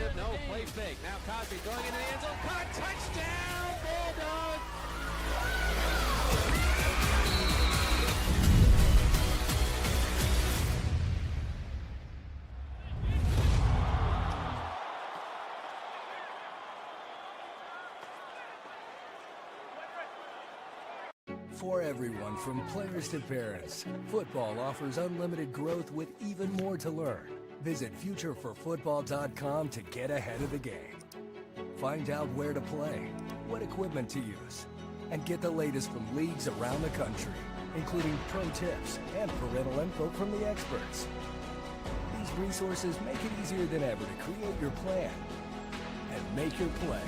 good. No, play fake. Now Cosby throwing into the end zone. Caught. Touchdown, Bulldog. For everyone, from players to parents, football offers unlimited growth with even more to learn. Visit futureforfootball.com to get ahead of the game. Find out where to play, what equipment to use, and get the latest from leagues around the country, including pro tips and parental info from the experts. These resources make it easier than ever to create your plan and make your play.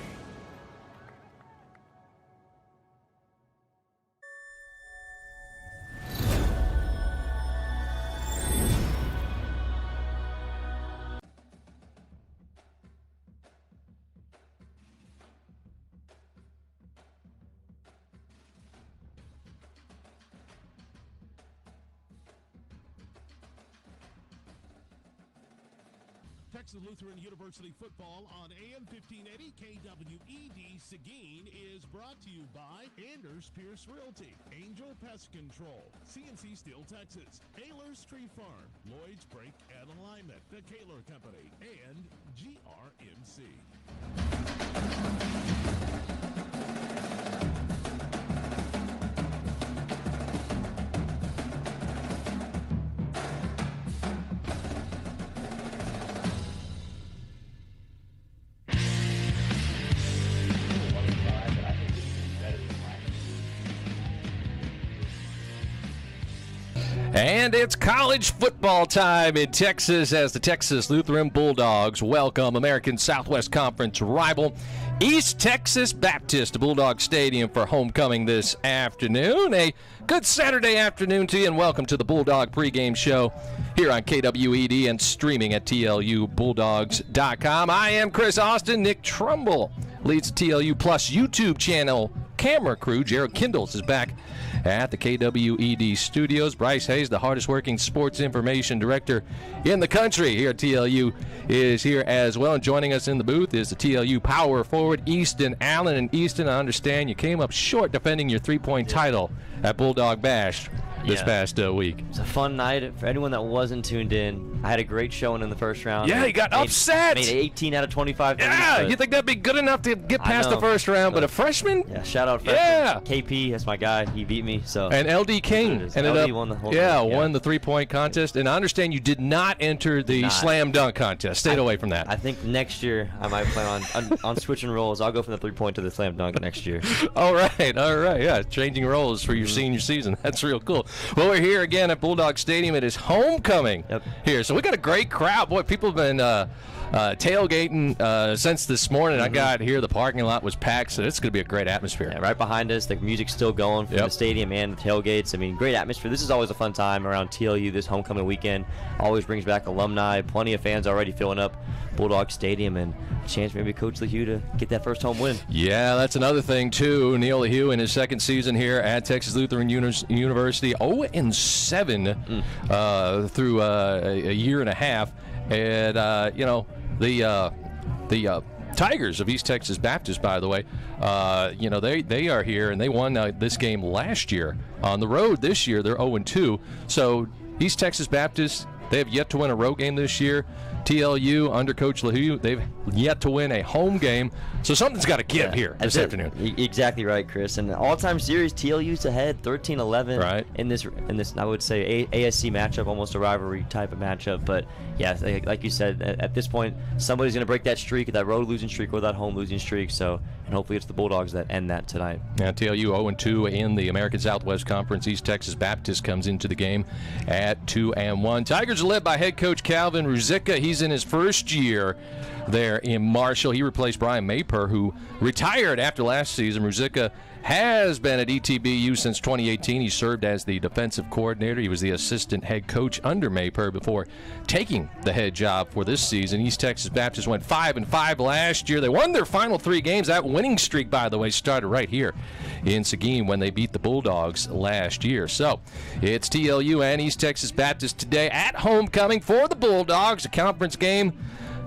Texas Lutheran University football on AM 1580 KWED Seguin is brought to you by Anders Pierce Realty, Angel Pest Control, CNC Steel Texas, Ayler's Tree Farm, Lloyd's Brake and Alignment, the Kaler Company, and GRMC. And it's college football time in Texas as the Texas Lutheran Bulldogs welcome American Southwest Conference rival East Texas Baptist to Bulldog Stadium for homecoming this afternoon. A good Saturday afternoon to you, and welcome to the Bulldog pregame show here on KWED and streaming at TLUBulldogs.com. I am Chris Austin. Nick Trumbull leads the TLU Plus YouTube channel camera crew. Jared Kindles is back at the KWED studios. Bryce Hayes, the hardest working sports information director in the country here at TLU, is here as well. And joining us in the booth is the TLU power forward, Easton Allen. And Easton, I understand you came up short defending your three-point title at Bulldog Bash this past week. It was a fun night. For anyone that wasn't tuned in, I had a great showing in the first round. Yeah, you got upset. Made 18 out of 25 threes. Yeah, you think that'd be good enough to get past the first round, but a freshman? Yeah, shout out freshman. Yeah. KP, that's my guy. He beat me. So. And LD King ended up won the whole won the three-point contest. And I understand you did not enter the slam dunk contest. Stayed away from that. I think next year I might plan on switching roles. I'll go from the three-point to the slam dunk next year. All right. Yeah, changing roles for your senior season. That's real cool. Well, we're here again at Bulldog Stadium. It is homecoming here. So we got a great crowd. Boy, people have been tailgating since this morning. I got here. The parking lot was packed, so it's going to be a great atmosphere. Yeah, right behind us, the music's still going from the stadium and the tailgates. I mean, great atmosphere. This is always a fun time around TLU this homecoming weekend. Always brings back alumni. Plenty of fans already filling up Bulldog Stadium, and a chance maybe Coach Leu to get that first home win. Yeah, that's another thing, too. Neil Leu in his second season here at Texas Lutheran University, 0-7 through a year and a half. And, the Tigers of East Texas Baptist, by the way, they are here, and they won this game last year on the road. This year, they're 0-2. So East Texas Baptist, they have yet to win a road game this year. TLU, under Coach Leu, they've yet to win a home game. So something's got to give here this afternoon. Exactly right, Chris. And the all-time series, TLU's ahead 13-11 right. in this, I would say, ASC matchup, almost a rivalry type of matchup. But, yeah, like you said, at this point, somebody's going to break that streak, that road losing streak or that home losing streak. So, and hopefully it's the Bulldogs that end that tonight. Now, TLU 0-2 in the American Southwest Conference. East Texas Baptist comes into the game at 2-1. Tigers are led by head coach Calvin Ruzicka. He's in his first year there in Marshall. He replaced Brian Mayper, who retired after last season. Ruzicka has been at ETBU since 2018. He served as the defensive coordinator. He was the assistant head coach under Mayper before taking the head job for this season. East Texas Baptist went 5-5 last year. They won their final 3 games. That winning streak, by the way, started right here in Seguin when they beat the Bulldogs last year. So it's TLU and East Texas Baptist today at homecoming for the Bulldogs, a conference game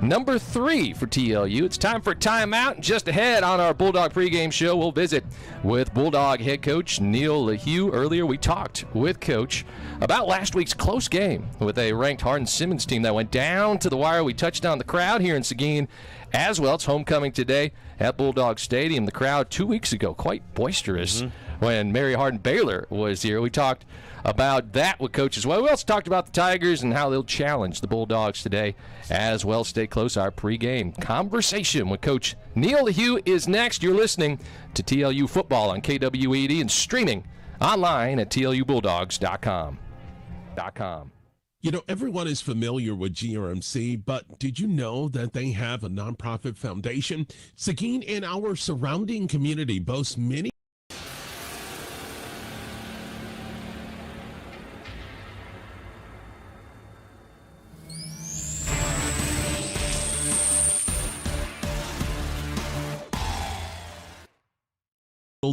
number 3 for TLU. It's time for timeout. Just ahead on our Bulldog pregame show, we'll visit with Bulldog head coach Neil Leu. Earlier, we talked with Coach about last week's close game with a ranked Hardin-Simmons team that went down to the wire. We touched on the crowd here in Seguin as well. It's homecoming today at Bulldog Stadium. The crowd 2 weeks ago, quite boisterous when Mary Hardin-Baylor was here. We talked about that with Coach as well. We also talked about the Tigers and how they'll challenge the Bulldogs today as well. Stay close. Our pregame conversation with Coach Neil Leu is next. You're listening to TLU Football on KWED and streaming online at TLUBulldogs.com. You know, everyone is familiar with GRMC, but did you know that they have a nonprofit foundation? Seguin and our surrounding community boasts many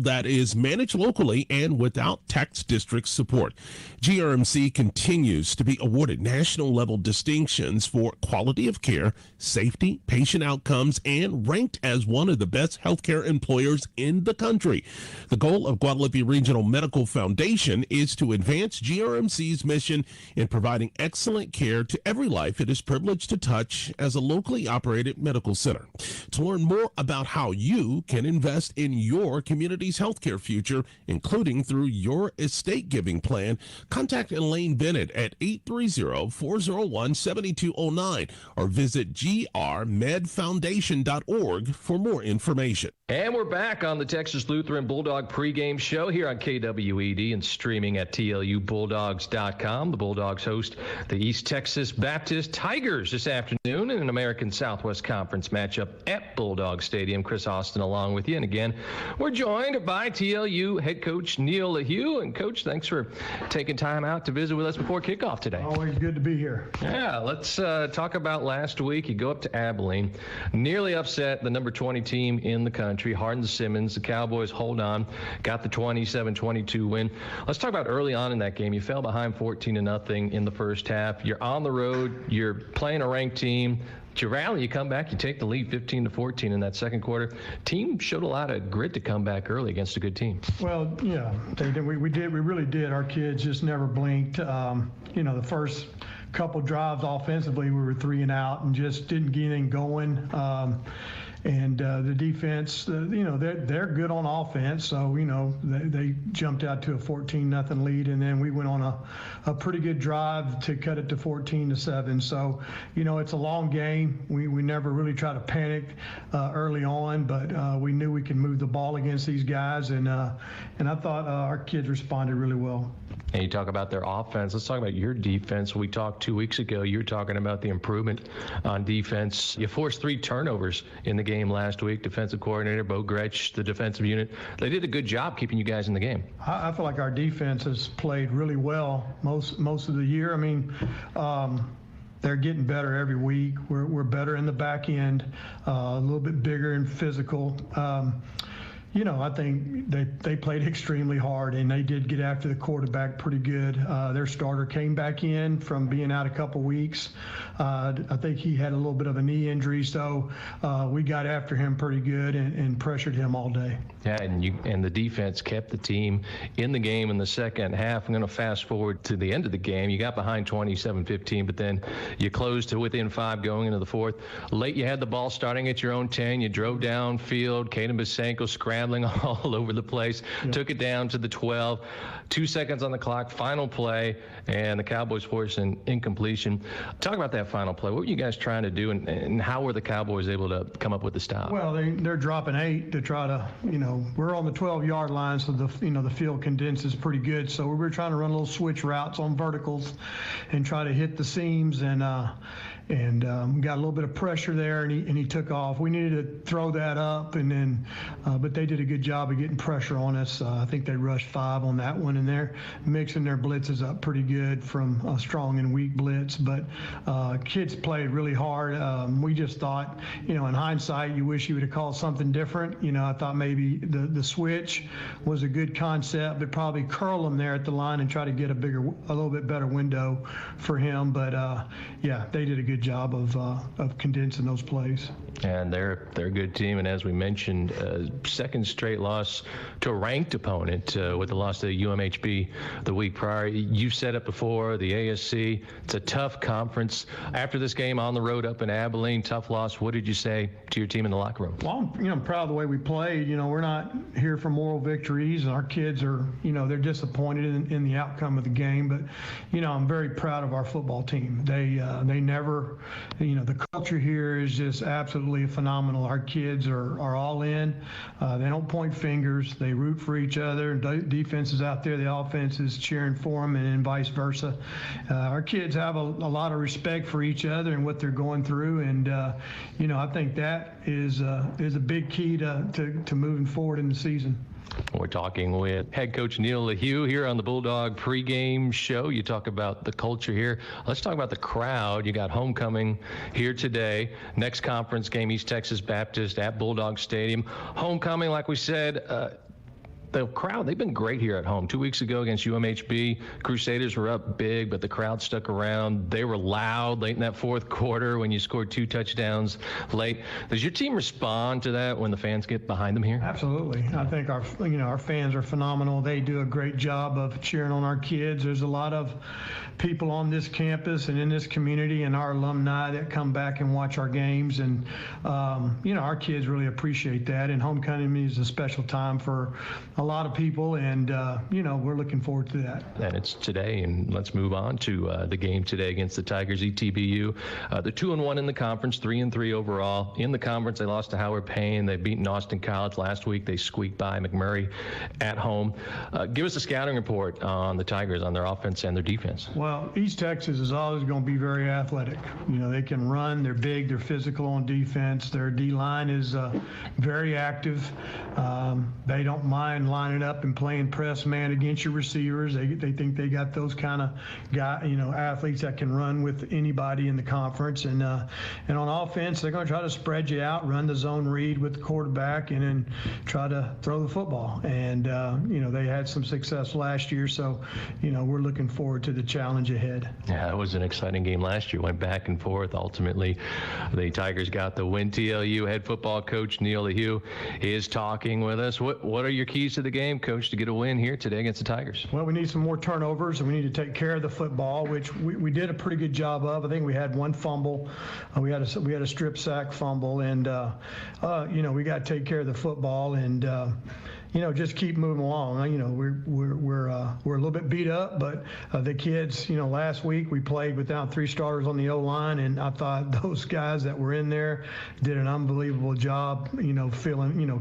that is managed locally and without tax district support. GRMC continues to be awarded national level distinctions for quality of care, safety, patient outcomes, and ranked as one of the best healthcare employers in the country. The goal of Guadalupe Regional Medical Foundation is to advance GRMC's mission in providing excellent care to every life it is privileged to touch as a locally operated medical center. To learn more about how you can invest in your community's healthcare future, including through your estate giving plan, contact Elaine Bennett at 830-401-7209 or visit grmedfoundation.org for more information. And we're back on the Texas Lutheran Bulldog pregame show here on KWED and streaming at TLUBulldogs.com. The Bulldogs host the East Texas Baptist Tigers this afternoon in an American Southwest Conference matchup at Bulldog Stadium. Chris Austin along with you. And again, we're joined by TLU head coach Neil Leu. And Coach, thanks for taking time out to visit with us before kickoff today. Always good to be here. Yeah, let's talk about last week. You go up to Abilene, nearly upset the number 20 team in the country, Hardin-Simmons. The Cowboys hold on, got the 27-22 win. Let's talk about early on in that game. You fell behind 14-0 in the first half. You're on the road. You're playing a ranked team. You rally, you come back, you take the lead 15-14 in that second quarter. Team showed a lot of grit to come back early against a good team. Well, yeah, they did. We really did. Our kids just never blinked. The first couple drives offensively, we were 3 and out and just didn't get anything going. And the defense, they're good on offense. So, they jumped out to a 14-0 lead, and then we went on a pretty good drive to cut it to 14-7. So, it's a long game. We never really try to panic early on, but we knew we could move the ball against these guys, and I thought our kids responded really well. And you talk about their offense. Let's talk about your defense. We talked 2 weeks ago. You were talking about the improvement on defense. You forced 3 turnovers in the game last week. Defensive coordinator Bo Gretsch, the defensive unit, they did a good job keeping you guys in the game. I feel like our defense has played really well most of the year. I mean, they're getting better every week. We're better in the back end, a little bit bigger and physical. I think they played extremely hard, and they did get after the quarterback pretty good. Their starter came back in from being out a couple weeks. I think he had a little bit of a knee injury, so we got after him pretty good and pressured him all day. Yeah, and the defense kept the team in the game in the second half. I'm going to fast forward to the end of the game. You got behind 27-15, but then you closed to within 5 going into the fourth. Late, you had the ball starting at your own 10. You drove downfield. Caden Basenko scrambling all over the place. Yeah. Took it down to the 12. 2 seconds on the clock, final play, and the Cowboys forced an incompletion. Talk about that final play. What were you guys trying to do, and how were the Cowboys able to come up with the stop? Well, they're dropping 8 to try to, we're on the 12-yard line, so the field condenses pretty good. So we were trying to run little switch routes on verticals and try to hit the seams, and got a little bit of pressure there, and he took off. We needed to throw that up, and then, but they did a good job of getting pressure on us. I think they rushed 5 on that one, and they're mixing their blitzes up pretty good from a strong and weak blitz. But kids played really hard. We just thought, in hindsight, you wish you would have called something different. I thought maybe the switch was a good concept, but probably curl him there at the line and try to get a little bit better window for him. But yeah, they did a good good job of condensing those plays. And they're a good team, and as we mentioned, second straight loss to a ranked opponent with the loss to UMHB the week prior. You've said it before, the ASC, it's a tough conference. After this game on the road up in Abilene, tough loss, what did you say to your team in the locker room? Well, I'm proud of the way we played. We're not here for moral victories, and our kids are, they're disappointed in the outcome of the game, but, I'm very proud of our football team. They never, the culture here is just absolutely phenomenal. Our kids are all in. They don't point fingers. They root for each other. Defense is out there. The offense is cheering for them, and then vice versa. Our kids have a lot of respect for each other and what they're going through, and I think that is a big key to moving forward in the season. We're talking with head coach Neil Leu here on the Bulldog pregame show. You talk about the culture here. Let's talk about the crowd. You got homecoming here today. Next conference game, East Texas Baptist at Bulldog Stadium. Homecoming, like we said, the crowd, they've been great here at home. 2 weeks ago against UMHB, Crusaders were up big, but the crowd stuck around. They were loud late in that fourth quarter when you scored 2 touchdowns late. Does your team respond to that when the fans get behind them here? Absolutely. I think our fans are phenomenal. They do a great job of cheering on our kids. There's a lot of people on this campus and in this community and our alumni that come back and watch our games, and our kids really appreciate that. And homecoming is a special time for a lot of people, and we're looking forward to that. And it's today, and let's move on to the game today against the Tigers. ETBU, the 2-1 in the conference, 3-3 overall. In the conference, they lost to Howard Payne. They've beaten Austin College last week. They squeaked by McMurray at home. Give us a scouting report on the Tigers, on their offense and their defense. Well, East Texas is always going to be very athletic. They can run. They're big. They're physical on defense. Their D-line is very active. They don't mind lining up and playing press man against your receivers. They think they got those kind of athletes that can run with anybody in the conference. And on offense, they're going to try to spread you out, run the zone read with the quarterback, and then try to throw the football. And they had some success last year, so we're looking forward to the challenge ahead. Yeah, it was an exciting game last year. Went back and forth. Ultimately, the Tigers got the win. TLU head football coach Neil Leu is talking with us. What are your keys to the game, Coach, to get a win here today against the Tigers? Well, we need some more turnovers, and we need to take care of the football, which we did a pretty good job of. I think we had one fumble. We had a strip sack fumble, and we got to take care of the football and just keep moving along. We're a little bit beat up, but the kids, last week we played without 3 starters on the O-line, and I thought those guys that were in there did an unbelievable job,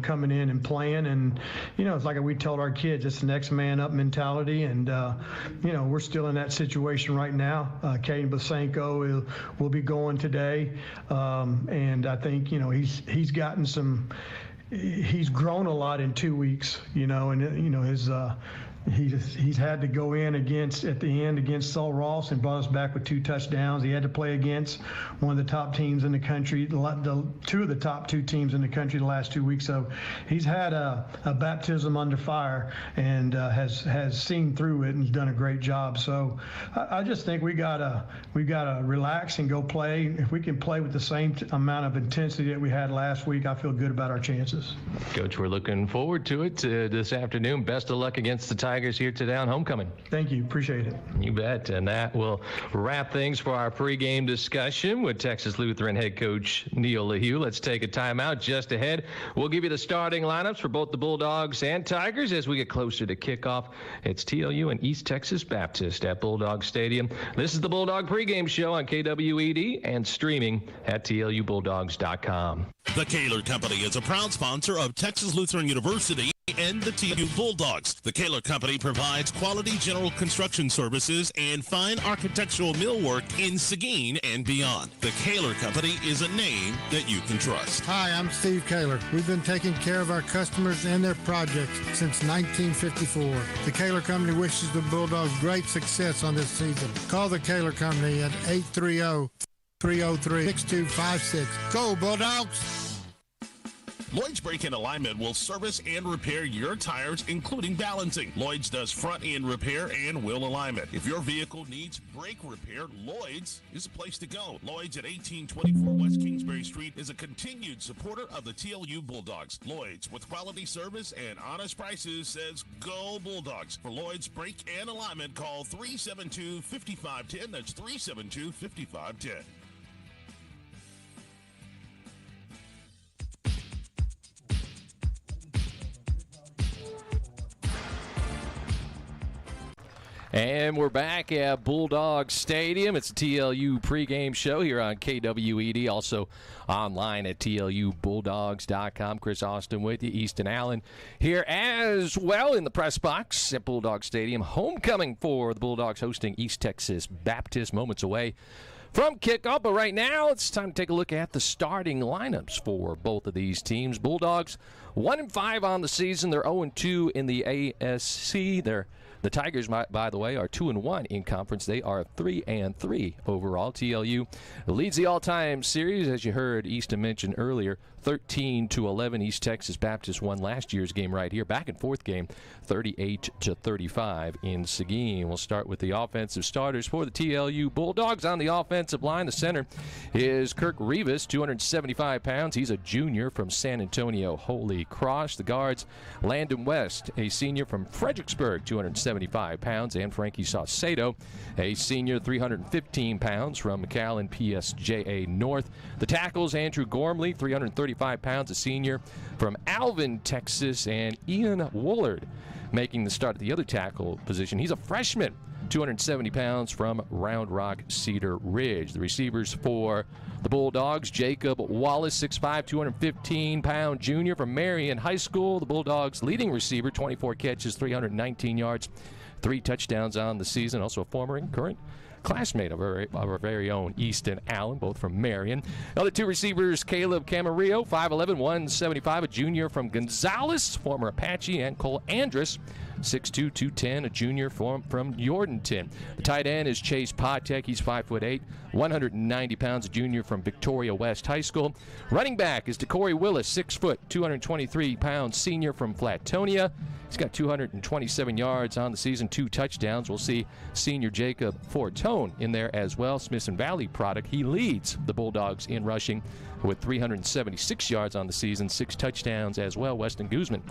coming in and playing. And, it's like we told our kids, it's the next man up mentality. And, we're still in that situation right now. Caden Blasenko will be going today. And I think, he's gotten he's grown a lot in 2 weeks, and he's had to go in at the end against Saul Ross and brought us back with 2 touchdowns. He had to play against one of the top teams in the country, 2 of the top 2 teams in the country the last 2 weeks. So he's had a baptism under fire and has seen through it, and he's done a great job. So I just think we gotta relax and go play. If we can play with the same amount of intensity that we had last week, I feel good about our chances. Coach, we're looking forward to it this afternoon. Best of luck against the Tigers here today on homecoming. Thank you. Appreciate it. You bet. And that will wrap things for our pregame discussion with Texas Lutheran head coach Neil Leu. Let's take a timeout. Just ahead, we'll give you the starting lineups for both the Bulldogs and Tigers as we get closer to kickoff. It's TLU and East Texas Baptist at Bulldog Stadium. This is the Bulldog pregame show on KWED and streaming at TLUBulldogs.com. The Kaler Company is a proud sponsor of Texas Lutheran University and the TLU Bulldogs. The Kaler Company provides quality general construction services and fine architectural millwork in Seguin and beyond. The Kaler Company is a name that you can trust. Hi, I'm Steve Kaler. We've been taking care of our customers and their projects since 1954. The Kaler Company wishes the Bulldogs great success on this season. Call the Kaler Company at 830-303-6256. Go Bulldogs! Lloyd's Brake and Alignment will service and repair your tires, including balancing. Lloyd's does front-end repair and wheel alignment. If your vehicle needs brake repair, Lloyd's is the place to go. Lloyd's at 1824 West Kingsbury Street is a continued supporter of the TLU Bulldogs. Lloyd's, with quality service and honest prices, says go Bulldogs. For Lloyd's Brake and Alignment, call 372-5510. That's 372-5510. And we're back at Bulldog Stadium. It's a TLU pregame show here on KWED, also online at TLUBulldogs.com. Chris Austin with you, Easton Allen here as well in the press box at Bulldog Stadium. Homecoming for the Bulldogs hosting East Texas Baptist moments away from kickoff. But right now, it's time to take a look at the starting lineups for both of these teams. Bulldogs 1-5 on the season. They're 0-2 in the ASC. The Tigers, by the way, are 2-1 in conference. They are 3-3 overall. TLU leads the all-time series, as you heard Easton mention earlier, 13-11. East Texas Baptist won last year's game right here, back and forth game, 38-35 in Seguin. We'll start with the offensive starters for the TLU Bulldogs. On the offensive line, the center is Kirk Rivas, 275 pounds. He's a junior from San Antonio Holy Cross. The guards, Landon West, a senior from Fredericksburg, 275 pounds, and Frankie Saucedo, a senior, 315 pounds from McAllen PSJA North. The tackles, Andrew Gormley, 335 pounds, a senior from Alvin, Texas, and Ian Woolard making the start at the other tackle position. He's a freshman, 270 pounds from Round Rock Cedar Ridge. The receivers for the Bulldogs, Jacob Wallace, 6'5", 215-pound junior from Marion High School. The Bulldogs' leading receiver, 24 catches, 319 yards, 3 touchdowns on the season. Also a former and current classmate of our very own Easton Allen, both from Marion. The other two receivers, Caleb Camarillo, 5'11", 175, a junior from Gonzales, former Apache, and Cole Andrus, 6'2", 210, a junior from Yordanton. The tight end is Chase Potek. He's 5'8", 190 pounds, a junior from Victoria West High School. Running back is DeCorey Willis, 6 foot, 223 pounds, senior from Flatonia. He's got 227 yards on the season, 2 touchdowns. We'll see senior Jacob Fortone in there as well. Smithson Valley product. He leads the Bulldogs in rushing with 376 yards on the season, 6 touchdowns as well. Weston Guzman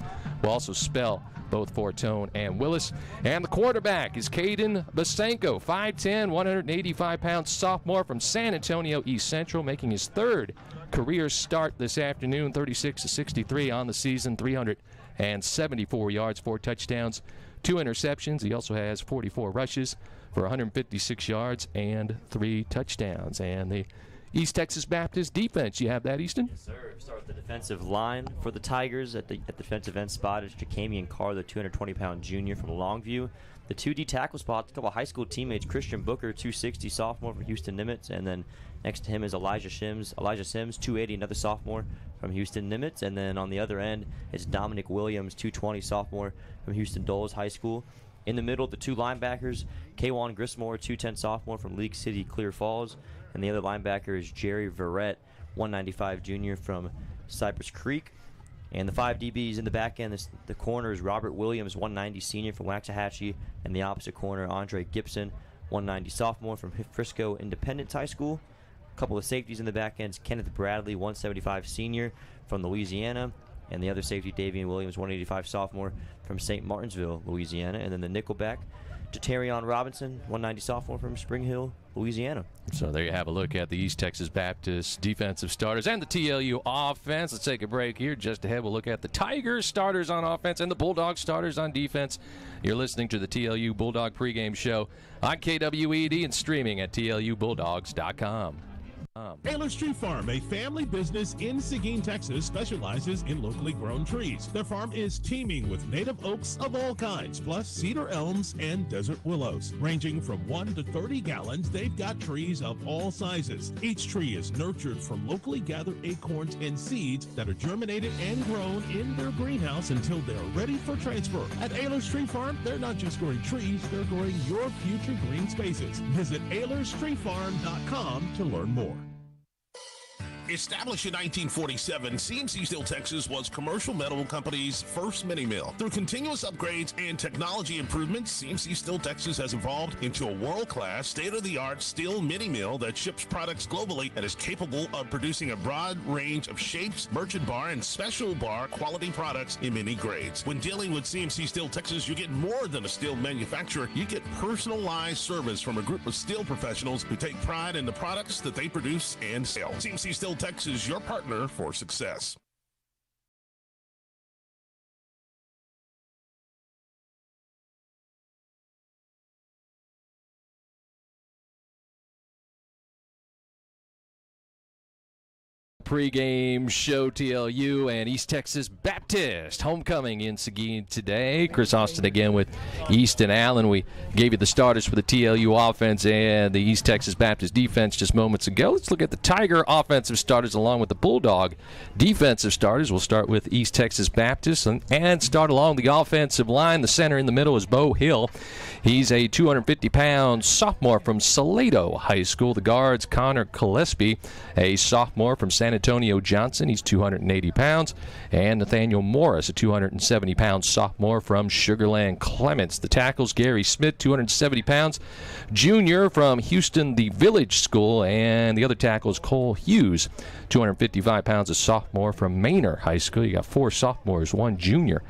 will also spell both Fortone and Willis. And the quarterback is Caden Basenko, 5'10", 185 pounds, sophomore from San Antonio East Central, making his 3rd career start this afternoon, 36-63 on the season, 374 yards, 4 touchdowns, 2 interceptions. He also has 44 rushes for 156 yards and 3 touchdowns. And the East Texas Baptist defense, you have that, Easton? Yes, sir. We start with the defensive line for the Tigers. At the defensive end spot is Jacamian Carr, the 220-pound junior from Longview. The 2D tackle spots, a couple of high school teammates, Christian Booker, 260, sophomore from Houston Nimitz, and then next to him is Elijah Sims, 280, another sophomore from Houston Nimitz, and then on the other end is Dominic Williams, 220, sophomore from Houston Dulles High School. In the middle, the 2 linebackers, Kwan Grismore, 210, sophomore from League City, Clear Falls, and the other linebacker is Jerry Verrett, 195, junior from Cypress Creek. And the 5 DBs in the back end, the corner is Robert Williams, 190, senior from Waxahachie, and the opposite corner, Andre Gibson, 190, sophomore from Frisco Independence High School. A couple of safeties in the back end, Kenneth Bradley, 175, senior from Louisiana, and the other safety, Davian Williams, 185, sophomore from St. Martinsville, Louisiana. And then the nickelback, Jatarion Robinson, 190, sophomore from Spring Hill, Louisiana. So there you have a look at the East Texas Baptist defensive starters and the TLU offense. Let's take a break here. Just ahead, we'll look at the Tigers starters on offense and the Bulldogs starters on defense. You're listening to the TLU Bulldog pregame show on KWED and streaming at TLUBulldogs.com. Ayler's Tree Farm, a family business in Seguin, Texas, specializes in locally grown trees. Their farm is teeming with native oaks of all kinds, plus cedar elms and desert willows. Ranging from 1 to 30 gallons, they've got trees of all sizes. Each tree is nurtured from locally gathered acorns and seeds that are germinated and grown in their greenhouse until they're ready for transfer. At Ayler's Tree Farm, they're not just growing trees, they're growing your future green spaces. Visit AylersTreeFarm.com to learn more. Established in 1947, CMC Steel Texas was Commercial Metal Company's first mini mill. Through continuous upgrades and technology improvements, CMC Steel Texas has evolved into a world-class, state-of-the-art steel mini mill that ships products globally and is capable of producing a broad range of shapes, merchant bar, and special bar quality products in many grades. When dealing with CMC Steel Texas, you get more than a steel manufacturer. You get personalized service from a group of steel professionals who take pride in the products that they produce and sell. CMC Steel Texas, your partner for success. Pregame show, TLU and East Texas Baptist homecoming in Seguin today. Chris Austin again with Easton Allen. We gave you the starters for the TLU offense and the East Texas Baptist defense just moments ago. Let's look at the Tiger offensive starters along with the Bulldog defensive starters. We'll start with East Texas Baptist and start along the offensive line. The center in the middle is Bo Hill. He's a 250-pound sophomore from Salado High School. The guards, Connor Gillespie, a sophomore from San Antonio Johnson. He's 280 pounds. And Nathaniel Morris, a 270-pound sophomore from Sugarland Clements. The tackles, Gary Smith, 270 pounds, junior from Houston, the Village School. And the other tackle is Cole Hughes, 255 pounds, a sophomore from Manor High School. You got 4 sophomores, 1 junior.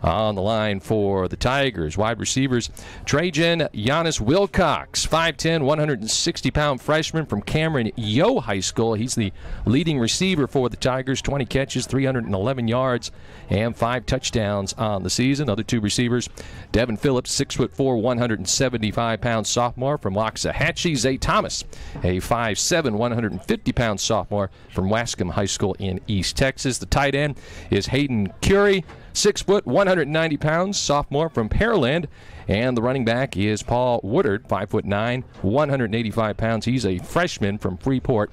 On the line for the Tigers, wide receivers, Trajan Giannis Wilcox, 5'10", 160-pound freshman from Cameron Yo High School. He's the leading receiver for the Tigers, 20 catches, 311 yards, and 5 touchdowns on the season. Other 2 receivers, Devin Phillips, 6'4", 175-pound sophomore from Waxahachie. Zay Thomas, a 5'7", 150-pound sophomore from Wascom High School in East Texas. The tight end is Hayden Curie, 6 foot, 190 pounds, sophomore from Pearland. And the running back is Paul Woodard, 5'9", 185 pounds. He's a freshman from Freeport,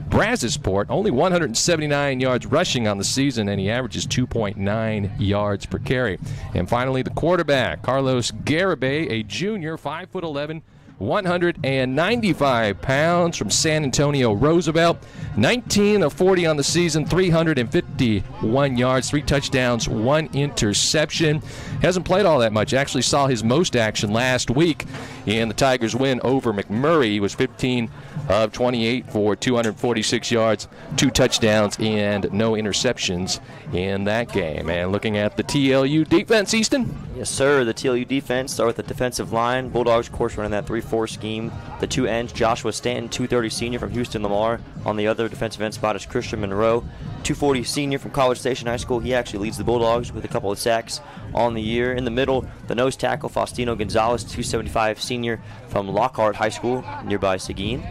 Brazosport. Only 179 yards rushing on the season, and he averages 2.9 yards per carry. And finally, the quarterback, Carlos Garibay, a junior, 5'11", 195 pounds from San Antonio Roosevelt. 19 of 40 on the season, 351 yards, 3 touchdowns, 1 interception. Hasn't played all that much. Actually saw his most action last week in the Tigers' win over McMurray. He was 15 of 28 for 246 yards, 2 touchdowns, and no interceptions in that game. And looking at the TLU defense, Easton? Yes, sir. The TLU defense start with the defensive line. Bulldogs, of course, running that 3-4 scheme. The 2 ends, Joshua Stanton, 230 senior from Houston Lamar. On the other defensive end spot is Christian Monroe, 240 senior from College Station High School. He actually leads the Bulldogs with a couple of sacks on the year. In the middle, the nose tackle, Faustino Gonzalez, 275 senior from Lockhart High School, nearby Seguin.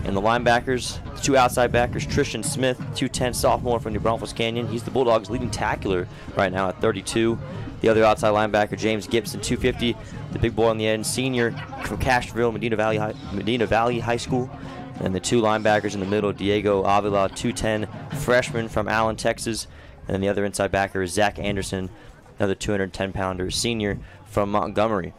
And the linebackers, the 2 outside backers, Tristan Smith, 210 sophomore from New Braunfels Canyon. He's the Bulldogs' leading tackler right now at 32. The other outside linebacker, James Gibson, 250, the big boy on the end, senior from Castroville, Medina Valley High School. And the 2 linebackers in the middle, Diego Avila, 210, freshman from Allen, Texas. And then the other inside backer is Zach Anderson, another 210-pounder, senior from Montgomery.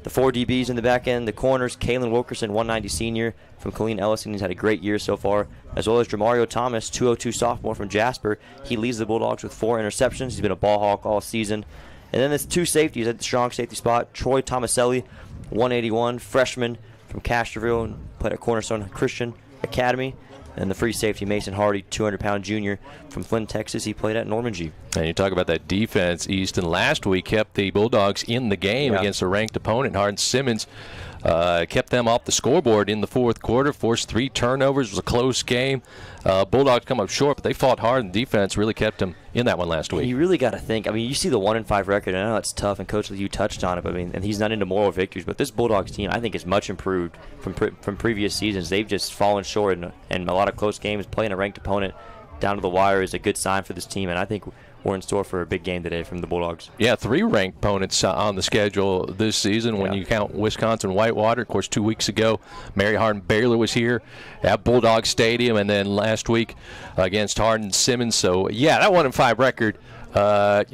The 4 DBs in the back end, the corners, Kalen Wilkerson, 190 senior from Colleen Ellison. He's had a great year so far, as well as Dramario Thomas, 202 sophomore from Jasper. He leads the Bulldogs with 4 interceptions. He's been a ball hawk all season. And then there's 2 safeties at the strong safety spot. Troy Tomaselli, 181, freshman from Castroville, and played at Cornerstone Christian Academy. And the free safety, Mason Hardy, 200-pound junior from Flint, Texas. He played at Norman G. And you talk about that defense, Easton. Last week kept the Bulldogs in the game against a ranked opponent. Hardin Simmons kept them off the scoreboard in the 4th quarter, forced 3 turnovers. It was a close game. Bulldogs come up short, but they fought hard, and the defense really kept them in that one last week. You really got to think. I mean, you see the 1-5 record, and I know it's tough, and Coach Leu touched on it. But I mean, and he's not into moral victories. But this Bulldogs team, I think, is much improved from previous seasons. They've just fallen short in a lot of close games. Playing a ranked opponent down to the wire is a good sign for this team, and I think we're in store for a big game today from the Bulldogs. Yeah, 3 ranked opponents on the schedule this season when you count Wisconsin Whitewater. Of course, 2 weeks ago, Mary Hardin Baylor was here at Bulldog Stadium, and then last week against Hardin Simmons. So, yeah, that 1-5 record a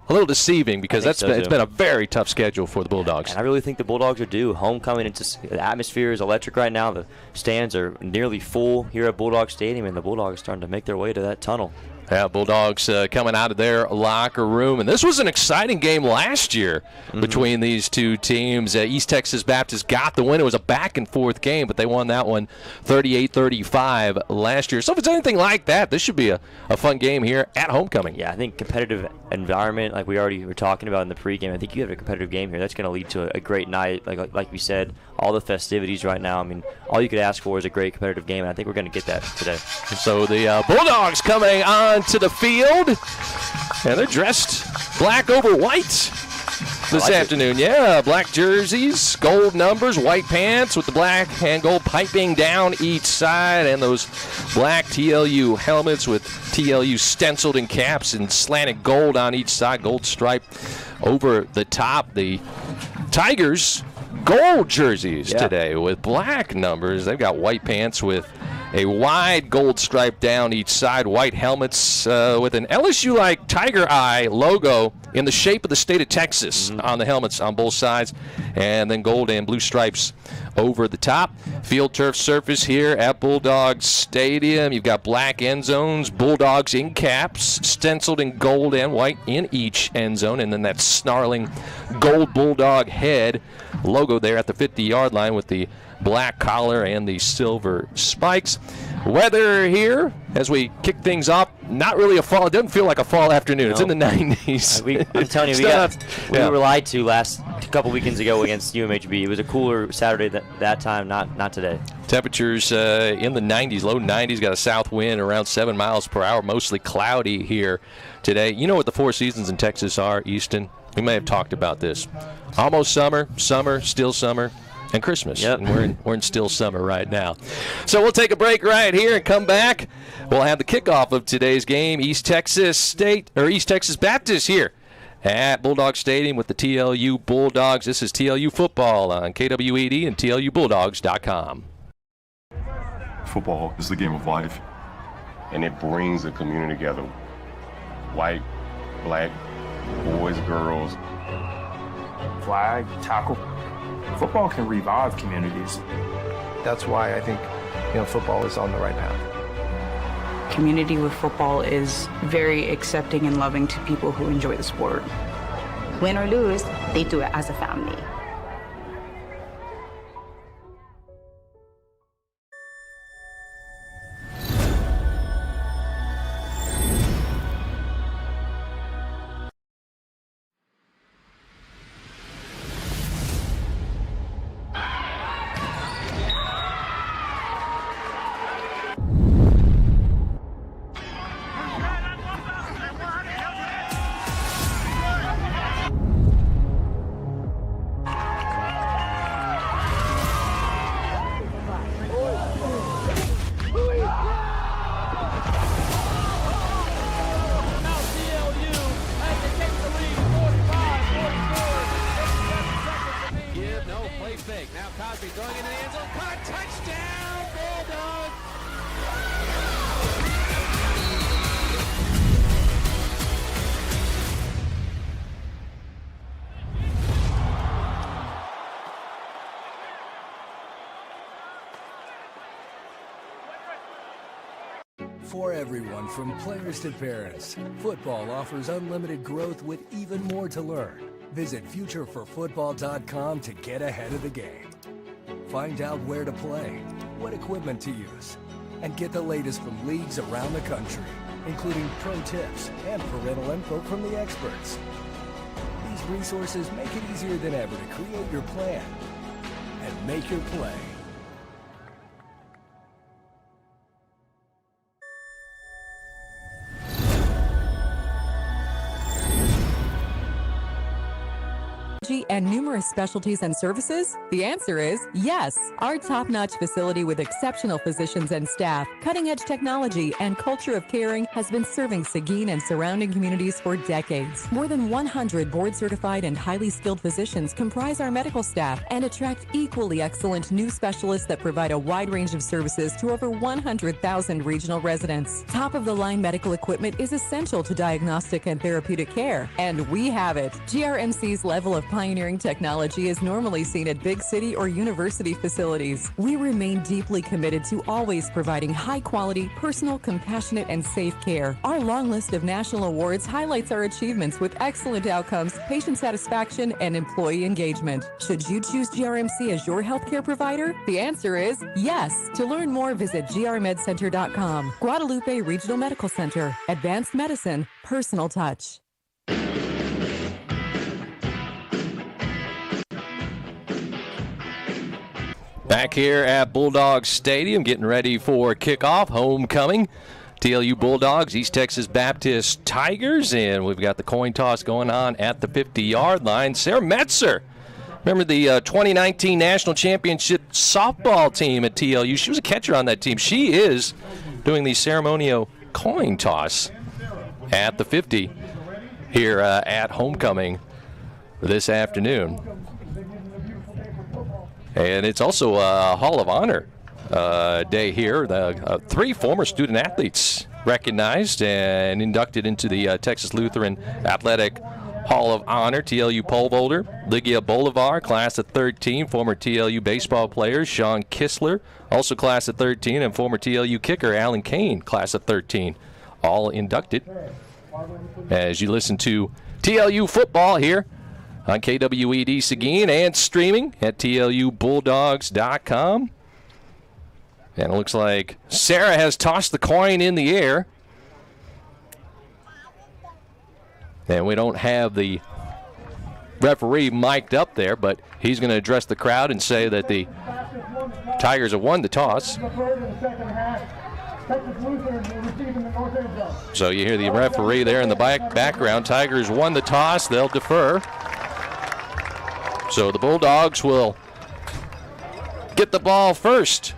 little deceiving because it's so, been a very tough schedule for the Bulldogs. And I really think the Bulldogs are due. Homecoming, the atmosphere is electric right now. The stands are nearly full here at Bulldog Stadium, and the Bulldogs are starting to make their way to that tunnel. Yeah, Bulldogs coming out of their locker room. And this was an exciting game last year between these two teams. East Texas Baptist got the win. It was a back-and-forth game, but they won that one 38-35 last year. So if it's anything like that, this should be a fun game here at Homecoming. Yeah, I think competitive environment, like we already were talking about in the pregame, I think you have a competitive game here. That's going to lead to a great night. Like we said, all the festivities right now. I mean, all you could ask for is a great competitive game, and I think we're going to get that today. So the Bulldogs coming on to the field, and they're dressed black over white this afternoon. Yeah, black jerseys, gold numbers, white pants with the black and gold piping down each side, and those black TLU helmets with TLU stenciled in caps and slanted gold on each side, gold stripe over the top. The Tigers gold jerseys today with black numbers. They've got white pants with a wide gold stripe down each side, white helmets with an LSU-like tiger eye logo in the shape of the state of Texas on the helmets on both sides, and then gold and blue stripes over the top. Field turf surface here at Bulldog Stadium. You've got black end zones, Bulldogs in caps, stenciled in gold and white in each end zone, and then that snarling gold Bulldog head logo there at the 50-yard line with the black collar and the silver spikes. Weather here as we kick things off, not really a fall. It doesn't feel like a fall afternoon. No. It's in the 90s. I'm telling you, we were lied to a couple weekends ago against UMHB. It was a cooler Saturday that time, not today. Temperatures in the 90s, low 90s, got a south wind around 7 miles per hour, mostly cloudy here today. You know what the four seasons in Texas are, Easton? We may have talked about this. Almost summer, still summer, and Christmas. Yep. And we're in still summer right now. So we'll take a break right here and come back. We'll have the kickoff of today's game, East Texas Baptist here at Bulldog Stadium with the TLU Bulldogs. This is TLU football on KWED and TLUBulldogs.com. Football is the game of life, and it brings a community together. White, black, boys, girls. Flag, tackle. Football can revive communities. That's why I think, football is on the right path. Community with football is very accepting and loving to people who enjoy the sport. Win or lose, they do it as a family. For everyone, from players to parents, football offers unlimited growth with even more to learn. Visit futureforfootball.com to get ahead of the game. Find out where to play, what equipment to use, and get the latest from leagues around the country, including pro tips and parental info from the experts. These resources make it easier than ever to create your plan and make your play. and numerous specialties and services? The answer is yes. Our top-notch facility with exceptional physicians and staff, cutting-edge technology, and culture of caring has been serving Seguin and surrounding communities for decades. More than 100 board-certified and highly skilled physicians comprise our medical staff and attract equally excellent new specialists that provide a wide range of services to over 100,000 regional residents. Top-of-the-line medical equipment is essential to diagnostic and therapeutic care, and we have it. GRMC's level of pioneering technology is normally seen at big city or university facilities. We remain deeply committed to always providing high-quality, personal, compassionate, and safe care. Our long list of national awards highlights our achievements with excellent outcomes, patient satisfaction, and employee engagement. Should you choose GRMC as your healthcare provider? The answer is yes. To learn more, visit grmedcenter.com. Guadalupe Regional Medical Center. Advanced medicine, personal touch. Back here at Bulldog Stadium, getting ready for kickoff, homecoming. TLU Bulldogs, East Texas Baptist Tigers, and we've got the coin toss going on at the 50-yard line. Sarah Metzer, remember the 2019 National Championship softball team at TLU? She was a catcher on that team. She is doing the ceremonial coin toss at the 50 here at homecoming this afternoon. And it's also a Hall of Honor day here. The 3 former student athletes recognized and inducted into the Texas Lutheran Athletic Hall of Honor. TLU pole vaulter Ligia Bolivar, class of 13, former TLU baseball player Sean Kistler, also class of 13, and former TLU kicker Alan Kane, class of 13, all inducted. As you listen to TLU football here on KWED Seguin and streaming at TLUBulldogs.com. And it looks like Sarah has tossed the coin in the air. And we don't have the referee mic'd up there, but he's going to address the crowd and say that the Tigers have won the toss. So you hear the referee there in the background. Tigers won the toss. They'll defer. So the Bulldogs will get the ball first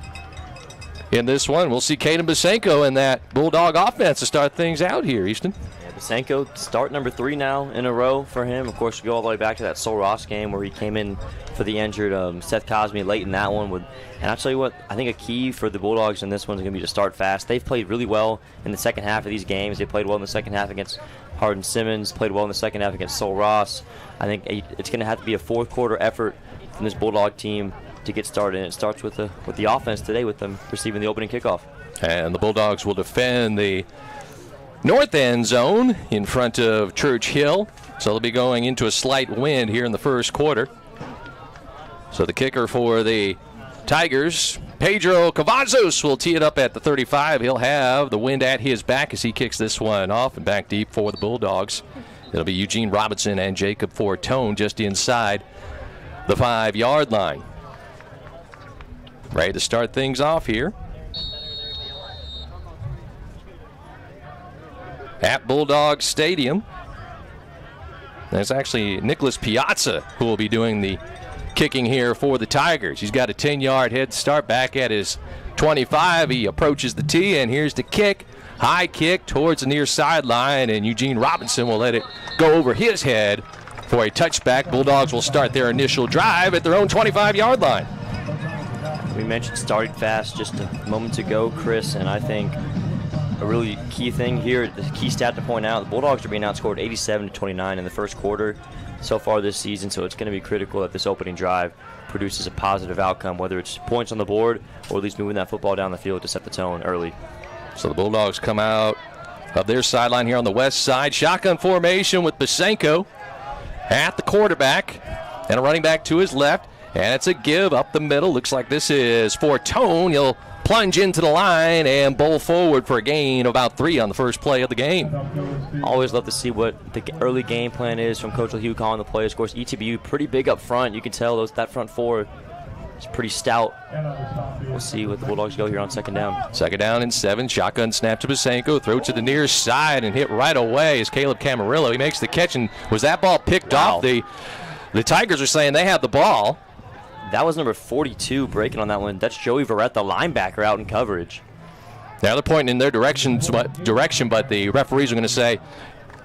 in this one. We'll see Kaden Basenko in that Bulldog offense to start things out here, Easton. Yeah, Basenko, start number 3 now in a row for him. Of course, you go all the way back to that Sol Ross game where he came in for the injured Seth Cosme late in that one. And I'll tell you what, I think a key for the Bulldogs in this one is going to be to start fast. They've played really well in the second half of these games. They played well in the second half against Hardin Simmons, played well in the second half against Sol Ross. I think it's going to have to be a fourth quarter effort from this Bulldog team to get started. And it starts with the offense today with them receiving the opening kickoff. And the Bulldogs will defend the north end zone in front of Church Hill. So they'll be going into a slight wind here in the first quarter. So the kicker for the Tigers, Pedro Cavazos, will tee it up at the 35. He'll have the wind at his back as he kicks this one off and back deep for the Bulldogs. It'll be Eugene Robinson and Jacob Fortone just inside the 5-yard line. Ready to start things off here at Bulldog Stadium. There's actually Nicholas Piazza who will be doing the kicking here for the Tigers. He's got a 10-yard head start back at his 25. He approaches the tee, and here's the kick. High kick towards the near sideline, and Eugene Robinson will let it go over his head for a touchback. Bulldogs will start their initial drive at their own 25-yard line. We mentioned starting fast just a moment ago, Chris, and I think a really key thing here, the key stat to point out, the Bulldogs are being outscored 87-29 in the first quarter so far this season, so it's going to be critical that this opening drive produces a positive outcome, whether it's points on the board or at least moving that football down the field to set the tone early. So the Bulldogs come out of their sideline here on the west side. Shotgun formation with Basenko at the quarterback and a running back to his left. And it's a give up the middle. Looks like this is Fortone. He'll plunge into the line and bowl forward for a gain of about 3 on the first play of the game. Always love to see what the early game plan is from Coach Leu calling the plays. Of course, ETBU pretty big up front. You can tell that front four is pretty stout. We'll see what the Bulldogs go here on second down. Second down and 7. Shotgun snap to Basenko. Throw to the near side and hit right away is Caleb Camarillo. He makes the catch, and was that ball picked off the the Tigers are saying they have the ball. That was number 42 breaking on that one. That's Joey Verrett, the linebacker, out in coverage. Now they're pointing in their direction, but the referees are going to say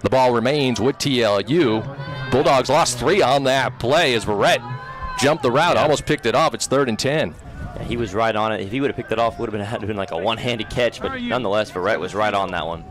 the ball remains with TLU. Bulldogs lost 3 on that play as Verrett jumped the route, almost picked it off. It's 3rd and 10. Yeah, he was right on it. If he would have picked it off, it would have had to been like a one-handed catch, but nonetheless, Verrett was right on that one.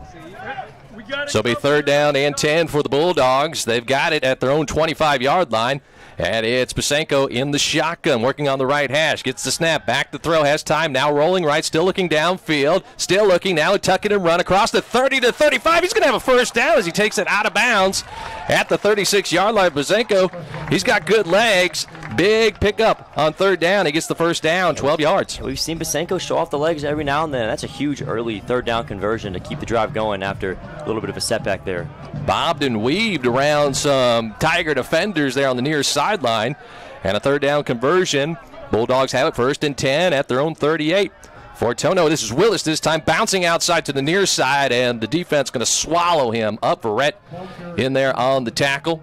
So it'll be 3rd down and 10 for the Bulldogs. They've got it at their own 25-yard line. And it's Basenko in the shotgun, working on the right hash. Gets the snap, back to throw, has time, now rolling right, still looking downfield, still looking, now tuck it and run across the 30 to 35. He's going to have a first down as he takes it out of bounds at the 36-yard line. Basenko, he's got good legs. Big pickup on 3rd down. He gets the first down, 12 yards. We've seen Basenko show off the legs every now and then. That's a huge early 3rd down conversion to keep the drive going after a little bit of a setback there. Bobbed and weaved around some Tiger defenders there on the near sideline. And a 3rd down conversion. Bulldogs have it 1st and 10 at their own 38. Fortono, this is Willis this time, bouncing outside to the near side, and the defense going to swallow him up. Verrett in there on the tackle,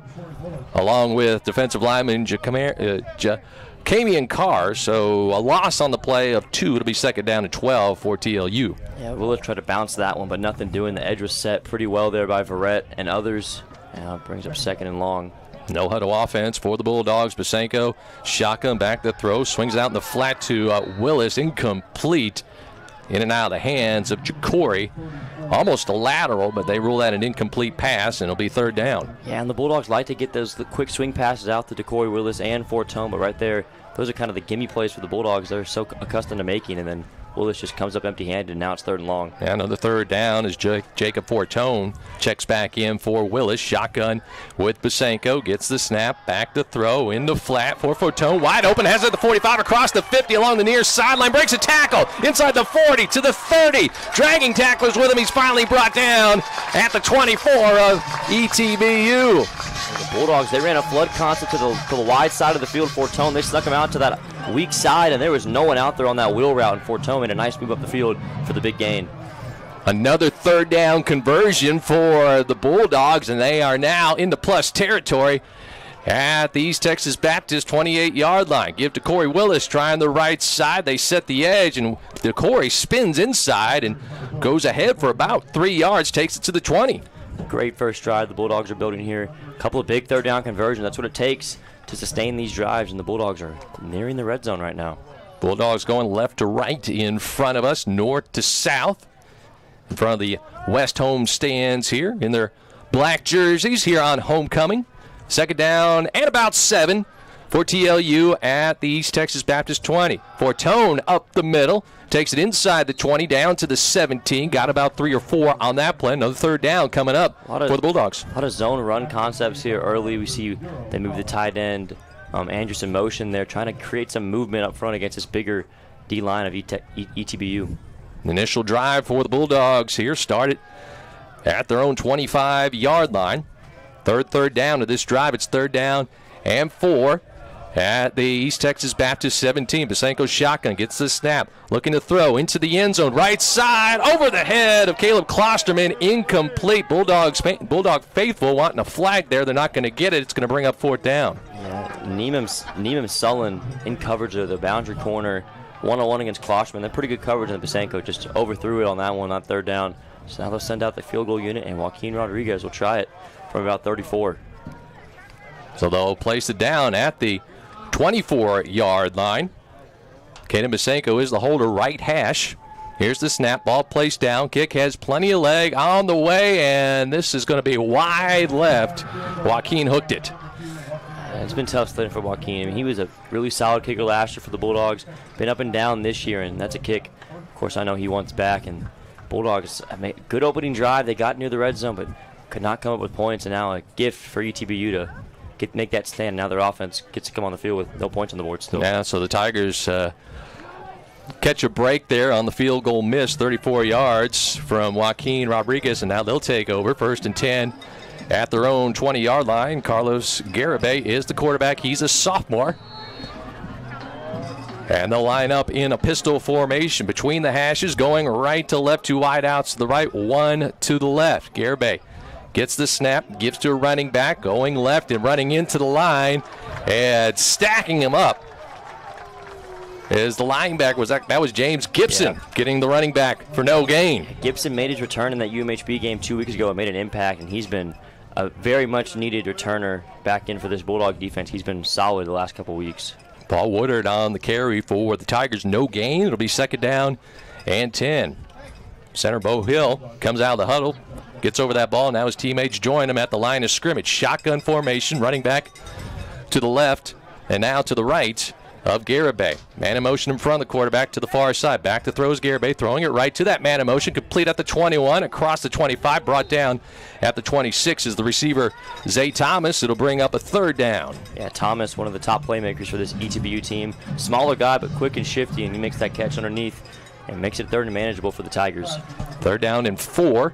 along with defensive lineman Camion Carr. So a loss on the play of 2. It'll be 2nd down and 12 for TLU. Yeah, Willis tried to bounce that one, but nothing doing. The edge was set pretty well there by Verrett and others. Now it brings up 2nd and long. No huddle offense for the Bulldogs. Basenko, shotgun, back to throw, swings out in the flat to Willis, incomplete. In and out of the hands of Jacory. Almost a lateral, but they rule that an incomplete pass, and it'll be 3rd down. Yeah, and the Bulldogs like to get the quick swing passes out to Jacory Willis and Fortone, but right there, those are kind of the gimme plays for the Bulldogs they're so accustomed to making, and then Willis just comes up empty-handed, and now it's 3rd and long. Yeah, another 3rd down as Jacob Fortone checks back in for Willis. Shotgun with Basenko. Gets the snap. Back to throw. In the flat for Fortone. Wide open. Has it at the 45 across the 50 along the near sideline. Breaks a tackle. Inside the 40 to the 30. Dragging tacklers with him. He's finally brought down at the 24 of ETBU. The Bulldogs, they ran a flood concept to the wide side of the field. Fortone, they snuck him out to that weak side, and there was no one out there on that wheel route, and Fortone made a nice move up the field for the big gain. Another 3rd down conversion for the Bulldogs, and they are now into plus territory at the East Texas Baptist 28-yard line. Give to Corey Willis trying the right side. They set the edge, and Corey spins inside and goes ahead for about 3 yards, takes it to the 20. Great first drive the Bulldogs are building here. A couple of big 3rd down conversions. That's what it takes to sustain these drives, and the Bulldogs are nearing the red zone right now. Bulldogs going left to right in front of us, north to south. In front of the West home stands here in their black jerseys here on homecoming. 2nd down and about 7 for TLU at the East Texas Baptist 20. Fortone up the middle. Takes it inside the 20 down to the 17. Got about 3 or 4 on that play. Another 3rd down coming up for the Bulldogs. A lot of zone run concepts here early. We see they move the tight end, Anderson motion there, trying to create some movement up front against this bigger D-line of ETBU. Initial drive for the Bulldogs here started at their own 25-yard line. 3rd down of this drive. It's 3rd down and 4. At the East Texas Baptist 17, Basenko shotgun gets the snap, looking to throw into the end zone, right side, over the head of Caleb Klosterman, incomplete. Bulldog faithful wanting a flag there. They're not going to get it. It's going to bring up 4th down. Yeah, Needham Sullen in coverage of the boundary corner, one-on-one against Klosterman. They're pretty good coverage, and Basenko just overthrew it on that one on 3rd down. So now they'll send out the field goal unit, and Joaquin Rodriguez will try it from about 34. So they'll place it down at the 24-yard line. Caden Basenko is the holder, right hash. Here's the snap, ball placed down. Kick has plenty of leg on the way, and this is going to be wide left. Joaquin hooked it. It's been tough sledding for Joaquin. I mean, he was a really solid kicker last year for the Bulldogs. Been up and down this year, and that's a kick. Of course, I know he wants back, and Bulldogs made a good opening drive. They got near the red zone, but could not come up with points, and now a gift for ETBU to make that stand. Now their offense gets to come on the field with no points on the board still. Yeah, so the Tigers catch a break there on the field goal miss, 34 yards from Joaquin Rodriguez, and now they'll take over 1st and 10 at their own 20-yard line. Carlos Garibay is the quarterback. He's a sophomore. And they'll line up in a pistol formation between the hashes, going right to left, 2 wideouts to the right, 1 to the left. Garibay gets the snap, gives to a running back, going left and running into the line, and stacking him up. As the linebacker that was James Gibson getting the running back for no gain. Gibson made his return in that UMHB game 2 weeks ago. It made an impact, and he's been a very much needed returner back in for this Bulldog defense. He's been solid the last couple weeks. Paul Woodard on the carry for the Tigers. No gain. It'll be 2nd down and 10. Center Bo Hill comes out of the huddle, gets over that ball. Now his teammates join him at the line of scrimmage. Shotgun formation, running back to the left and now to the right of Garibay. Man in motion in front of the quarterback to the far side. Back to throws Garibay, throwing it right to that man in motion. Complete at the 21, across the 25, brought down at the 26 is the receiver, Zay Thomas. It'll bring up a 3rd down. Yeah, Thomas, one of the top playmakers for this ETBU team. Smaller guy, but quick and shifty, and he makes that catch underneath and makes it 3rd and manageable for the Tigers. 3rd down and 4.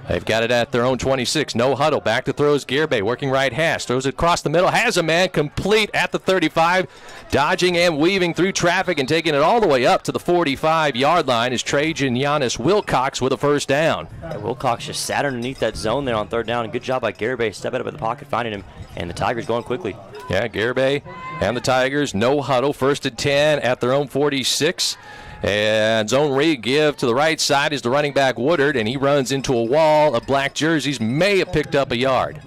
They've got it at their own 26. No huddle. Back to throws Garibay, working right hash. Throws it across the middle. Has a man complete at the 35. Dodging and weaving through traffic and taking it all the way up to the 45-yard line is Trajan Giannis Wilcox with a 1st down. Yeah, Wilcox just sat underneath that zone there on 3rd down. And good job by Garibay stepping up in the pocket, finding him, and the Tigers going quickly. Yeah, Garibay and the Tigers, no huddle. 1st and 10 at their own 46. And zone read give to the right side is the running back Woodard, and he runs into a wall of black jerseys. May have picked up a yard.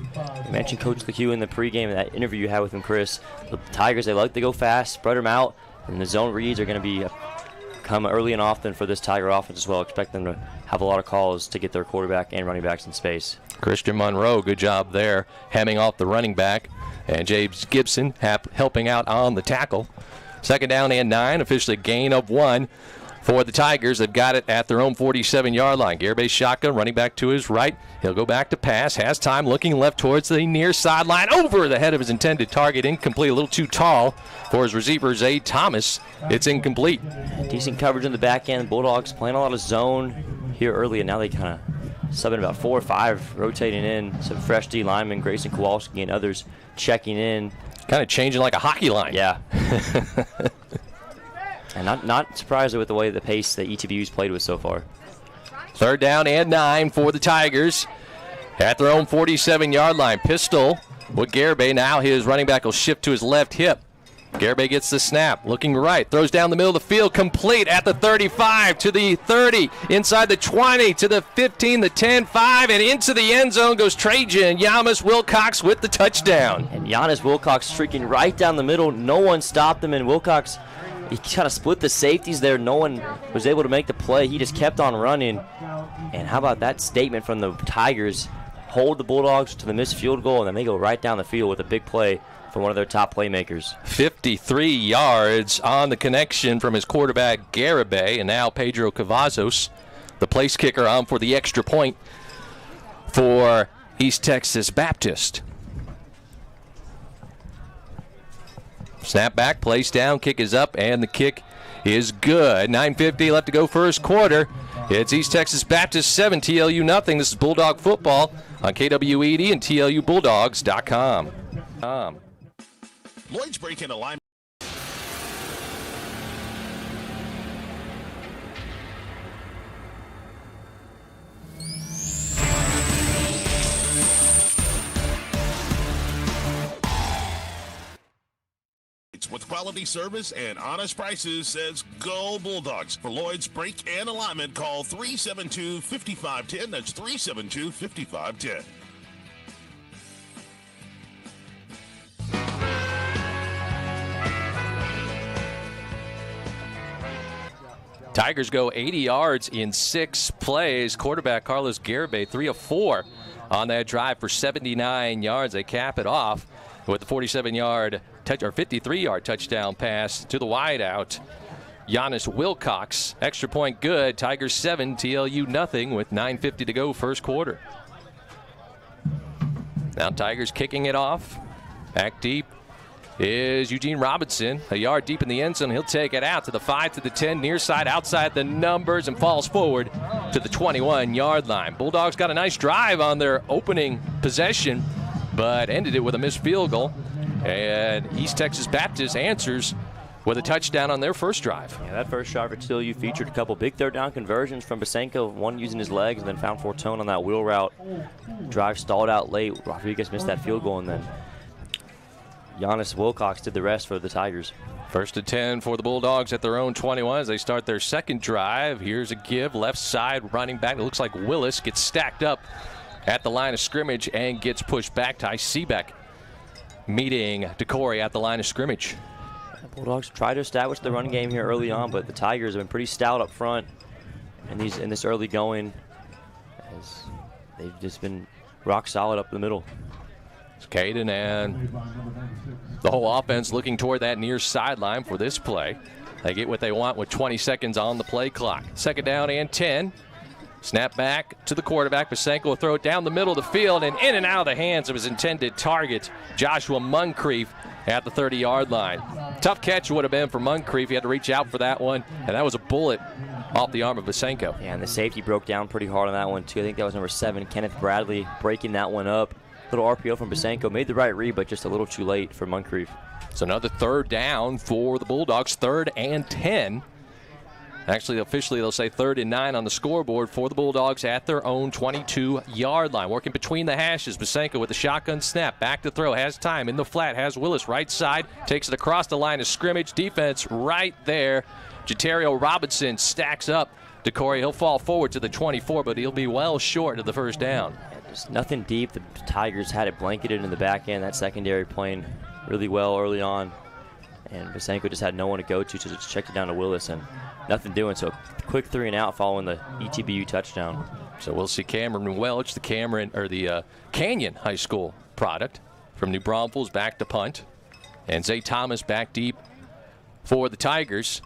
You mentioned Coach Leu in the pregame and that interview you had with him, Chris. The Tigers, they like to go fast, spread them out, and the zone reads are going to come early and often for this Tiger offense as well. Expect them to have a lot of calls to get their quarterback and running backs in space. Christian Monroe, good job there, hemming off the running back, and James Gibson helping out on the tackle. 2nd down and 9, officially gain of 1 for the Tigers. They've got it at their own 47-yard line. Garibay shotgun, running back to his right. He'll go back to pass, has time, looking left towards the near sideline, over the head of his intended target, incomplete, a little too tall for his receiver, Zay Thomas. It's incomplete. Decent coverage in the back end. Bulldogs playing a lot of zone here early, and now they kind of subbing about 4 or 5, rotating in. Some fresh D linemen, Grayson Kowalski and others checking in. Kind of changing like a hockey line. Yeah. And not surprised with the way the pace that ETBU's played with so far. 3rd down and 9 for the Tigers at their own 47-yard line. Pistol with Garibay. Now his running back will shift to his left hip. Garibay gets the snap, looking right, throws down the middle of the field, complete at the 35, to the 30, inside the 20, to the 15, the 10, 5, and into the end zone goes Trajan Giannis Wilcox with the touchdown. And Giannis Wilcox streaking right down the middle. No one stopped him, and Wilcox, he kind of split the safeties there. No one was able to make the play. He just kept on running. And how about that statement from the Tigers? Hold the Bulldogs to the missed field goal, and then they go right down the field with a big play for one of their top playmakers. 53 yards on the connection from his quarterback, Garibay, and now Pedro Cavazos, the place kicker, on for the extra point for East Texas Baptist. Snap back, place down, kick is up, and the kick is good. 9:50 left to go first quarter. It's East Texas Baptist 7, TLU nothing. This is Bulldog football on KWED and TLUBulldogs.com. Lloyd's break in alignment. With quality service and honest prices, says Go Bulldogs. For Lloyd's break and alignment, call 372-5510. That's 372-5510. Tigers go 80 yards in 6 plays. Quarterback Carlos Garibay, 3 of 4 on that drive for 79 yards. They cap it off with the 47-yard or 53-yard touchdown pass to the wideout, Giannis Wilcox. Extra point good. Tigers 7, TLU nothing with 9:50 to go first quarter. Now Tigers kicking it off. Back deep is Eugene Robinson, a yard deep in the end zone. He'll take it out to the 5, to the 10, near side, outside the numbers, and falls forward to the 21-yard line. Bulldogs got a nice drive on their opening possession, but ended it with a missed field goal. And East Texas Baptist answers with a touchdown on their first drive. Yeah, that first drive for TLU featured a couple big third down conversions from Bosenko, one using his legs, and then found Fortone on that wheel route. Drive stalled out late. Rodriguez missed that field goal, and then Giannis Wilcox did the rest for the Tigers. 1st and 10 for the Bulldogs at their own 21 as they start their second drive. Here's a give, left side running back. It looks like Willis gets stacked up at the line of scrimmage and gets pushed back. Ty Seebeck meeting DeCory at the line of scrimmage. Bulldogs try to establish the run game here early on, but the Tigers have been pretty stout up front in this early going, as they've just been rock solid up the middle. It's Caden and the whole offense looking toward that near sideline for this play. They get what they want with 20 seconds on the play clock. 2nd down and 10. Snap back to the quarterback. Bosenko will throw it down the middle of the field and in and out of the hands of his intended target, Joshua Moncrief, at the 30-yard line. Tough catch would have been for Moncrief. He had to reach out for that one, and that was a bullet off the arm of Bosenko. Yeah, and the safety broke down pretty hard on that one, too. I think that was number 7, Kenneth Bradley, breaking that one up. Little RPO from Bosenko. Made the right read, but just a little too late for Moncrief. So another 3rd down for the Bulldogs, 3rd and 10. Actually, officially, they'll say 3rd and 9 on the scoreboard for the Bulldogs at their own 22-yard line. Working between the hashes, Bosenko with the shotgun snap. Back to throw, has time in the flat, has Willis right side, takes it across the line of scrimmage. Defense right there. Jatario Robinson stacks up. DeCory, he'll fall forward to the 24, but he'll be well short of the 1st down. Just nothing deep. The Tigers had it blanketed in the back end. That secondary playing really well early on. And Bosenko just had no one to go to, so just checked it down to Willis and nothing doing. So quick 3 and out following the ETBU touchdown. So we'll see Cameron Welch, the Canyon High School product from New Braunfels, back to punt. And Zay Thomas back deep for the Tigers.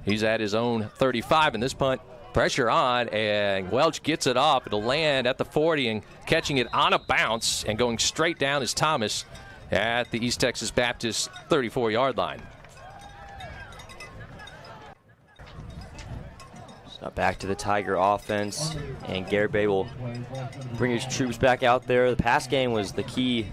He's at his own 35 in this punt. Pressure on, and Welch gets it off. It'll land at the 40 and catching it on a bounce and going straight down is Thomas at the East Texas Baptist 34-yard line. So back to the Tiger offense, and Garibay will bring his troops back out there. The pass game was the key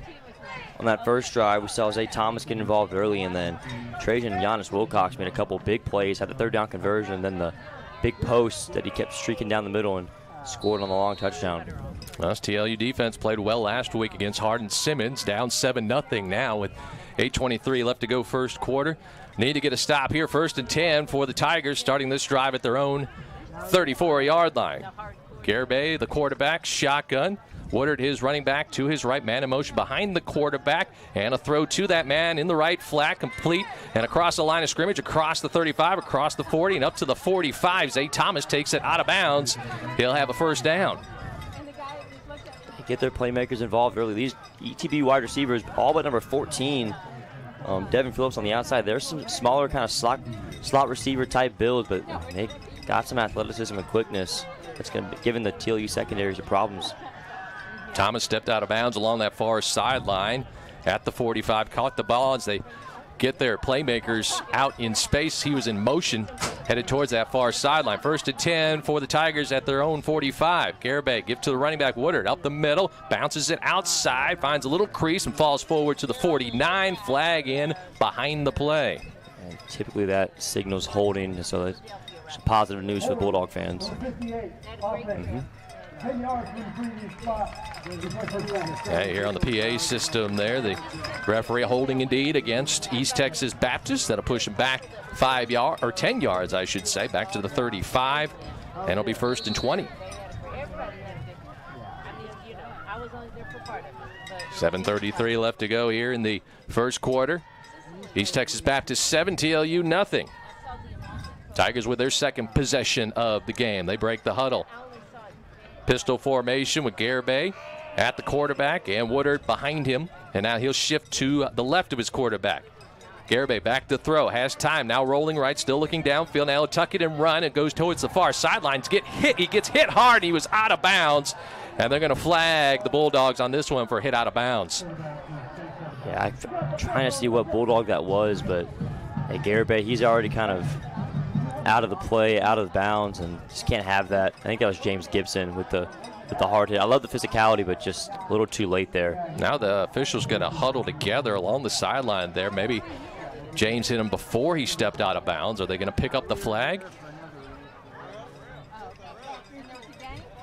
on that first drive. We saw Zay Thomas get involved early, and then Trajan and Giannis Wilcox made a couple big plays, had the 3rd down conversion, and then the big post that he kept streaking down the middle and scored on the long touchdown. Well, TLU defense played well last week against Hardin Simmons, down 7-0 now with 8:23 left to go first quarter. Need to get a stop here. 1st and 10 for the Tigers, starting this drive at their own 34-yard line. Garibay, the quarterback, shotgun. Woodard, his running back, to his right, man in motion behind the quarterback, and a throw to that man in the right flat, complete, and across the line of scrimmage, across the 35, across the 40, and up to the 45. Zay Thomas takes it out of bounds. He'll have a 1st down. Get their playmakers involved early. These ETB wide receivers, all but number 14, Devin Phillips on the outside. There's some smaller kind of slot receiver type builds, but they got some athleticism and quickness that's going to be giving the TLU secondaries problems. Thomas stepped out of bounds along that far sideline at the 45, caught the ball as they get their playmakers out in space. He was in motion, headed towards that far sideline. 1st and 10 for the Tigers at their own 45. Garibay give to the running back Woodard, up the middle, bounces it outside, finds a little crease and falls forward to the 49. Flag in behind the play. And typically that signals holding, so that's positive news for Bulldog fans. Yeah, here on the PA system there, the referee holding indeed against East Texas Baptist. That'll push him back 10 yards, I should say, back to the 35, and it'll be 1st and 20. 7:33 left to go here in the first quarter. East Texas Baptist 7, TLU nothing. Tigers with their 2nd possession of the game. They break the huddle. Pistol formation with Garibay at the quarterback and Woodard behind him. And now he'll shift to the left of his quarterback. Garibay back to throw, has time, now rolling right, still looking downfield. Now he'll tuck it and run. It goes towards the far sidelines. He gets hit hard. He was out of bounds. And they're going to flag the Bulldogs on this one for hit out of bounds. Yeah, I'm trying to see what Bulldog that was, but hey, Garibay, he's already kind of out of the play, out of bounds, and just can't have that. I think that was James Gibson with the hard hit. I love the physicality, but just a little too late there. Now the officials going to huddle together along the sideline there. Maybe James hit him before he stepped out of bounds. Are they going to pick up the flag?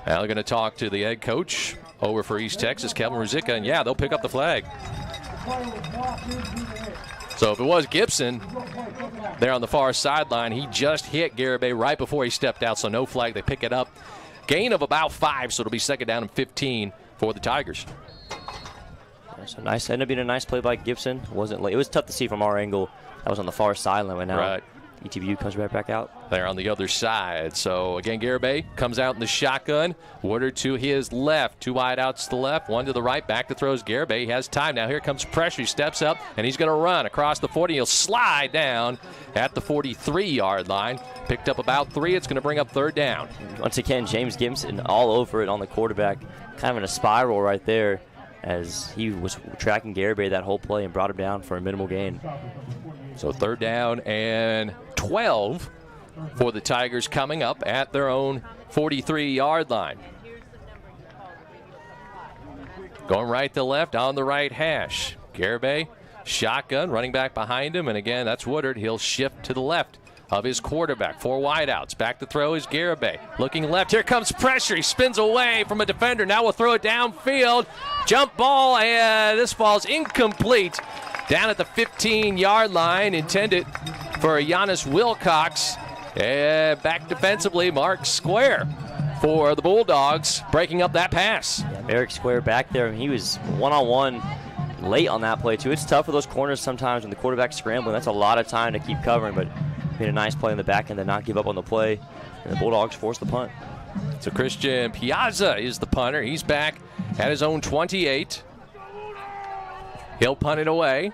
Now they're going to talk to the head coach over for East Texas, Kevin Ruzicka, and yeah, they'll pick up the flag. So if it was Gibson there on the far sideline, he just hit Garibay right before he stepped out, so no flag. They pick it up. Gain of about 5, so it'll be second down and 15 for the Tigers. So nice. Ended up being a nice play by Gibson. It wasn't late. It was tough to see from our angle. That was on the far sideline, but now right. ETBU comes right back out. They're on the other side. So again, Garibay comes out in the shotgun. Woodard to his left. 2 wide outs to the left, 1 to the right. Back to throws Garibay. He has time now. Here comes pressure. He steps up, and he's going to run across the 40. He'll slide down at the 43-yard line. Picked up about 3. It's going to bring up third down. Once again, James Gibson all over it on the quarterback. Kind of in a spiral right there as he was tracking Garibay that whole play and brought him down for a minimal gain. So third down and 12 for the Tigers coming up at their own 43-yard line. Going right to left on the right hash. Garibay, shotgun, running back behind him. And again, that's Woodard. He'll shift to the left of his quarterback. 4 wideouts. Back to throw is Garibay. Looking left. Here comes pressure. He spins away from a defender. Now we'll throw it downfield. Jump ball, and this ball's incomplete. Down at the 15-yard line, intended for Giannis Wilcox. And back defensively, Mark Square for the Bulldogs, breaking up that pass. Yeah, Eric Square back there, and he was one-on-one late on that play, too. It's tough for those corners sometimes when the quarterback's scrambling. That's a lot of time to keep covering, but made a nice play in the back end to not give up on the play, and the Bulldogs forced the punt. So Christian Piazza is the punter. He's back at his own 28. He'll punt it away.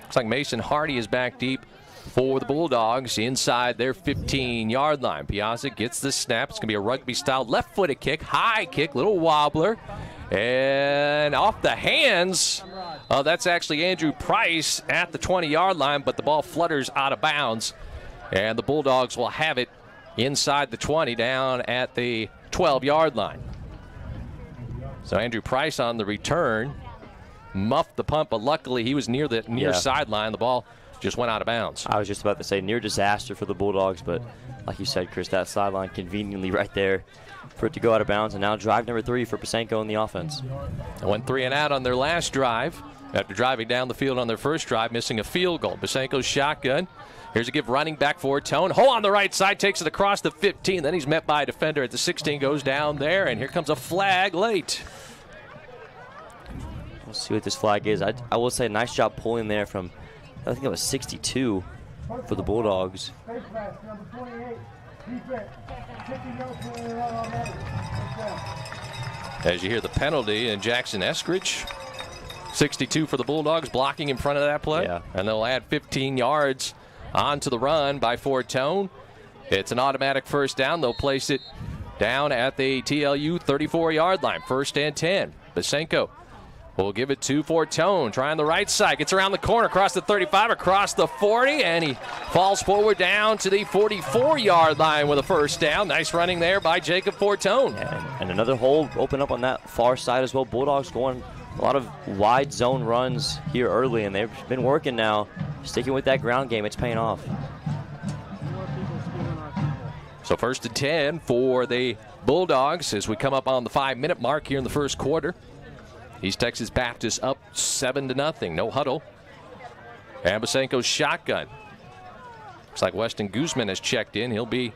Looks like Mason Hardy is back deep for the Bulldogs inside their 15-yard line. Piazza gets the snap. It's going to be a rugby-style left-footed kick, high kick, little wobbler. And off the hands, that's actually Andrew Price at the 20-yard line, but the ball flutters out of bounds. And the Bulldogs will have it inside the 20 down at the 12-yard line. So Andrew Price on the return muffed the punt, but luckily he was near the sideline. The ball just went out of bounds. I was just about to say near disaster for the Bulldogs, but like you said, Chris, that sideline conveniently right there for it to go out of bounds. And now drive number 3 for Pasenko in the offense. They went 3 and out on their last drive after driving down the field on their first drive, missing a field goal. Pasenko's shotgun. Here's a give running back for Tone. Hole on the right side, takes it across the 15. Then he's met by a defender at the 16, goes down there, and here comes a flag late. We'll see what this flag is. I will say nice job pulling there from, I think it was 62 for the Bulldogs. As you hear the penalty, and Jackson Eskridge, 62 for the Bulldogs, blocking in front of that play. Yeah. And they'll add 15 yards onto the run by Fortone. It's an automatic first down. They'll place it down at the TLU 34-yard line. First and 10. Pasenko will give it to Fortone. Trying the right side. Gets around the corner, across the 35, across the 40, and he falls forward down to the 44-yard line with a first down. Nice running there by Jacob Fortone. And another hole open up on that far side as well. Bulldogs going a lot of wide zone runs here early, and they've been working now. Sticking with that ground game, it's paying off. So first and 10 for the Bulldogs as we come up on the 5-minute mark here in the first quarter. East Texas Baptist up 7-0. No huddle. And Pasenko's shotgun. Looks like Weston Guzman has checked in. He'll be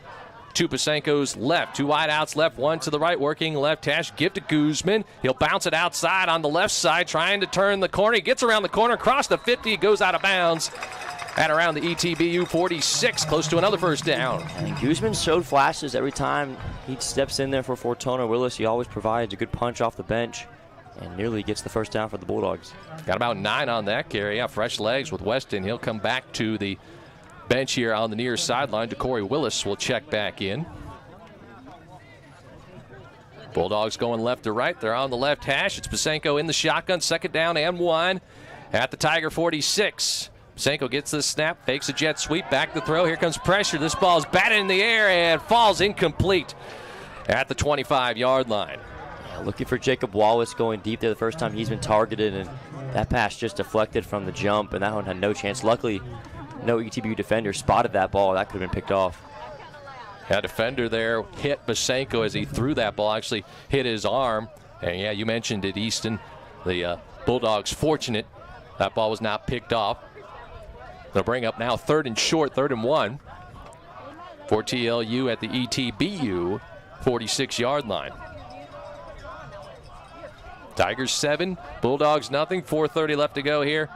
to Pasenko's left. 2 wideouts left, 1 to the right, working left hash. Give to Guzman. He'll bounce it outside on the left side, trying to turn the corner. He gets around the corner, across the 50, goes out of bounds at around the ETBU 46, close to another first down. And Guzman showed flashes every time he steps in there for Fortuna Willis. He always provides a good punch off the bench and nearly gets the first down for the Bulldogs. Got about 9 on that carry. Yeah, fresh legs with Weston. He'll come back to the bench here on the near sideline. DeCorey Willis will check back in. Bulldogs going left to right. They're on the left hash. It's Pasenko in the shotgun. Second down and 1 at the Tiger 46. Pasenko gets the snap, fakes a jet sweep, back to throw. Here comes pressure. This ball's batted in the air and falls incomplete at the 25-yard line. Yeah, looking for Jacob Wallace going deep there the first time he's been targeted, and that pass just deflected from the jump, and that one had no chance. Luckily, no ETBU defender spotted that ball. That could have been picked off. A defender there hit Basenko as he threw that ball, actually hit his arm. And yeah, you mentioned it, Easton. The Bulldogs fortunate that ball was not picked off. They'll bring up now 3rd and short, 3rd and 1 for TLU at the ETBU 46-yard line. Tigers 7, Bulldogs nothing. 4:30 left to go here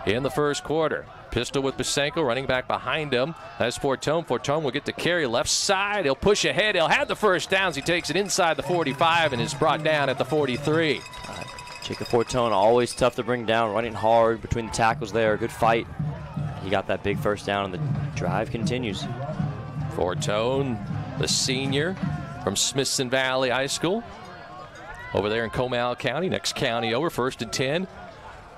in the first quarter. Pistol with Basenko, running back behind him. That's Fortone. Fortone will get to carry left side. He'll push ahead. He'll have the first downs. He takes it inside the 45 and is brought down at the 43. Jacob Fortone, always tough to bring down, running hard between the tackles there. Good fight. He got that big first down, and the drive continues. Fortone, the senior from Smithson Valley High School over there in Comal County. Next county over, 1st and 10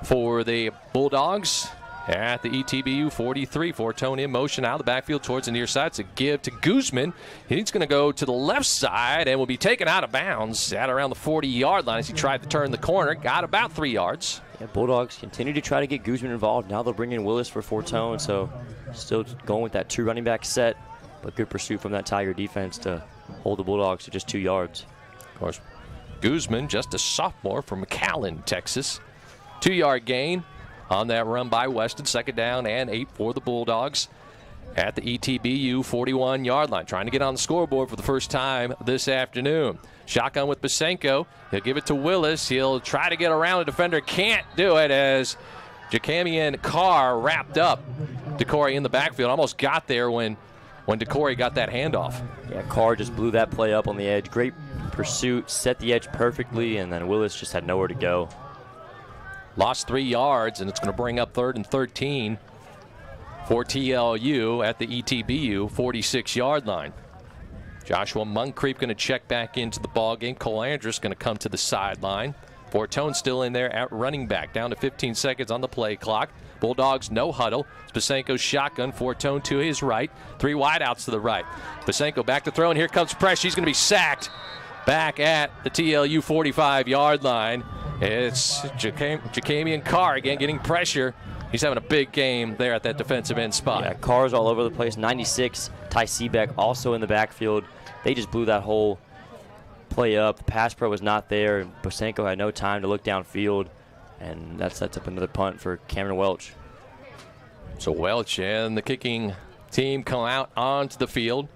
for the Bulldogs at the ETBU 43. Fortone in motion out of the backfield towards the near side. It's a give to Guzman. He's going to go to the left side and will be taken out of bounds at around the 40-yard line as he tried to turn the corner. Got about 3 yards. Yeah, Bulldogs continue to try to get Guzman involved. Now they'll bring in Willis for Fortone, so still going with that 2 running back set, but good pursuit from that Tiger defense to hold the Bulldogs to just 2 yards. Of course, Guzman, just a sophomore from McAllen, Texas. 2-yard gain on that run by Weston. 2nd down and 8 for the Bulldogs at the ETBU 41-yard line. Trying to get on the scoreboard for the first time this afternoon. Shotgun with Basenko. He'll give it to Willis. He'll try to get around the defender. Can't do it as Jacamian Carr wrapped up DeCory in the backfield. Almost got there when DeCory got that handoff. Yeah, Carr just blew that play up on the edge. Great pursuit, set the edge perfectly, and then Willis just had nowhere to go. Lost 3 yards, and it's going to bring up 3rd and 13 for TLU at the ETBU 46-yard line. Joshua Moncrief going to check back into the ball game. Cole Andrus going to come to the sideline. Fortone still in there at running back. Down to 15 seconds on the play clock. Bulldogs no huddle. Basenko's shotgun. Fortone to his right. 3 wideouts to the right. Basenko back to throw, and here comes pressure. He's going to be sacked back at the TLU 45-yard line. It's Jacamian Carr again getting pressure. He's having a big game there at that defensive end spot. Yeah, Carr's all over the place. 96, Ty Seebeck also in the backfield. They just blew that whole play up. The pass pro was not there. Basenko had no time to look downfield, and that sets up another punt for Cameron Welch. So Welch and the kicking team come out onto the field.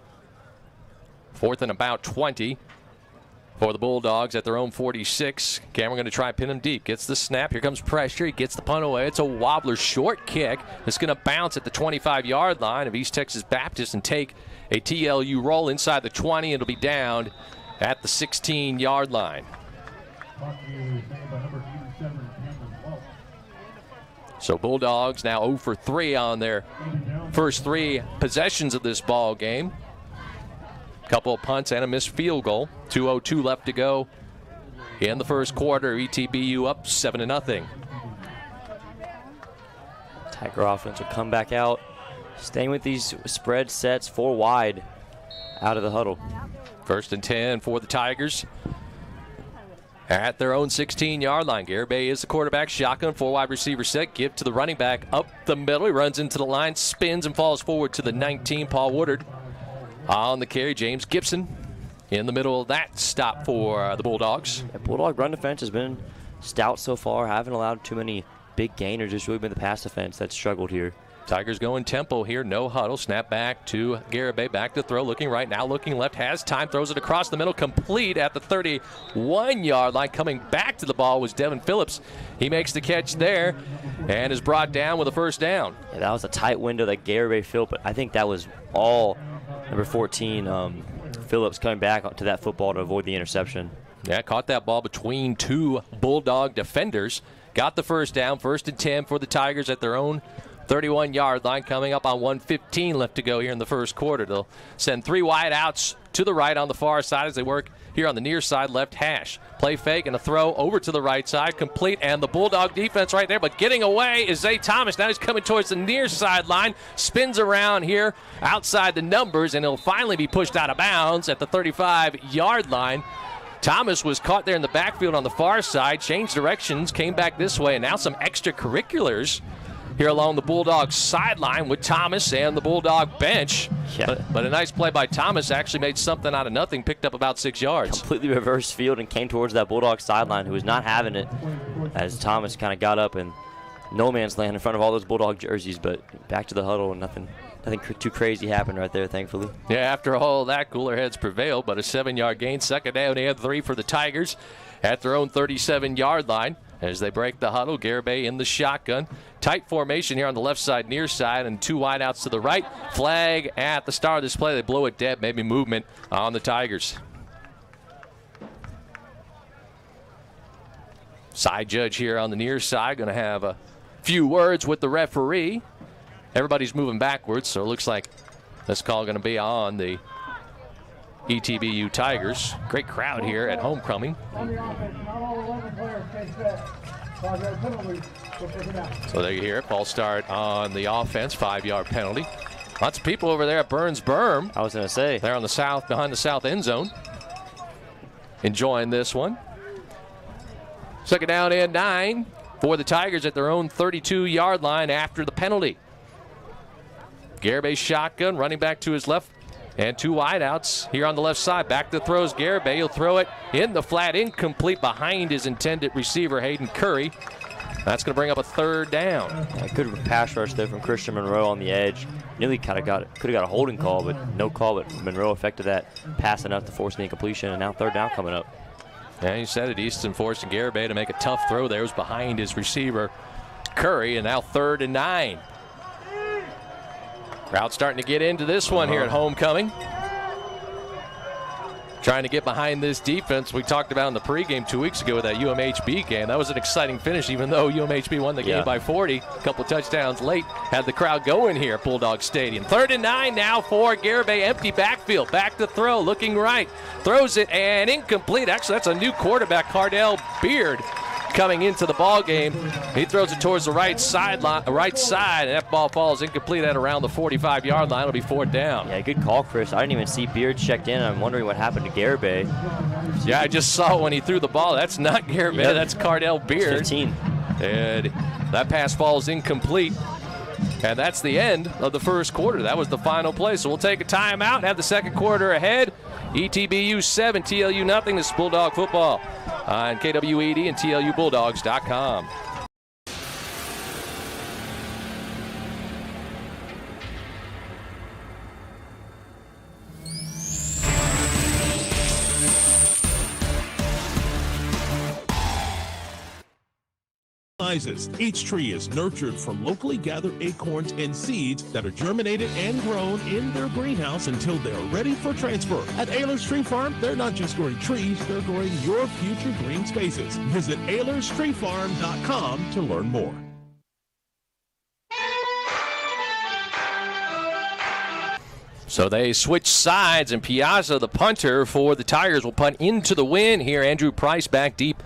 4th and about 20 for the Bulldogs at their own 46. Cameron going to try and pin him deep. Gets the snap. Here comes pressure. He gets the punt away. It's a wobbler short kick. It's going to bounce at the 25-yard line of East Texas Baptist and take a TLU roll inside the 20. It'll be down at the 16-yard line. So Bulldogs now 0 for 3 on their first 3 possessions of this ball game. Couple of punts and a missed field goal. 2:02 left to go in the first quarter. ETBU up 7-0. Tiger offense will come back out, staying with these spread sets, 4 wide out of the huddle. 1st and 10 for the Tigers at their own 16-yard line. Garibay is the quarterback. Shotgun, 4 wide receiver set. Give to the running back up the middle. He runs into the line, spins, and falls forward to the 19. Paul Woodard on the carry. James Gibson in the middle of that stop for the Bulldogs. Yeah, Bulldog run defense has been stout so far. Haven't allowed too many big gainers. It's really been the pass defense that's struggled here. Tigers going tempo here. No huddle. Snap back to Garibay. Back to throw. Looking right now. Looking left. Has time. Throws it across the middle. Complete at the 31-yard line. Coming back to the ball was Devin Phillips. He makes the catch there and is brought down with a first down. Yeah, that was a tight window that Garibay filled, but I think that was all number 14, Phillips, coming back to that football to avoid the interception. Yeah, caught that ball between 2 Bulldog defenders. Got the first down. 1st and 10 for the Tigers at their own 31-yard line, coming up on 1:15 left to go here in the first quarter. They'll send 3 wide outs to the right on the far side as they work here on the near side left hash. Play fake and a throw over to the right side, complete, and the Bulldog defense right there, but getting away is Zay Thomas. Now he's coming towards the near sideline, spins around here outside the numbers, and he'll finally be pushed out of bounds at the 35-yard line. Thomas was caught there in the backfield on the far side, changed directions, came back this way, and now some extracurriculars here along the Bulldogs sideline with Thomas and the Bulldog bench. Yeah. But a nice play by Thomas actually made something out of nothing, picked up about 6 yards. Completely reversed field and came towards that Bulldog sideline, who was not having it, as Thomas kind of got up and no man's land in front of all those Bulldog jerseys, but back to the huddle and nothing too crazy happened right there, thankfully. Yeah, after all that, cooler heads prevailed, but a 7-yard gain. Second down and 3 for the Tigers at their own 37-yard line. As they break the huddle, Garibay in the shotgun. Tight formation here on the left side, near side, and 2 wideouts to the right. Flag at the start of this play. They blow it dead, maybe movement on the Tigers. Side judge here on the near side, going to have a few words with the referee. Everybody's moving backwards, so it looks like this call going to be on the ETBU Tigers. Great crowd here at homecoming. So there you hear it. False start on the offense. 5-yard penalty. Lots of people over there at Burns Berm. I was going to say. They're on the south, behind the south end zone. Enjoying this one. Second down and 9 for the Tigers at their own 32-yard line after the penalty. Garibay shotgun, running back to his left. And 2 wideouts here on the left side. Back to throws Garibay. He'll throw it in the flat, incomplete behind his intended receiver, Hayden Curry. That's going to bring up a 3rd down. Yeah, good pass rush there from Christian Monroe on the edge. Nearly could have got a holding call, but no call. But Monroe affected that pass enough to force the incompletion, and now 3rd down coming up. Yeah, you said it. Easton forcing Garibay to make a tough throw there. It was behind his receiver, Curry, and now 3rd and 9. Crowd starting to get into this one here at homecoming. Trying to get behind this defense we talked about in the pregame 2 weeks ago with that UMHB game. That was an exciting finish, even though UMHB won the game by 40. A couple touchdowns late. Had the crowd going here at Bulldog Stadium. 3rd and 9 now for Garibay. Empty backfield. Back to throw. Looking right. Throws it and incomplete. Actually, that's a new quarterback, Cardell Beard, coming into the ball game. He throws it towards the right side, and that ball falls incomplete at around the 45-yard line. It'll be 4th down. Yeah, good call, Chris. I didn't even see Beard checked in. I'm wondering what happened to Garibay. Yeah, I just saw when he threw the ball. That's not Garibay. Yep. That's Cardell Beard. 15. And that pass falls incomplete. And that's the end of the first quarter. That was the final play. So we'll take a timeout and have the second quarter ahead. ETBU 7, TLU nothing. This is Bulldog football on KWED and TLUBulldogs.com. Each tree is nurtured from locally gathered acorns and seeds that are germinated and grown in their greenhouse until they're ready for transfer. At Ayler's Tree Farm, they're not just growing trees, they're growing your future green spaces. Visit AylersTreeFarm.com to learn more. So they switch sides, and Piazza, the punter for the Tigers, will punt into the win here. Andrew Price back deep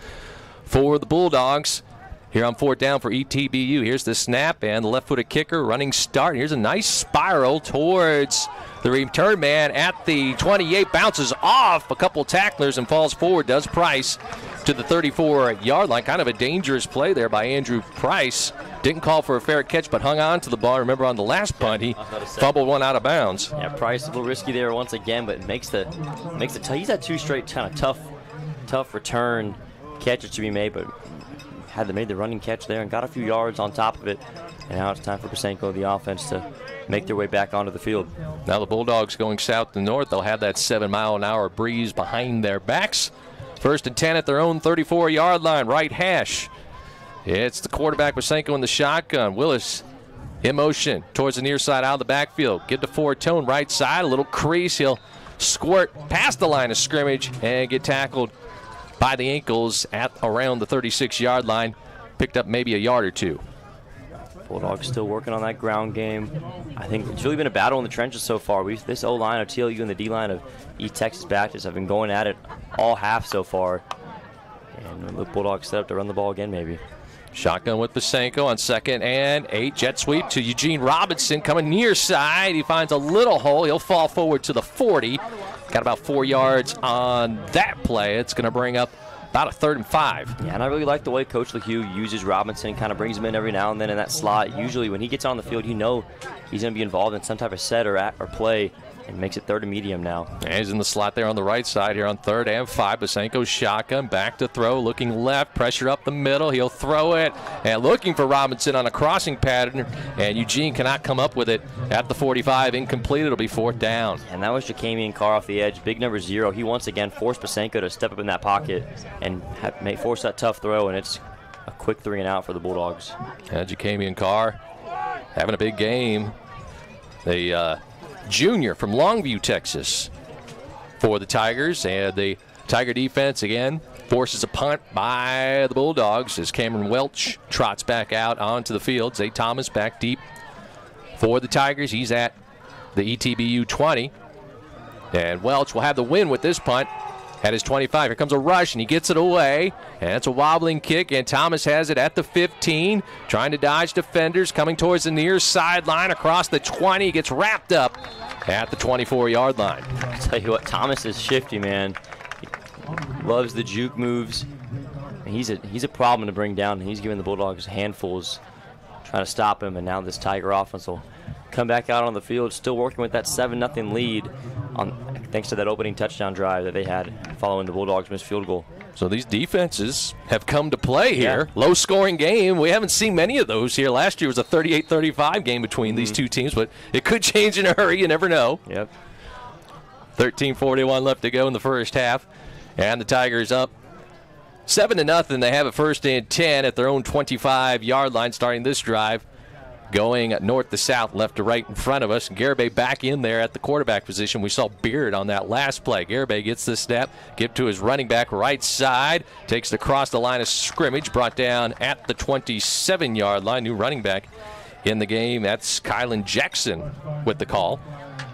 for the Bulldogs. Here on 4th down for ETBU. Here's the snap and the left-footed kicker running start. Here's a nice spiral towards the return man at the 28. Bounces off a couple tacklers and falls forward. Does Price to the 34-yard line. Kind of a dangerous play there by Andrew Price. Didn't call for a fair catch, but hung on to the ball. Remember on the last punt, he fumbled one out of bounds. Yeah, Price a little risky there once again, but makes the he's had 2 straight kind of tough return catches to be made, but made the running catch there and got a few yards on top of it. And now it's time for Pasenko, the offense, to make their way back onto the field. Now the Bulldogs going south to north. They'll have that 7-mile-an-hour breeze behind their backs. 1st and 10 at their own 34-yard line, right hash. It's the quarterback Pasenko in the shotgun. Willis in motion towards the near side out of the backfield. Get to Fortone, right side, a little crease. He'll squirt past the line of scrimmage and get tackled by the ankles at around the 36-yard line. Picked up maybe a yard or 2. Bulldogs still working on that ground game. I think it's really been a battle in the trenches so far. This O-line of TLU and the D-line of East Texas Baptist have been going at it all half so far. And the Bulldogs set up to run the ball again maybe. Shotgun with Pasenko on 2nd and 8. Jet sweep to Eugene Robinson coming near side. He finds a little hole. He'll fall forward to the 40. Got about 4 yards on that play. It's going to bring up about a 3rd and 5. Yeah, and I really like the way Coach Leu uses Robinson, kind of brings him in every now and then in that slot. Usually when he gets on the field, you know he's going to be involved in some type of set or play, and makes it 3rd and medium now. And he's in the slot there on the right side here on 3rd and 5. Bosanko's shotgun, back to throw, looking left, pressure up the middle. He'll throw it, and looking for Robinson on a crossing pattern, and Eugene cannot come up with it at the 45. Incomplete. It'll be 4th down. And that was Jacamian Carr off the edge, big number 0. He once again forced Bosanko to step up in that pocket and force that tough throw, and it's a quick 3 and out for the Bulldogs. And Jacamian Carr having a big game. The junior from Longview, Texas, for the Tigers. And the Tiger defense, again, forces a punt by the Bulldogs as Cameron Welch trots back out onto the field. Zay Thomas back deep for the Tigers. He's at the ETBU 20. And Welch will have the win with this punt at his 25. Here comes a rush, and he gets it away. And it's a wobbling kick, and Thomas has it at the 15. Trying to dodge defenders, coming towards the near sideline across the 20. Gets wrapped up at the 24-yard line. I'll tell you what, Thomas is shifty, man. He loves the juke moves. He's a problem to bring down. He's giving the Bulldogs handfuls trying to stop him, and now this Tiger offense will come back out on the field, still working with that 7-0 lead thanks to that opening touchdown drive that they had following the Bulldogs' missed field goal. So these defenses have come to play here. Yeah. Low-scoring game. We haven't seen many of those here. Last year was a 38-35 game between these two teams, but it could change in a hurry. You never know. Yep. 13:41 left to go in the first half, and the Tigers up 7-0. They have it 1st and 10 at their own 25-yard line starting this drive. Going north to south, left to right in front of us. Garibay back in there at the quarterback position. We saw Beard on that last play. Garibay gets the snap, give to his running back right side, takes it across the line of scrimmage, brought down at the 27-yard line. New running back in the game. That's Kylan Jackson with the call.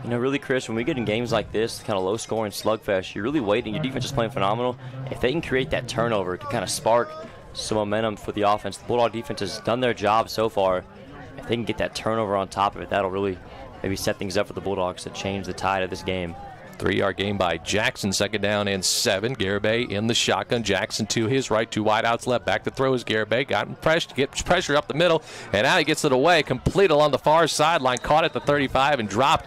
You know, really, Chris, when we get in games like this, kind of low-scoring slugfest, you're really waiting. Your defense is playing phenomenal. If they can create that turnover to kind of spark some momentum for the offense, the Bulldog defense has done their job so far. If they can get that turnover on top of it, that'll really maybe set things up for the Bulldogs to change the tide of this game. 3-yard gain by Jackson, 2nd down and 7. Garibay in the shotgun. Jackson to his right, 2 wideouts left. Back to throw is Garibay. Gets pressure up the middle, and now he gets it away. Complete along the far sideline. Caught at the 35 and dropped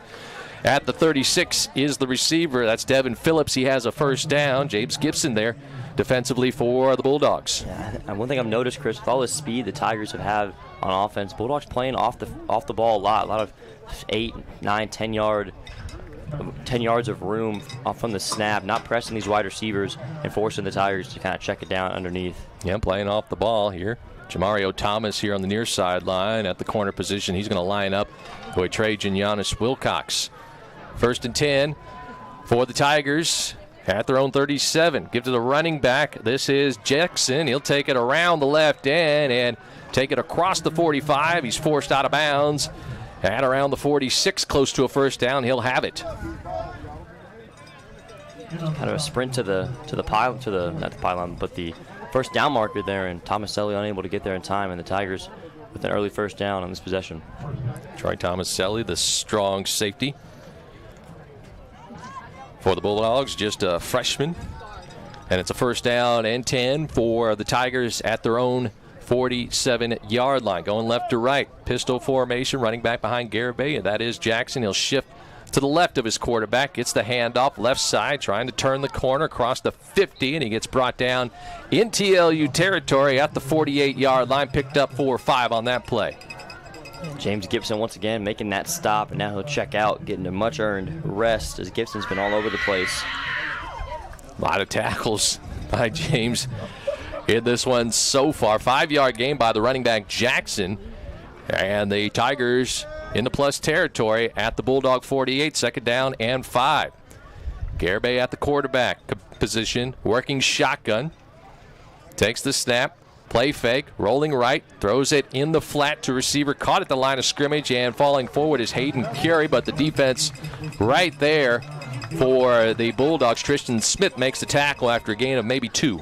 at the 36 is the receiver. That's Devin Phillips. He has a 1st down. James Gibson there defensively for the Bulldogs. Yeah, and one thing I've noticed, Chris, with all the speed the Tigers have had on offense, Bulldogs playing off the ball a lot of 8, 9, 10 yards of room from the snap, not pressing these wide receivers and forcing the Tigers to kind of check it down underneath. Yeah, playing off the ball here. Jamario Thomas here on the near sideline at the corner position. He's going to line up with Trajan Giannis Wilcox. 1st and 10 for the Tigers at their own 37. Give to the running back. This is Jackson. He'll take it around the left end and take it across the 45. He's forced out of bounds at around the 46, close to a 1st down. He'll have it. Kind of a sprint to the not the pylon, but the 1st down marker there, and Tomaselli unable to get there in time, and the Tigers with an early 1st down on this possession. Troy Tomaselli, the strong safety for the Bulldogs, just a freshman. And it's a 1st down and 10 for the Tigers at their own 47-yard line. Going left to right. Pistol formation, running back behind Garibay, and that is Jackson. He'll shift to the left of his quarterback. Gets the handoff left side, trying to turn the corner across the 50, and he gets brought down in TLU territory at the 48-yard line. Picked up 4 or 5 on that play. James Gibson once again making that stop, and now he'll check out, getting a much-earned rest as Gibson's been all over the place. A lot of tackles by James in this one so far. 5-yard gain by the running back Jackson, and the Tigers in the plus territory at the Bulldog 48, 2nd down and 5. Garibay at the quarterback position, working shotgun, takes the snap. Play fake, rolling right, throws it in the flat to receiver, caught at the line of scrimmage, and falling forward is Hayden Curry, but the defense right there for the Bulldogs. Tristan Smith makes the tackle after a gain of maybe 2.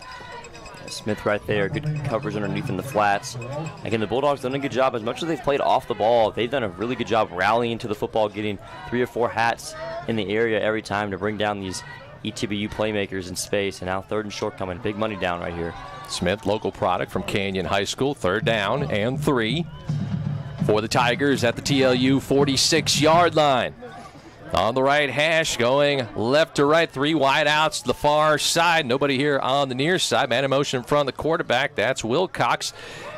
Smith right there, good coverage underneath in the flats. Again, the Bulldogs done a good job. As much as they've played off the ball, they've done a really good job rallying to the football, getting 3 or 4 hats in the area every time to bring down these ETBU playmakers in space, and now 3rd and short coming. Big money down right here. Smith, local product from Canyon High School. 3rd down and 3 for the Tigers at the TLU 46-yard line. On the right hash, going left to right, 3 wide outs to the far side. Nobody here on the near side. Man in motion in front of the quarterback. That's Wilcox.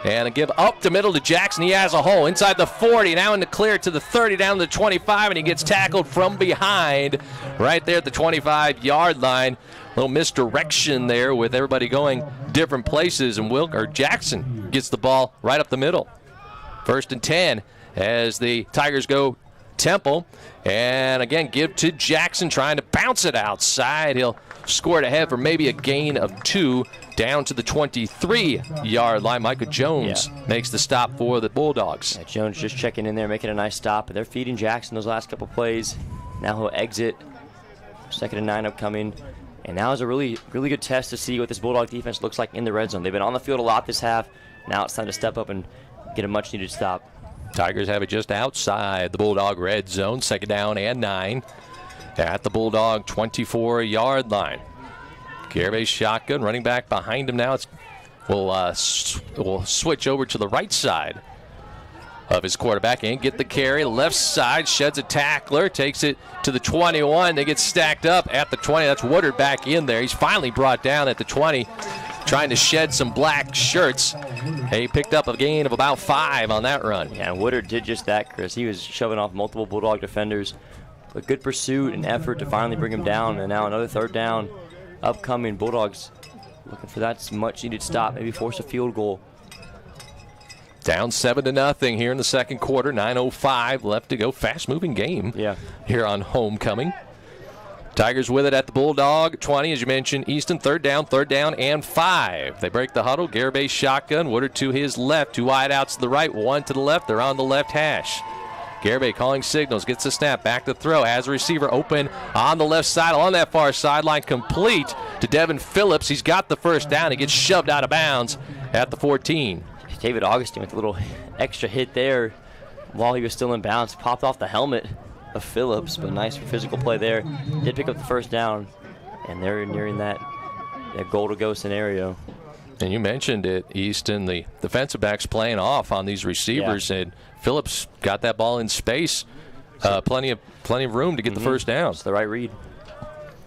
And a give up the middle to Jackson. He has a hole inside the 40, now in the clear to the 30, down to the 25, and he gets tackled from behind right there at the 25-yard line. A little misdirection there with everybody going different places, and Jackson gets the ball right up the middle. 1st and 10 as the Tigers go tempo. And again, give to Jackson, trying to bounce it outside. He'll score it ahead for maybe a gain of 2 down to the 23-yard line. Micah Jones makes the stop for the Bulldogs. Yeah, Jones just checking in there, making a nice stop. They're feeding Jackson those last couple plays. Now he'll exit. 2nd and 9 upcoming. And now is a really good test to see what this Bulldog defense looks like in the red zone. They've been on the field a lot this half. Now it's time to step up and get a much-needed stop. Tigers have it just outside the Bulldog red zone. 2nd down and 9 at the Bulldog 24-yard line. Garibay shotgun, running back behind him now. We'll switch over to the right side of his quarterback and get the carry. Left side, sheds a tackler, takes it to the 21. They get stacked up at the 20. That's Woodard back in there. He's finally brought down at the 20. Trying to shed some black shirts. He picked up a gain of about 5 on that run. Yeah, Woodard did just that, Chris. He was shoving off multiple Bulldog defenders. But good pursuit and effort to finally bring him down. And now another 3rd down upcoming. Bulldogs looking for that much-needed stop, maybe force a field goal. Down 7-0 here in the 2nd quarter. 9:05 left to go. Fast-moving game here on homecoming. Tigers with it at the Bulldog 20, as you mentioned. Easton, 3rd down and 5. They break the huddle. Garibay shotgun. Woodard to his left. 2 wide outs to the right, 1 to the left. They're on the left hash. Garibay calling signals, gets the snap, back to throw, has a receiver open on the left side, on that far sideline, complete to Devin Phillips. He's got the 1st down. He gets shoved out of bounds at the 14. David Augustine with a little extra hit there while he was still in bounds. Popped off the helmet of Phillips, but nice physical play there. Did pick up the 1st down, and they're nearing that goal-to-go scenario. And you mentioned it, Easton, the defensive backs playing off on these receivers, and Phillips got that ball in space. Plenty of room to get the 1st down. It's the right read.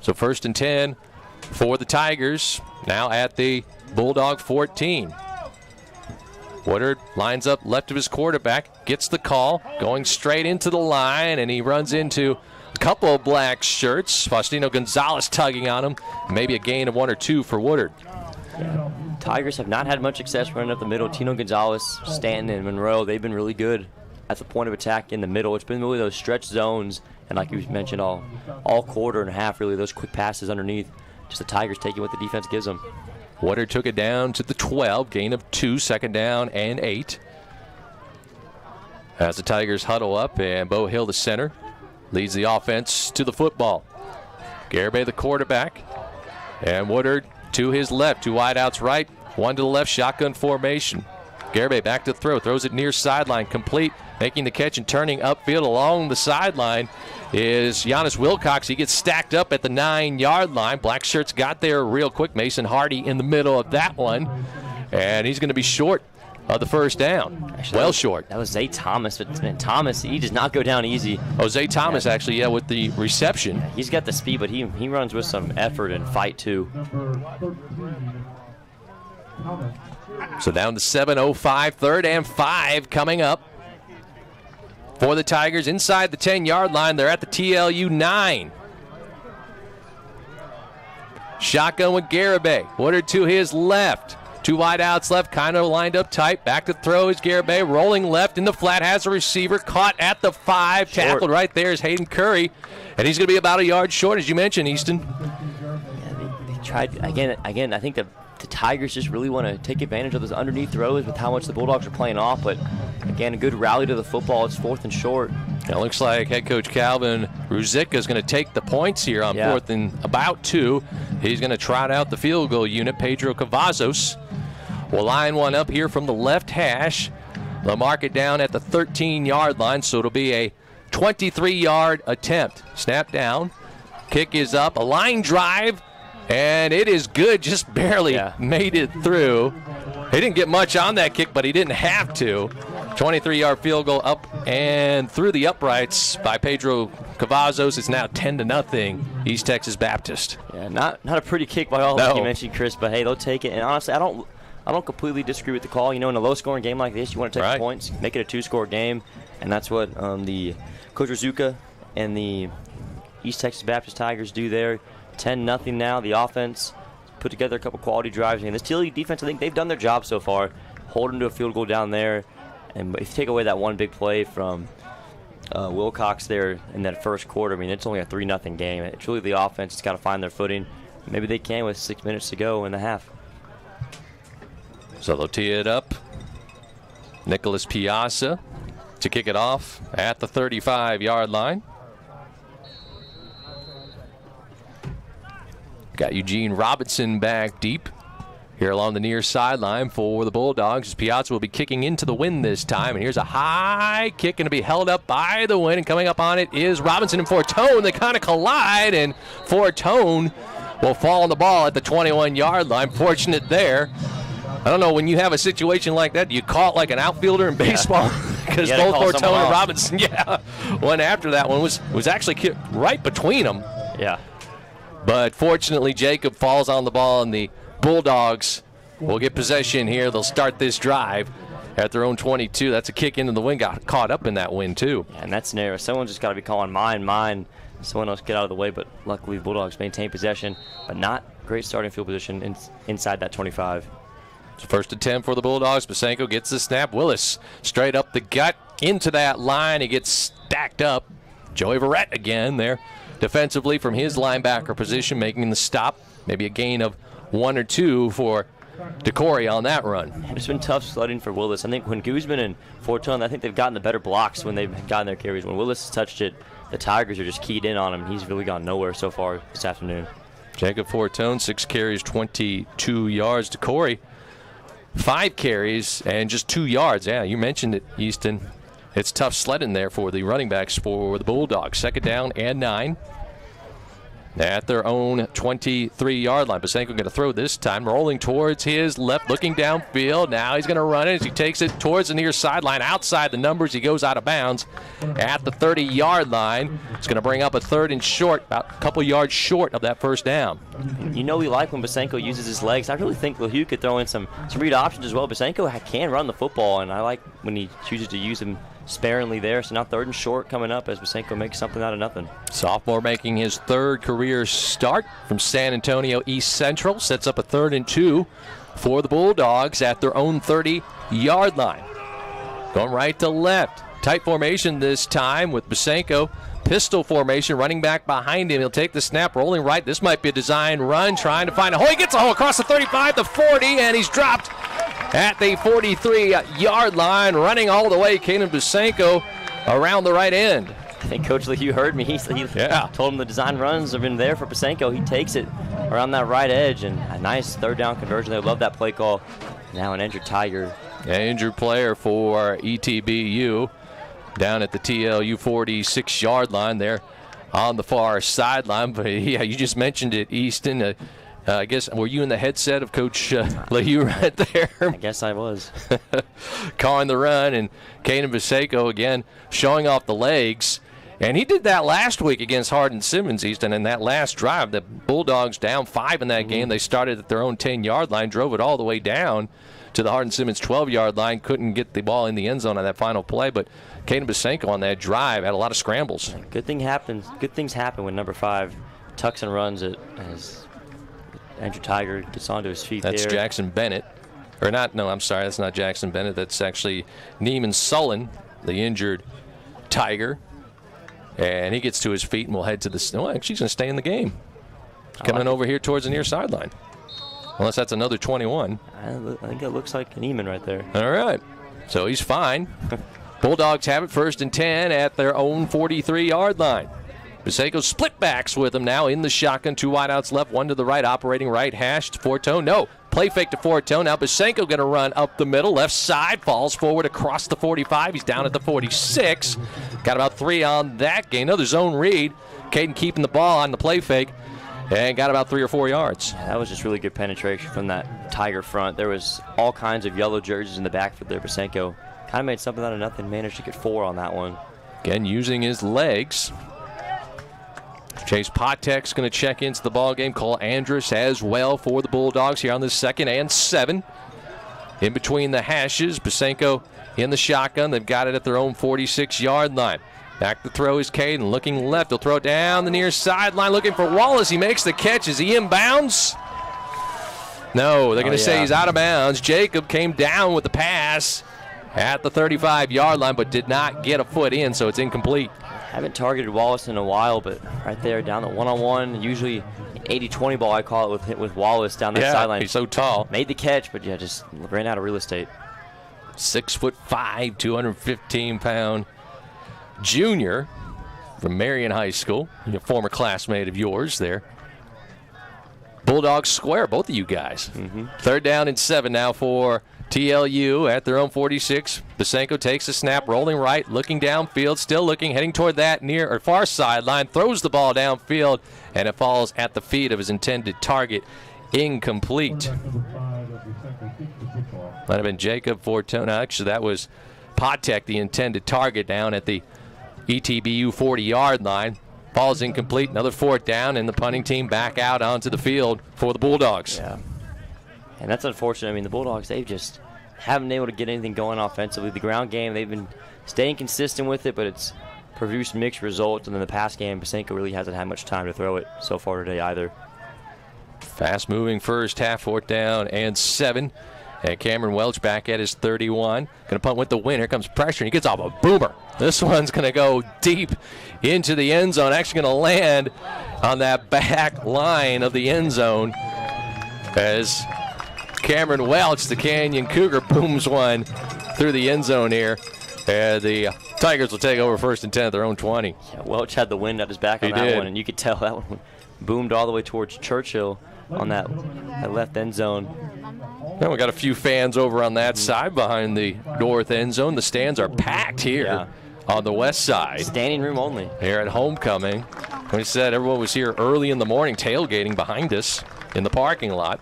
So 1st and 10 for the Tigers, now at the Bulldog 14. Woodard lines up left of his quarterback, gets the call, going straight into the line, and he runs into a couple of black shirts. Faustino Gonzalez tugging on him. Maybe a gain of 1 or 2 for Woodard. Yeah. Tigers have not had much success running up the middle. Tino Gonzalez, Stanton, and Monroe, they've been really good at the point of attack in the middle. It's been really those stretch zones, and like you mentioned, all quarter and a half, really, those quick passes underneath. Just the Tigers taking what the defense gives them. Woodard took it down to the 12, gain of 2, 2nd down and 8. As the Tigers huddle up, and Bo Hill, the center, leads the offense to the football. Garibay, the quarterback, and Woodard to his left, 2 wide outs right, 1 to the left, shotgun formation. Garibay back to throw, throws it near sideline, complete, making the catch and turning upfield along the sideline is Giannis Wilcox. He gets stacked up at the 9-yard line. Black shirts got there real quick. Mason Hardy in the middle of that one, and he's going to be short of the 1st down. Actually, short. That was Zay Thomas, but man, Thomas, he does not go down easy. Oh, Zay Thomas actually, with the reception. Yeah, he's got the speed, but he runs with some effort and fight too. So down to 7:05, 3rd and 5 coming up for the Tigers inside the 10-yard line. They're at the TLU 9. Shotgun with Garibay. Woodard to his left. 2 wide outs left, kind of lined up tight. Back to throw is Garibay, rolling left in the flat, has a receiver, caught at the 5. Short. Tackled right there is Hayden Curry, and he's going to be about a yard short, as you mentioned, Easton. Yeah, they tried, again, I think the Tigers just really want to take advantage of those underneath throws with how much the Bulldogs are playing off, but again, a good rally to the football. It's 4th and short. It looks like head coach Calvin Ruzicka is going to take the points here on 4th and about 2. He's going to trot out the field goal unit. Pedro Cavazos will line one up here from the left hash. They'll mark it down at the 13-yard line, so it'll be a 23-yard attempt. Snap down. Kick is up, a line drive, and it is good. Just barely made it through. He didn't get much on that kick, but he didn't have to. 23-yard field goal up and through the uprights by Pedro Cavazos. It's now 10-0 East Texas Baptist. Yeah, not a pretty kick by all, like you mentioned, Chris, but hey, they'll take it. And honestly, I don't completely disagree with the call. You know, in a low-scoring game like this, you want to take the points, make it a two-score game, and that's what the Coach Rizuka and the East Texas Baptist Tigers do there. 10-0 now. The offense put together a couple quality drives. And this TLU defense, I think they've done their job so far. Hold them to a field goal down there. And if you take away that one big play from Wilcox there in that first quarter, I mean, it's only a 3-0 game. It's really the offense has got to find their footing. Maybe they can with 6 minutes to go in the half. So they'll tee it up. Nicholas Piazza to kick it off at the 35-yard line. Got Eugene Robinson back deep here along the near sideline for the Bulldogs. Piazza will be kicking into the wind this time. And here's a high kick going to be held up by the wind. And coming up on it is Robinson and Fortone. They kind of collide, and Fortone will fall on the ball at the 21-yard line. Fortunate there. I don't know, when you have a situation like that, do you call it like an outfielder in baseball? Because both Fortone and Robinson, one after that one was actually kicked right between them. Yeah. But fortunately, Jacob falls on the ball, and the Bulldogs will get possession here. They'll start this drive at their own 22. That's a kick into the wind. Got caught up in that wind, too. Yeah, and that scenario, someone's just got to be calling mine. Someone else get out of the way, but luckily the Bulldogs maintain possession, but not great starting field position inside that 25. So first and 10 for the Bulldogs. Basenko gets the snap. Willis straight up the gut into that line. He gets stacked up. Joey Verrett again there defensively from his linebacker position, making the stop. Maybe a gain of 1 or 2 for DeCorey on that run. It's been tough sledding for Willis. I think when Guzman and Fortune, I think they've gotten the better blocks when they've gotten their carries. When Willis has touched it, the Tigers are just keyed in on him. He's really gone nowhere so far this afternoon. Jacob Fortune, 6 carries, 22 yards. DeCorey, 5 carries and just 2 yards. Yeah, you mentioned it, Easton. It's tough sledding there for the running backs for the Bulldogs. Second down and 9 at their own 23-yard line. Basenko going to throw this time, rolling towards his left, looking downfield. Now he's going to run it as he takes it towards the near sideline. Outside the numbers, he goes out of bounds at the 30-yard line. It's going to bring up a 3rd and short, about a couple yards short of that first down. You know we like when Basenko uses his legs. I really think Leu could throw in some read options as well. Basenko can run the football, and I like when he chooses to use them sparingly there. So now 3rd and short coming up as Basenko makes something out of nothing. Sophomore making his 3rd career start from San Antonio East Central. Sets up a 3rd and 2 for the Bulldogs at their own 30-yard line. Going right to left. Tight formation this time with Basenko. Pistol formation, running back behind him. He'll take the snap, rolling right. This might be a design run, trying to find a hole. He gets a hole across the 35, the 40, and he's dropped at the 43-yard line, running all the way. Kaden Basenko around the right end. I think Coach Leu heard me. He told him the design runs have been there for Basenko. He takes it around that right edge, and a nice 3rd down conversion. They love that play call. Now an injured Tiger. Yeah, injured player for ETBU down at the TLU 46-yard line there on the far sideline. But, yeah, you just mentioned it, Easton. I guess, were you in the headset of Coach Leu right there? I guess I was. Calling the run, and Kaden Basenko again showing off the legs. And he did that last week against Hardin Simmons, Easton, in that last drive. The Bulldogs down 5 in that game. They started at their own 10-yard line, drove it all the way down to the Hardin Simmons 12-yard line. Couldn't get the ball in the end zone on that final play, but Kaden Basenko on that drive had a lot of scrambles. Good things happen when number 5 tucks and runs it as Andrew Tiger gets onto his feet. That's there. Jackson Bennett. Or not, no, I'm sorry, that's not Jackson Bennett. That's actually Neiman Sullen, the injured Tiger. And he gets to his feet and will head to the snow. Actually, he's going to stay in the game. Coming over here towards the near sideline. Unless that's another 21. I think it looks like Neiman right there. All right. So he's fine. Bulldogs have it 1st and 10 at their own 43-yard line. Basenko split backs with him now in the shotgun. 2 wideouts left, 1 to the right, operating right hash to Fortone. No, play fake to Fortone. Now Basenko going to run up the middle, left side, falls forward across the 45. He's down at the 46. Got about 3 on that gain. Another zone read. Caden keeping the ball on the play fake and got about 3 or 4 yards. That was just really good penetration from that Tiger front. There was all kinds of yellow jerseys in the backfield there. Basenko kind of made something out of nothing, managed to get 4 on that one. Again, using his legs. Chase Potek's going to check into the ball game. Cole Andrus as well for the Bulldogs here on the 2nd and 7. In between the hashes, Basenko in the shotgun. They've got it at their own 46-yard line. Back to throw is Caden. Looking left. He'll throw it down the near sideline. Looking for Wallace. He makes the catch. Is he inbounds? No, they're going to say he's out of bounds. Jacob came down with the pass at the 35-yard line, but did not get a foot in, so it's incomplete. Haven't targeted Wallace in a while, but right there down the one-on-one, usually 80-20 ball, I call it, with Wallace down the sideline. He's so tall. Made the catch, but yeah, just ran out of real estate. 6'5", 215-pound junior from Marion High School, a former classmate of yours there. Bulldogs square, both of you guys. 3rd down and 7 now for TLU at their own 46. Basenko takes a snap, rolling right, looking downfield, still looking, heading toward that near or far sideline, throws the ball downfield, and it falls at the feet of his intended target. Incomplete. Might have been Jacob Fortuna. Actually, that was Potek, the intended target, down at the ETBU 40-yard line. Ball's incomplete. Another 4th down, and the punting team back out onto the field for the Bulldogs. Yeah. And that's unfortunate. I mean, the Bulldogs, they've just haven't been able to get anything going offensively. The ground game, they've been staying consistent with it, but it's produced mixed results. And then the pass game, Basenko really hasn't had much time to throw it so far today either. Fast-moving first half, 4th down and 7. And Cameron Welch back at his 31. Going to punt with the win. Here comes pressure, and he gets off a boomer. This one's going to go deep into the end zone. Actually going to land on that back line of the end zone as Cameron Welch, the Canyon Cougar, booms one through the end zone here. And the Tigers will take over 1st and 10 at their own 20. Yeah, Welch had the wind at his back on that one, and you could tell that one boomed all the way towards Churchill on that left end zone. Now we got a few fans over on that side behind the north end zone. The stands are packed here on the west side. Standing room only. Here at homecoming. Like I said, everyone was here early in the morning tailgating behind us in the parking lot.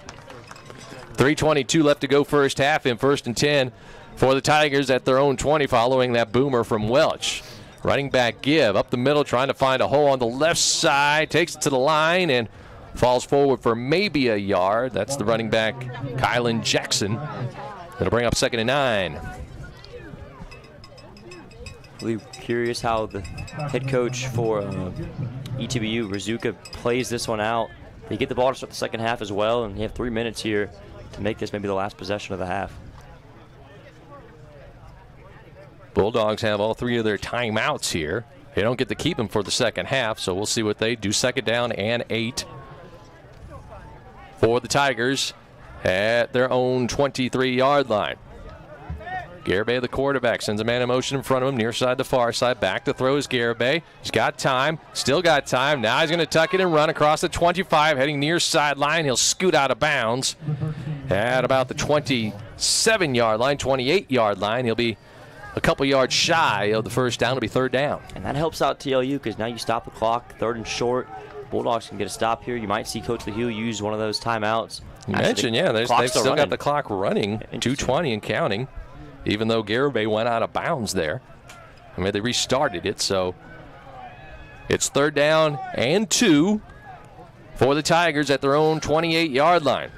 3:22 left to go first half in 1st and 10 for the Tigers at their own 20 following that boomer from Welch. Running back Gibb up the middle trying to find a hole on the left side. Takes it to the line and falls forward for maybe a yard. That's the running back, Kylan Jackson. That'll bring up 2nd and 9. Really curious how the head coach for ETBU, Rizuka, plays this one out. They get the ball to start the second half as well, and you have 3 minutes here to make this maybe the last possession of the half. Bulldogs have all 3 of their timeouts here. They don't get to keep them for the second half, so we'll see what they do. 2nd down and 8 for the Tigers at their own 23-yard line. Garibay, the quarterback, sends a man in motion in front of him, near side to far side. Back to throw is Garibay. He's got time, still got time. Now he's going to tuck it and run across the 25, heading near sideline. He'll scoot out of bounds at about the 27-yard line, 28-yard line. He'll be a couple yards shy of the first down. It'll be 3rd down. And that helps out TLU because now you stop the clock, 3rd and short. Bulldogs can get a stop here. You might see Coach Leu use one of those timeouts. You mentioned, they've still got the clock running, 2:20 and counting, even though Garibay went out of bounds there. I mean, they restarted it, so it's 3rd down and 2 for the Tigers at their own 28-yard line.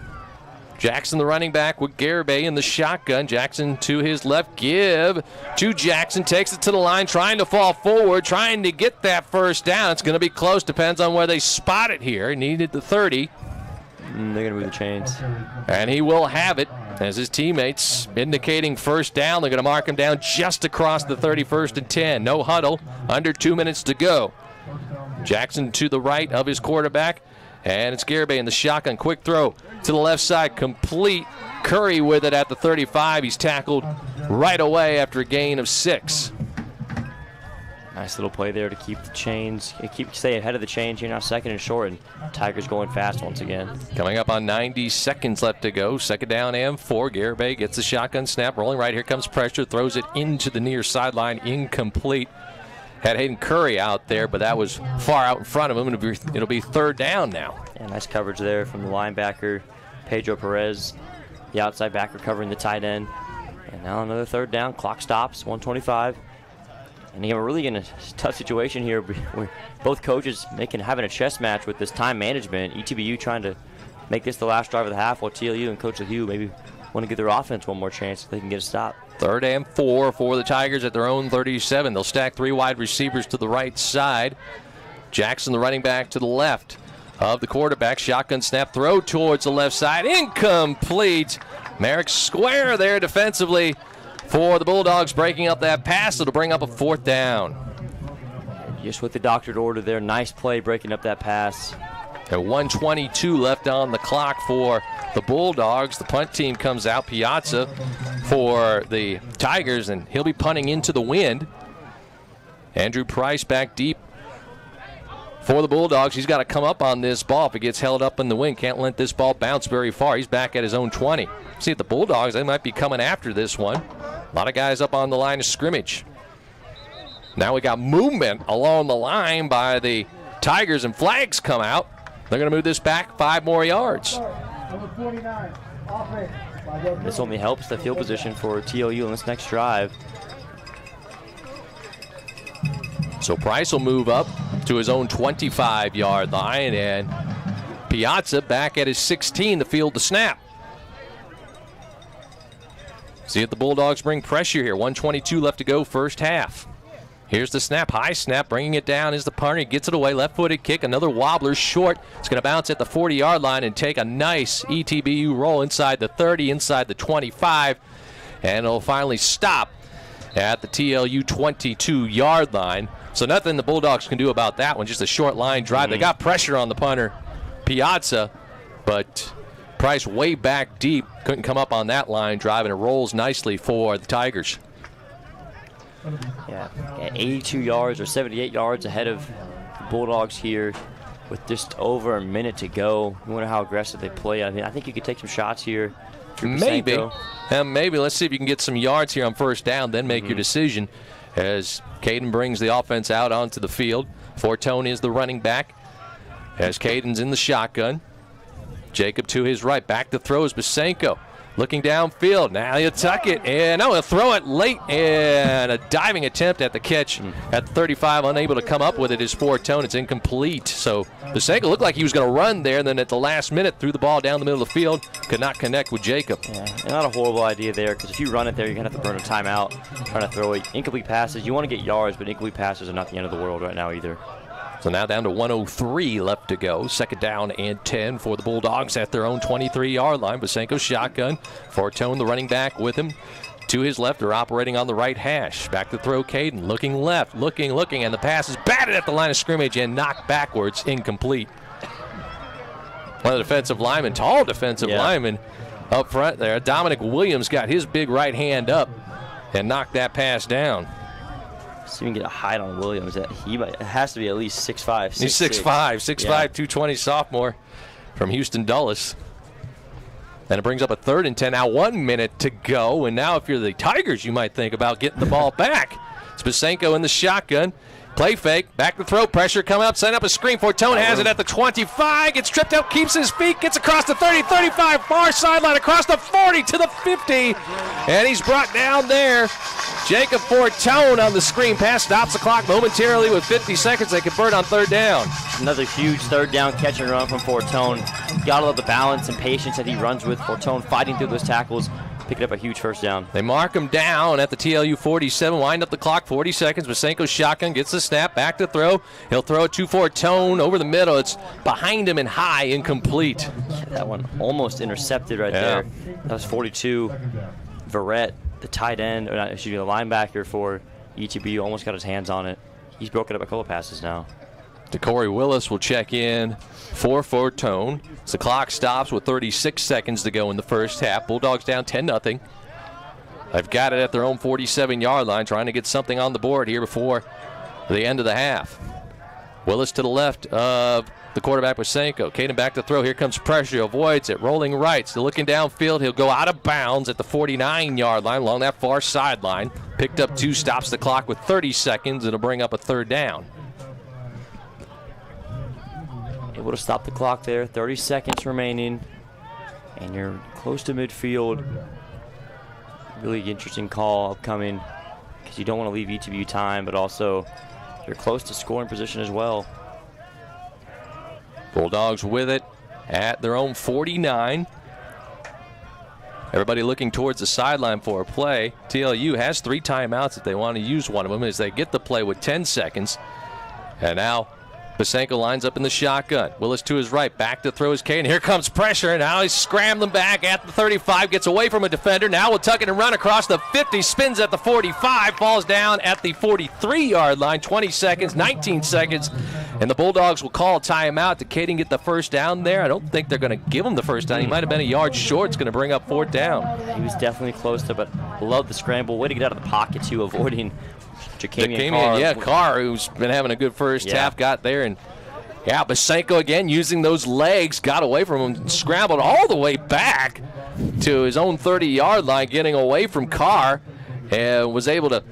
Jackson, the running back, with Garibay in the shotgun. Jackson to his left. Give to Jackson. Takes it to the line, trying to fall forward, trying to get that first down. It's going to be close. Depends on where they spot it here. He needed the 30. They're going to move the chains. And he will have it as his teammates indicating first down. They're going to mark him down just across the 31st and 10. No huddle. Under 2 minutes to go. Jackson to the right of his quarterback. And it's Garibay in the shotgun. Quick throw to the left side. Complete. Curry with it at the 35. He's tackled right away after a gain of 6. Nice little play there to keep the chains. Stay ahead of the chains here now. 2nd and short. And Tigers going fast once again. Coming up on 90 seconds left to go. 2nd down and 4. Garibay gets the shotgun snap. Rolling right. Here comes pressure. Throws it into the near sideline. Incomplete. had Hayden Curry out there, but that was far out in front of him, and it'll be third down now. Yeah, nice coverage there from the linebacker, Pedro Perez, the outside backer covering the tight end. And now another third down. Clock stops, 1:25. And we're really in a tough situation here. We're both coaches having a chess match with this time management. ETBU trying to make this the last drive of the half, while TLU and Coach Leu maybe want to give their offense one more chance if they can get a stop. 3rd and 4 for the Tigers at their own 37. They'll stack 3 wide receivers to the right side. Jackson, the running back, to the left of the quarterback. Shotgun snap, throw towards the left side. Incomplete. Merrick square there defensively for the Bulldogs, breaking up that pass. It'll bring up a 4th down. Just with the doctored order there. Nice play breaking up that pass. At 1:22 left on the clock for the Bulldogs. The punt team comes out. Piazza for the Tigers, and he'll be punting into the wind. Andrew Price back deep for the Bulldogs. He's got to come up on this ball if it gets held up in the wind. Can't let this ball bounce very far. He's back at his own 20. See, the Bulldogs, they might be coming after this one. A lot of guys up on the line of scrimmage. Now we got movement along the line by the Tigers, and flags come out. They're going to move this back 5 more yards. This only helps the field position for TLU in this next drive. So Price will move up to his own 25-yard line, and Piazza back at his 16 to field the snap. See if the Bulldogs bring pressure here. 1:22 left to go, first half. Here's the snap, high snap, bringing it down is the punter. He gets it away, left-footed kick, another wobbler, short. It's going to bounce at the 40-yard line and take a nice ETBU roll inside the 30, inside the 25, and it'll finally stop at the TLU 22-yard line. So nothing the Bulldogs can do about that one, just a short line drive. They got pressure on the punter, Piazza, but Price way back deep, couldn't come up on that line drive, and it rolls nicely for the Tigers. Yeah, 82 yards or 78 yards ahead of the Bulldogs here with just over a minute to go. I wonder how aggressive they play. I mean, I think you could take some shots here. Maybe. Maybe. Let's see if you can get some yards here on first down, then make your decision as Caden brings the offense out onto the field. Fortone is the running back as Caden's in the shotgun. Jacob to his right. Back to throw is Basenko. Looking downfield. Now he'll tuck it. And he'll throw it late. And a diving attempt at the catch at 35. Unable to come up with it is Fortone. It's incomplete. So Basenko looked like he was going to run there. Then at the last minute, threw the ball down the middle of the field. Could not connect with Jacob. Yeah, not a horrible idea there, because if you run it there, you're going to have to burn a timeout trying to throw it. Incomplete passes. You want to get yards, but incomplete passes are not the end of the world right now either. So now down to 1:03 left to go. 2nd down and 10 for the Bulldogs at their own 23-yard line. Basenko shotgun. Fortone, the running back, with him. To his left, they're operating on the right hash. Back to throw, Caden. Looking left, looking, and the pass is batted at the line of scrimmage and knocked backwards, incomplete. One of the defensive linemen, tall defensive lineman up front there. Dominic Williams got his big right hand up and knocked that pass down. See if we can get a height on Williams. It has to be at least 6'5". He's 6'5", 220 sophomore from Houston Dulles. And it brings up a 3rd and 10. Now 1 minute to go. And now if you're the Tigers, you might think about getting the ball back. It's Basenko in the shotgun. Play fake, back to throw, pressure coming up, set up a screen. Fortone has it at the 25, gets tripped out, keeps his feet, gets across the 30, 35, far sideline, across the 40 to the 50, and he's brought down there. Jacob Fortone on the screen pass, stops the clock momentarily with 50 seconds. They convert on 3rd down. Another huge 3rd down catch and run from Fortone. Gotta love the balance and patience that he runs with. Fortone fighting through those tackles, picking up a huge 1st down. They mark him down at the TLU 47, wind up the clock, 40 seconds. Basenko shotgun, gets the snap, back to throw. He'll throw it to Fortone over the middle. It's behind him and high, incomplete. Yeah, that one almost intercepted right there. That was 42. Verrett, the tight end, or not, excuse me, the linebacker for ETBU, almost got his hands on it. He's broken up a couple of passes now. DeCorey Willis will check in for Fortone. As the clock stops with 36 seconds to go in the first half. Bulldogs down 10-0. They've got it at their own 47-yard line, trying to get something on the board here before the end of the half. Willis to the left of the quarterback, Basenko. Caden back to throw. Here comes pressure. Avoids it. Rolling right. Still looking downfield. He'll go out of bounds at the 49-yard line along that far sideline. picked up 2, stops the clock with 30 seconds. It'll bring up a third down. Able to stop the clock there, 30 seconds remaining, and you're close to midfield. Really interesting call upcoming because you don't want to leave ETBU time, but also you're close to scoring position as well. Bulldogs with it at their own 49. Everybody looking towards the sideline for a play. TLU has 3 timeouts if they want to use one of them as they get the play with 10 seconds. And now Bosanko lines up in the shotgun. Willis to his right, back to throw his K, and here comes pressure, and now he's scrambling back at the 35, gets away from a defender. Now we'll tuck it and run across the 50, spins at the 45, falls down at the 43-yard line. 20 seconds, 19 seconds, and the Bulldogs will call a timeout. Did Caden get the first down there? I don't think they're going to give him the first down. He might have been a yard short. It's going to bring up 4th down. He was definitely close to, but love the scramble. Way to get out of the pocket, too, avoiding Carr. Carr, who's been having a good first half, got there. And, Bosanko again using those legs, got away from him, scrambled all the way back to his own 30-yard line, getting away from Carr, and was able to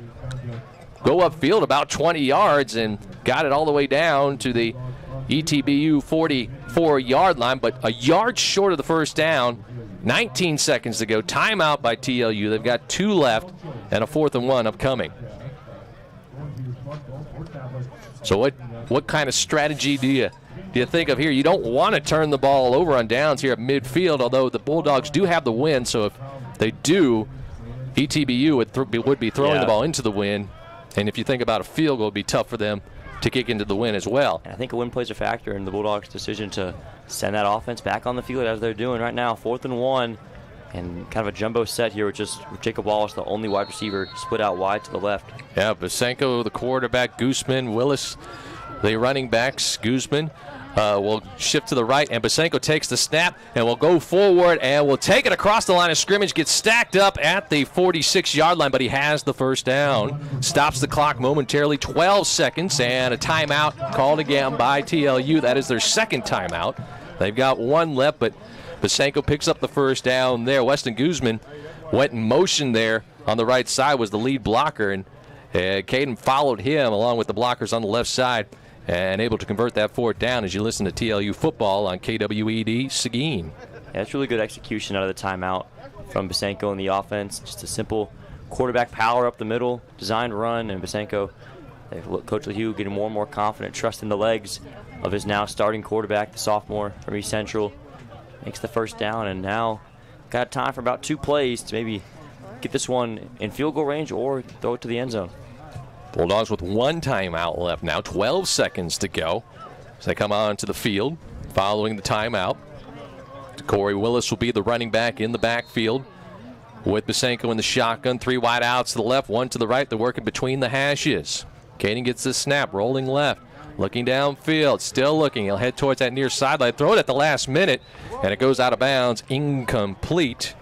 go upfield about 20 yards and got it all the way down to the ETBU 44-yard line, but a yard short of the first down. 19 seconds to go. Timeout by TLU. They've got 2 left and a 4th and 1 upcoming. So what kind of strategy do you think of here? You don't want to turn the ball over on downs here at midfield, although the Bulldogs do have the win. So if they do, ETBU would be throwing the ball into the win. And if you think about a field goal, it would be tough for them to kick into the win as well. And I think a win plays a factor in the Bulldogs' decision to send that offense back on the field as they're doing right now. 4th and 1. And kind of a jumbo set here with just Jacob Wallace, the only wide receiver, split out wide to the left. Yeah, Bosanko, the quarterback, Guzman, Willis, the running backs. Guzman will shift to the right, and Bosanko takes the snap and will go forward and will take it across the line of scrimmage, gets stacked up at the 46-yard line, but he has the first down. Stops the clock momentarily, 12 seconds, and a timeout called again by TLU. That is their second timeout. They've got 1 left, but Bosanko picks up the first down there. Weston Guzman went in motion there on the right side, was the lead blocker, and Caden followed him along with the blockers on the left side and able to convert that 4th down as you listen to TLU football on KWED Seguin. Yeah, it's really good execution out of the timeout from Bosanko in the offense. Just a simple quarterback power up the middle, designed run, and Bosanko, Coach Leu getting more and more confident, trusting the legs of his now starting quarterback, the sophomore from East Central. Makes the first down, and now got time for about 2 plays to maybe get this one in field goal range or throw it to the end zone. Bulldogs with 1 timeout left now, 12 seconds to go as they come onto the field following the timeout. Corey Willis will be the running back in the backfield with Bosanko in the shotgun. 3 wide outs to the left, 1 to the right. They're working between the hashes. Caden gets the snap, rolling left. Looking downfield, still looking. He'll head towards that near sideline. Throw it at the last minute, and it goes out of bounds. Incomplete.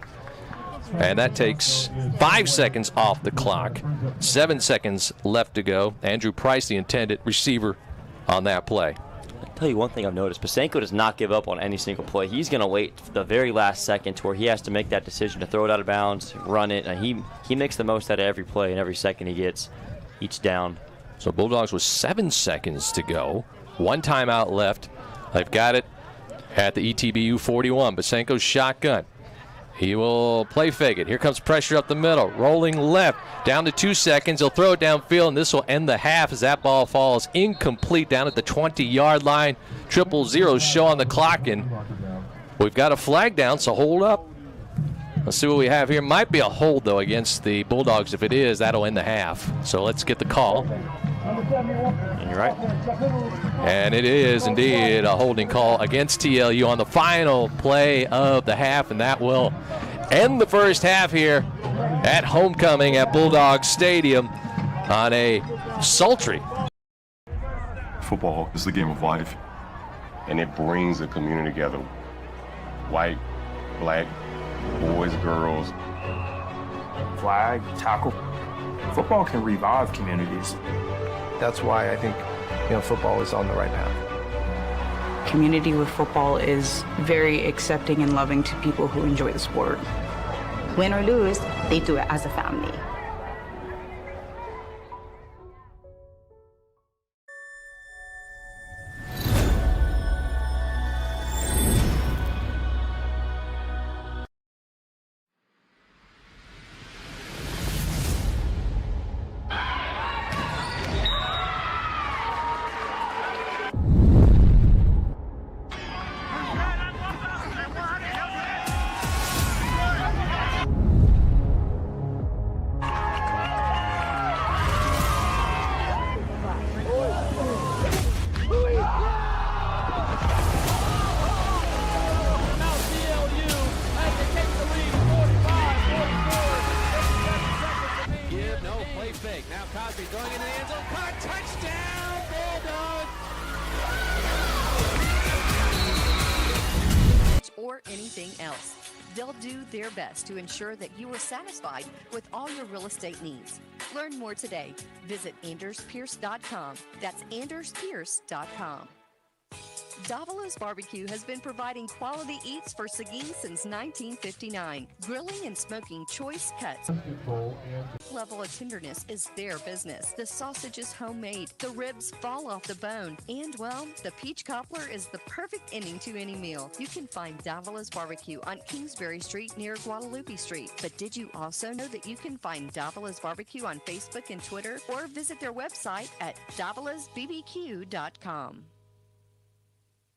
And that takes 5 seconds off the clock. 7 seconds left to go. Andrew Price, the intended receiver on that play. I'll tell you one thing I've noticed. Bosanko does not give up on any single play. He's going to wait for the very last second to where he has to make that decision to throw it out of bounds, run it, and he makes the most out of every play and every second he gets each down. So Bulldogs with 7 seconds to go. 1 timeout left. They've got it at the ETBU 41. Bosanko's shotgun. He will play fake it. Here comes pressure up the middle. Rolling left. Down to 2 seconds. He'll throw it downfield, and this will end the half as that ball falls incomplete down at the 20-yard line. 0-0 show on the clock, and we've got a flag down, so hold up. Let's see what we have here. Might be a hold, though, against the Bulldogs. If it is, that'll end the half. So let's get the call. And you're right. And it is indeed a holding call against TLU on the final play of the half, and that will end the first half here at homecoming at Bulldog Stadium on a sultry. Football is the game of life, and it brings a community together. White, black, boys, girls. Flag, tackle. Football can revive communities. That's why I think, football is on the right path. Community with football is very accepting and loving to people who enjoy the sport. Win or lose, they do it as a family. Play fake. Now Cosby throwing in the end zone. Caught. Touchdown, Bulldog. Or anything else. They'll do their best to ensure that you are satisfied with all your real estate needs. Learn more today. Visit AndersPierce.com. That's AndersPierce.com. Davalo's Barbecue has been providing quality eats for Seguin since 1959. Grilling and smoking choice cuts. Level of tenderness is their business. The sausage is homemade. The ribs fall off the bone. And, well, the peach cobbler is the perfect ending to any meal. You can find Davalo's Barbecue on Kingsbury Street near Guadalupe Street. But did you also know that you can find Davalo's Barbecue on Facebook and Twitter, or visit their website at davalosbbq.com?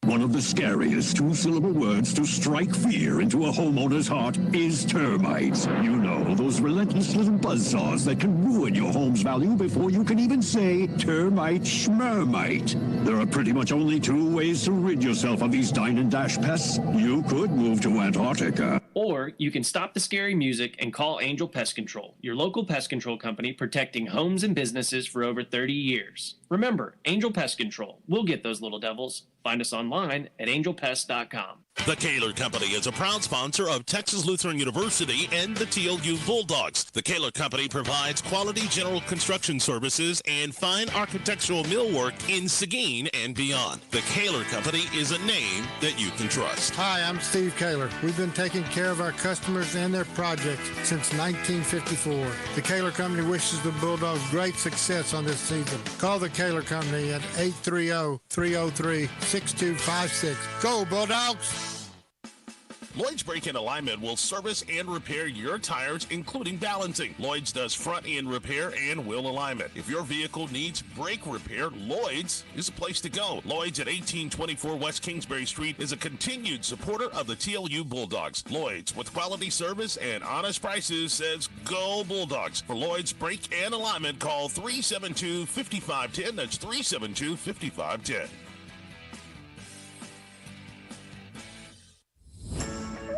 One of the scariest two-syllable words to strike fear into a homeowner's heart is termites. You know, those relentless little buzzsaws that can ruin your home's value before you can even say termite schmermite. There are pretty much only two ways to rid yourself of these dine and dash pests. You could move to Antarctica. Or you can stop the scary music and call Angel Pest Control, your local pest control company protecting homes and businesses for over 30 years. Remember, Angel Pest Control. We'll get those little devils. Find us online at angelpest.com. The Kaler Company is a proud sponsor of Texas Lutheran University and the TLU Bulldogs. The Kaler Company provides quality general construction services and fine architectural millwork in Seguin and beyond. The Kaler Company is a name that you can trust. Hi, I'm Steve Kaler. We've been taking care of our customers and their projects since 1954. The Kaler Company wishes the Bulldogs great success on this season. Call the Kaler Company at 830-303-6256. Go, Bulldogs! Lloyd's Brake and Alignment will service and repair your tires, including balancing. Lloyd's does front-end repair and wheel alignment. If your vehicle needs brake repair, Lloyd's is a place to go. Lloyd's at 1824 West Kingsbury Street is a continued supporter of the TLU Bulldogs. Lloyd's, with quality service and honest prices, says go Bulldogs. For Lloyd's Brake and Alignment, call 372-5510. That's 372-5510.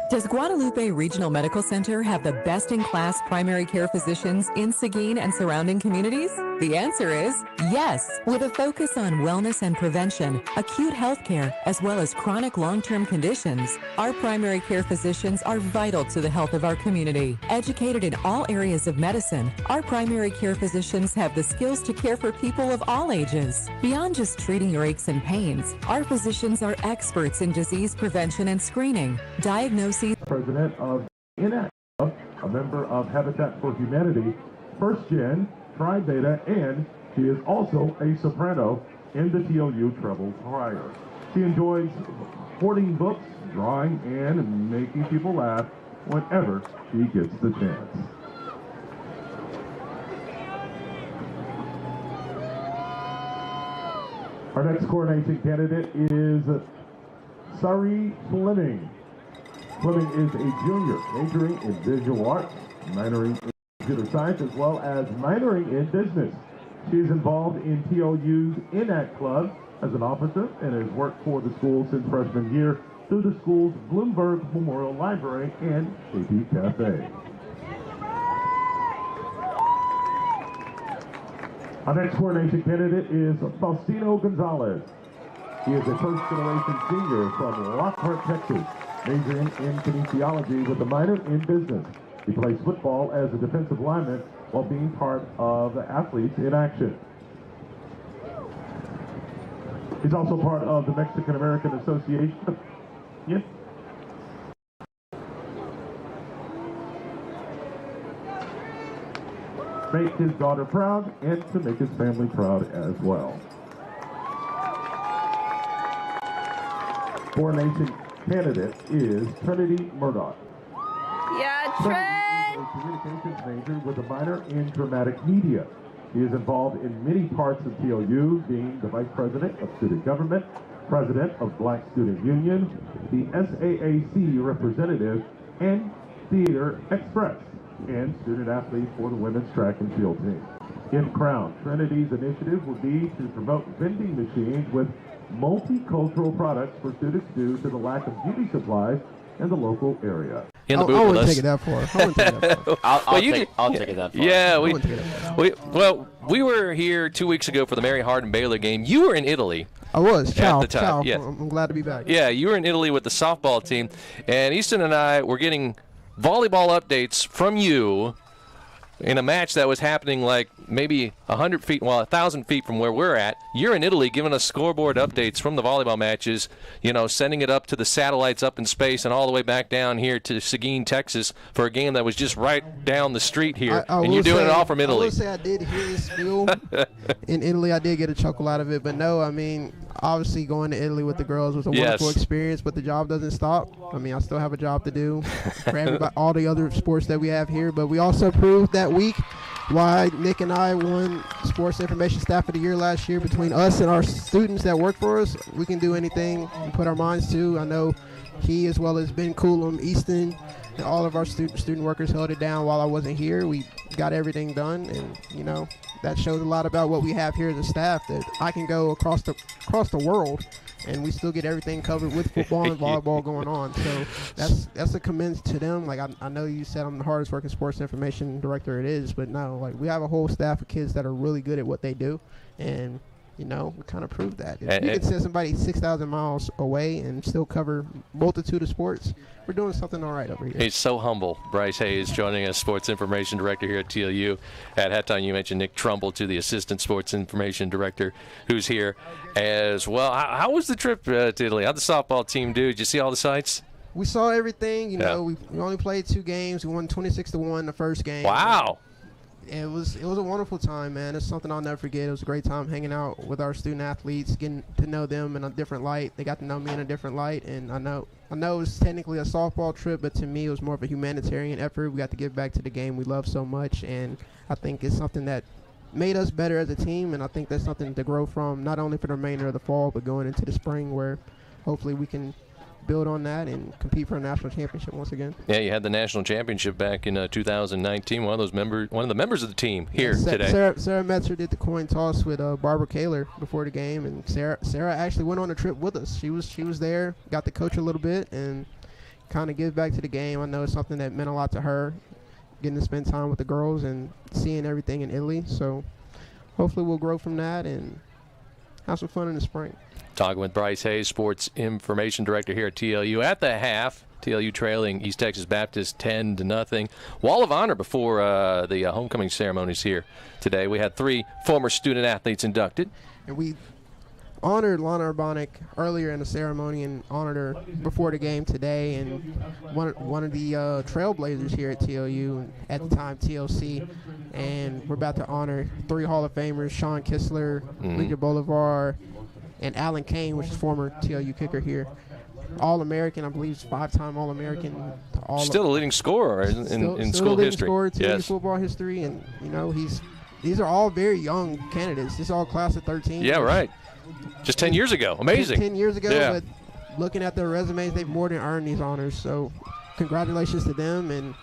Does Guadalupe Regional Medical Center have the best-in-class primary care physicians in Seguin and surrounding communities? The answer is yes. With a focus on wellness and prevention, acute health care, as well as chronic long-term conditions, our primary care physicians are vital to the health of our community. Educated in all areas of medicine, our primary care physicians have the skills to care for people of all ages. Beyond just treating your aches and pains, our physicians are experts in disease prevention and screening, diagnosis. President of INAC, a member of Habitat for Humanity, First Gen, Tri Beta, and she is also a soprano in the TLU treble choir. She enjoys hoarding books, drawing, and making people laugh whenever she gets the chance. Our next coronation candidate is Sari Fleming. Fleming is a junior, majoring in visual arts, minoring in computer science, as well as minoring in business. She is involved in TLU's INAC Club as an officer and has worked for the school since freshman year through the school's Bloomberg Memorial Library and AP Cafe. Our next coronation candidate is Faustino Gonzalez. He is a first-generation senior from Lockhart, Texas, majoring in kinesiology with a minor in business. He plays football as a defensive lineman while being part of Athletes in Action. He's also part of the Mexican American Association. Yes. Make his daughter proud and to make his family proud as well. Coronation candidate is Trinity Murdoch. Yeah, Trent! She is a communications major with a minor in dramatic media. She is involved in many parts of TLU, being the Vice President of Student Government, President of Black Student Union, the SAAC representative, and Theater Express, and student athlete for the women's track and field team. If crowned, Trinity's initiative would be to promote vending machines with multicultural products for students due to the lack of beauty supplies in the local area. in the booth with us. I wouldn't take it that far. I'll take it that far. Yeah, we were here 2 weeks ago for the Mary Hardin Baylor game. You were in Italy. I was. Ciao. At the time. Ciao. Yeah. I'm glad to be back. Yeah, you were in Italy with the softball team, and Easton and I were getting volleyball updates from you in a match that was happening like maybe 100 feet, 1,000 feet from where we're at. You're in Italy giving us scoreboard updates from the volleyball matches, sending it up to the satellites up in space and all the way back down here to Seguin, Texas for a game that was just right down the street here. And you're doing it all from Italy. I will say I did hear this spiel in Italy. I did get a chuckle out of it. But no, I mean, obviously going to Italy with the girls was a wonderful experience, but the job doesn't stop. I mean, I still have a job to do for everybody, all the other sports that we have here. But we also proved that week why Nick and I won Sports Information Staff of the Year last year. Between us and our students that work for us, we can do anything we put our minds to. I know he, as well as Ben Coolum, Easton, and all of our student workers held it down while I wasn't here. We got everything done, and that shows a lot about what we have here as a staff, that I can go across the world and we still get everything covered with football and volleyball going on. So that's a commend to them. Like I know you said I'm the hardest working sports information director it is, but no, like we have a whole staff of kids that are really good at what they do, and we kind of proved that. If you can send somebody 6,000 miles away and still cover multitude of sports, we're doing something all right over here. He's so humble. Bryce Hayes joining us, Sports Information Director here at TLU. At halftime, you mentioned Nick Trumbull, to the Assistant Sports Information Director, who's here as well. How was the trip to Italy? How'd the softball team do? Did you see all the sights? We saw everything. We only played 2 games. We won 26-1 the first game. Wow. It was a wonderful time, man. It's something I'll never forget. It was a great time hanging out with our student athletes, getting to know them in a different light. They got to know me in a different light, and I know it was technically a softball trip, but to me it was more of a humanitarian effort. We got to give back to the game we love so much, and I think it's something that made us better as a team, and I think that's something to grow from, not only for the remainder of the fall, but going into the spring, where hopefully we can build on that and compete for a national championship once again. Yeah, you had the national championship back in 2019. One of the members of the team here today. Sarah Metzer did the coin toss with Barbara Kaler before the game, and Sarah actually went on a trip with us. She was there, got to coach a little bit, and kind of give back to the game. I know it's something that meant a lot to her, getting to spend time with the girls and seeing everything in Italy. So hopefully we'll grow from that and have some fun in the spring. Talking with Bryce Hayes, Sports Information Director here at TLU. At the half, TLU trailing East Texas Baptist 10-0. Wall of Honor before the homecoming ceremonies here today. We had 3 former student athletes inducted. And we honored Lana Urbanic earlier in the ceremony and honored her before the game today. And one of the trailblazers here at TLU, at the time TLC. And we're about to honor 3 Hall of Famers, Sean Kistler, Lydia Bolivar, and Alan Kane, which is former TLU kicker here. All-American, I believe, 5-time All-American. Still the leading scorer in school history. Still the leading football history, and these are all very young candidates. This is all class of 13. Yeah, right. Just 10 years ago. Amazing. 10 years ago, but looking at their resumes, they've more than earned these honors. So congratulations to them, and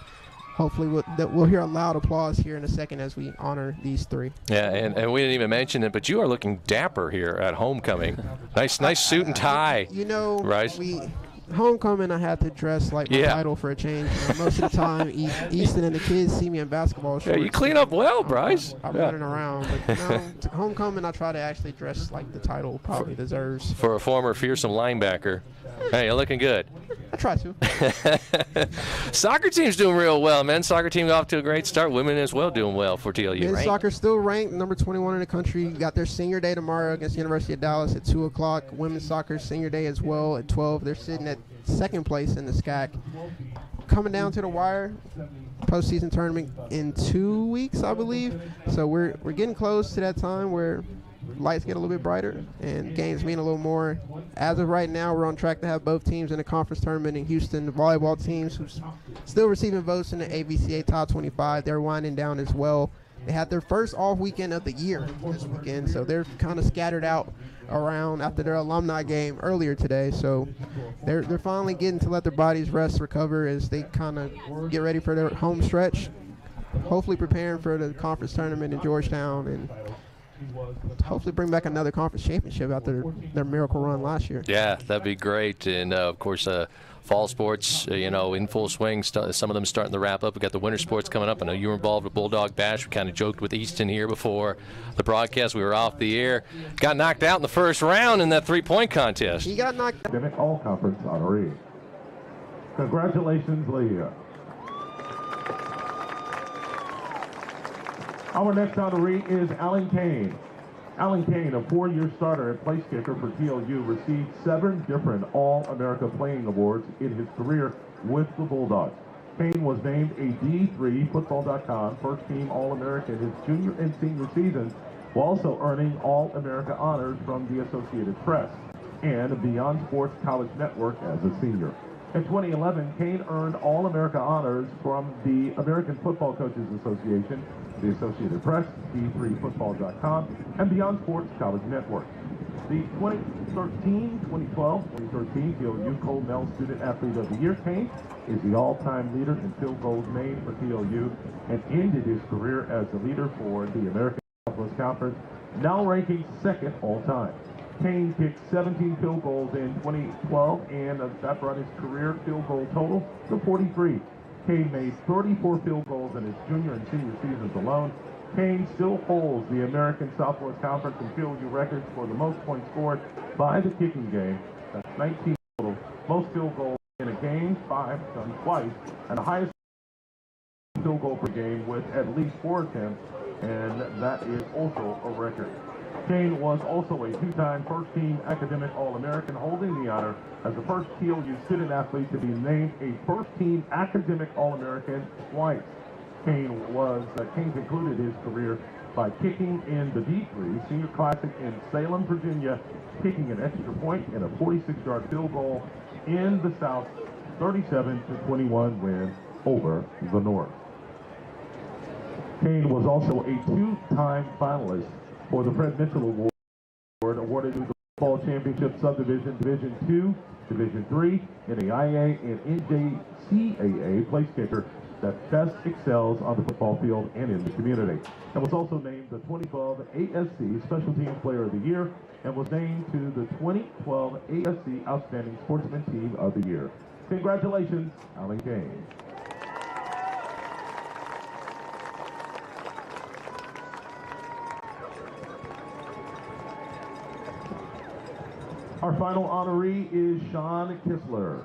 hopefully we'll hear a loud applause here in a second as we honor these 3. Yeah, and we didn't even mention it, but you are looking dapper here at homecoming. Nice suit and tie. Right? Homecoming, I had to dress like my title for a change. Most of the time, Easton and the kids see me in basketball shorts. Yeah, you clean up well, Bryce. I'm running around. But homecoming, I try to actually dress like the title probably deserves. For a former fearsome linebacker. Hey, you're looking good. I try to. Soccer team's doing real well, man. Soccer team off to a great start. Women as well doing well for TLU, Men's right? soccer still ranked number 21 in the country. Got their senior day tomorrow against the University of Dallas at 2 o'clock. Women's soccer senior day as well at 12. They're sitting at 2nd place in the SCAC. Coming down to the wire, postseason tournament in 2 weeks, I believe. So we're getting close to that time where lights get a little bit brighter and games mean a little more. As of right now, we're on track to have both teams in the conference tournament in Houston. The volleyball teams who's still receiving votes in the AVCA Top 25. They're winding down as well. They had their first off weekend of the year this weekend, so they're kind of scattered out around after their alumni game earlier today. So they're finally getting to let their bodies rest, recover as they kind of get ready for their home stretch. Hopefully preparing for the conference tournament in Georgetown and hopefully bring back another conference championship after their miracle run last year. Yeah, that'd be great. And, of course, fall sports, in full swing. Some of them starting to wrap up. We've got the winter sports coming up. I know you were involved with Bulldog Bash. We kind of joked with Easton here before the broadcast. We were off the air. Got knocked out in the first round in that three-point contest. He got knocked out. All-conference honoree. Congratulations, Leah. Our next honoree is Alan Kane. Alan Kane, a 4-year starter at place kicker for TLU, received 7 different All-America Playing Awards in his career with the Bulldogs. Kane was named a D3 Football.com first-team All-American his junior and senior seasons, while also earning All-America honors from the Associated Press and Beyond Sports College Network as a senior. In 2011, Kane earned All-America honors from the American Football Coaches Association, the Associated Press, D3Football.com, and Beyond Sports College Network. The 2013 TLU Cole-Mel Student Athlete of the Year, Kane is the all-time leader in field goals made for TLU and ended his career as the leader for the American Southwest Conference, now ranking 2nd all-time. Kane kicked 17 field goals in 2012, and that brought his career field goal total to 43. Kane made 34 field goals in his junior and senior seasons alone. Kane still holds the American Southwest Conference and TLU records for the most points scored by the kicking game. That's 19 total. Most field goals in a game, 5, done twice, and the highest field goal per game with at least 4 attempts, and that is also a record. Kane was also a 2-time first-team academic All-American, holding the honor as the first TLU student athlete to be named a first-team academic All-American twice. Kane concluded his career by kicking in the D3 Senior Classic in Salem, Virginia, kicking an extra point and a 46-yard field goal in the South 37-21 win over the North. Kane was also a 2-time finalist for the Fred Mitchell Award, awarded to the Football Championship Subdivision, Division II, Division III, NAIA, and NJCAA place kicker that best excels on the football field and in the community. And was also named the 2012 ASC Special Teams Player of the Year and was named to the 2012 ASC Outstanding Sportsman Team of the Year. Congratulations, Alan Kane. Our final honoree is Sean Kistler.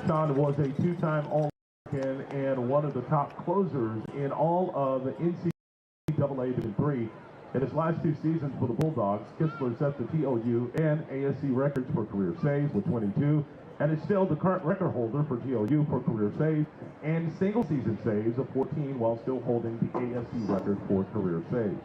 Sean was a 2-time All-American and one of the top closers in all of the NCAA Division III. In his last 2 seasons for the Bulldogs, Kistler set the TLU and ASC records for career saves with 22, and is still the current record holder for TLU for career saves and single-season saves of 14, while still holding the ASC record for career saves.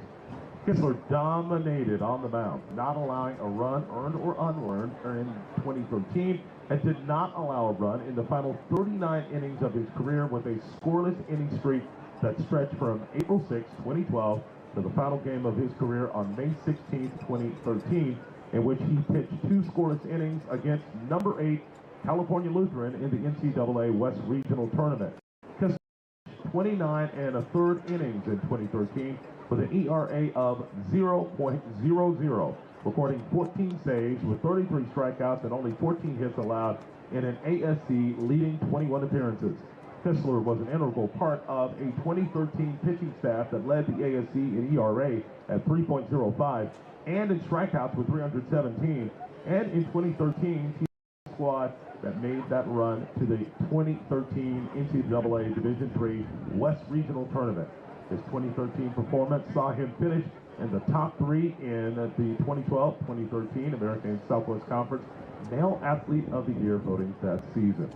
Kistler dominated on the mound, not allowing a run earned or unearned in 2013, and did not allow a run in the final 39 innings of his career with a scoreless inning streak that stretched from April 6, 2012 to the final game of his career on May 16, 2013, in which he pitched 2 scoreless innings against number 8 California Lutheran in the NCAA West Regional Tournament. Kistler 29 1/3 innings in 2013 with an ERA of 0.00, recording 14 saves with 33 strikeouts and only 14 hits allowed in an ASC leading 21 appearances. Kistler was an integral part of a 2013 pitching staff that led the ASC in ERA at 3.05 and in strikeouts with 317, and in 2013 team squad that made that run to the 2013 NCAA Division III West Regional Tournament. His 2013 performance saw him finish in the top 3 in the 2012-2013 American Southwest Conference Male Athlete of the Year voting that season.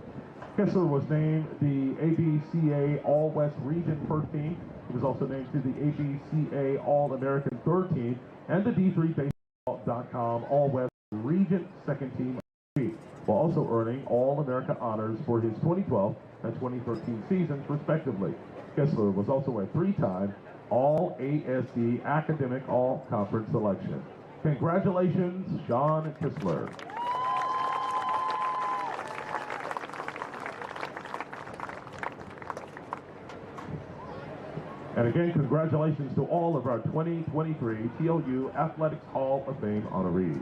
Kistler was named the ABCA All-West Region First Team. He was also named to the ABCA All-American Third Team and the D3Baseball.com All-West Region Second Team, while also earning All-America honors for his 2012 and 2013 seasons, respectively. Kistler was also a 3-time All-ASC Academic All-Conference selection. Congratulations, Sean Kistler. And again, congratulations to all of our 2023 TLU Athletics Hall of Fame honorees.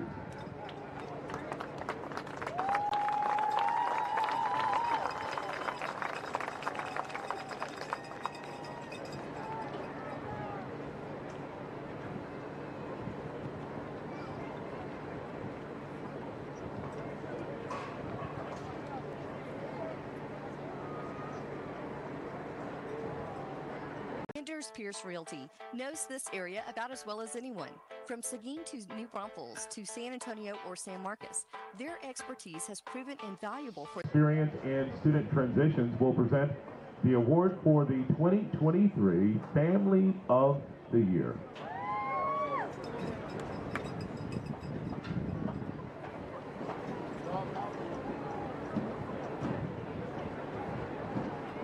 Pierce Realty knows this area about as well as anyone. From Seguin to New Braunfels to San Antonio or San Marcos, their expertise has proven invaluable for Experience and Student Transitions will present the award for the 2023 Family of the Year.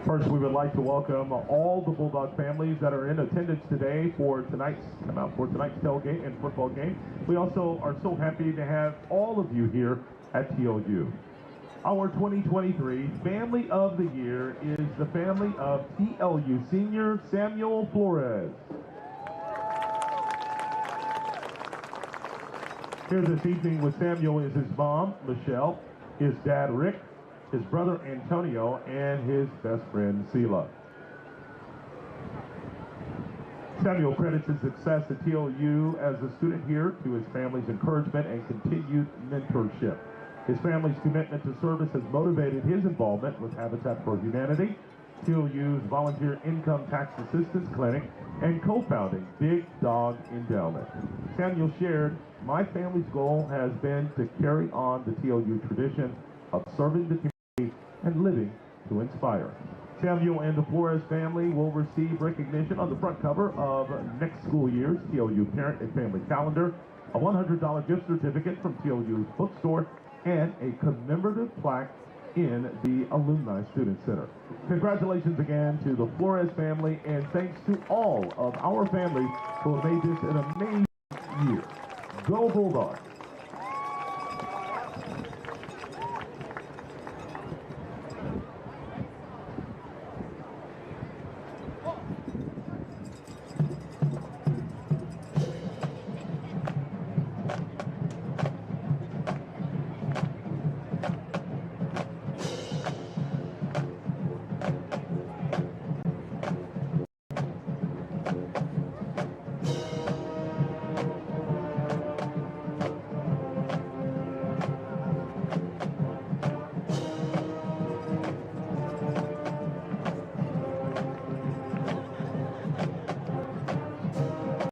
First, we would like to welcome all the Bulldog families that are in attendance today for tonight's tailgate and football game. We also are so happy to have all of you here at TLU. Our 2023 Family of the Year is the family of TLU senior Samuel Flores. Here this evening with Samuel is his mom, Michelle, his dad, Rick, his brother Antonio, and his best friend Sela. Samuel credits his success at TLU as a student here to his family's encouragement and continued mentorship. His family's commitment to service has motivated his involvement with Habitat for Humanity, TLU's Volunteer Income Tax Assistance Clinic, and co-founding Big Dog Endowment. Samuel shared, "My family's goal has been to carry on the TLU tradition of serving the community and living to inspire." Samuel and the Flores family will receive recognition on the front cover of next school year's TLU Parent and Family Calendar, a $100 gift certificate from TLU's bookstore, and a commemorative plaque in the Alumni Student Center. Congratulations again to the Flores family, and thanks to all of our families who have made this an amazing year. Go Bulldogs!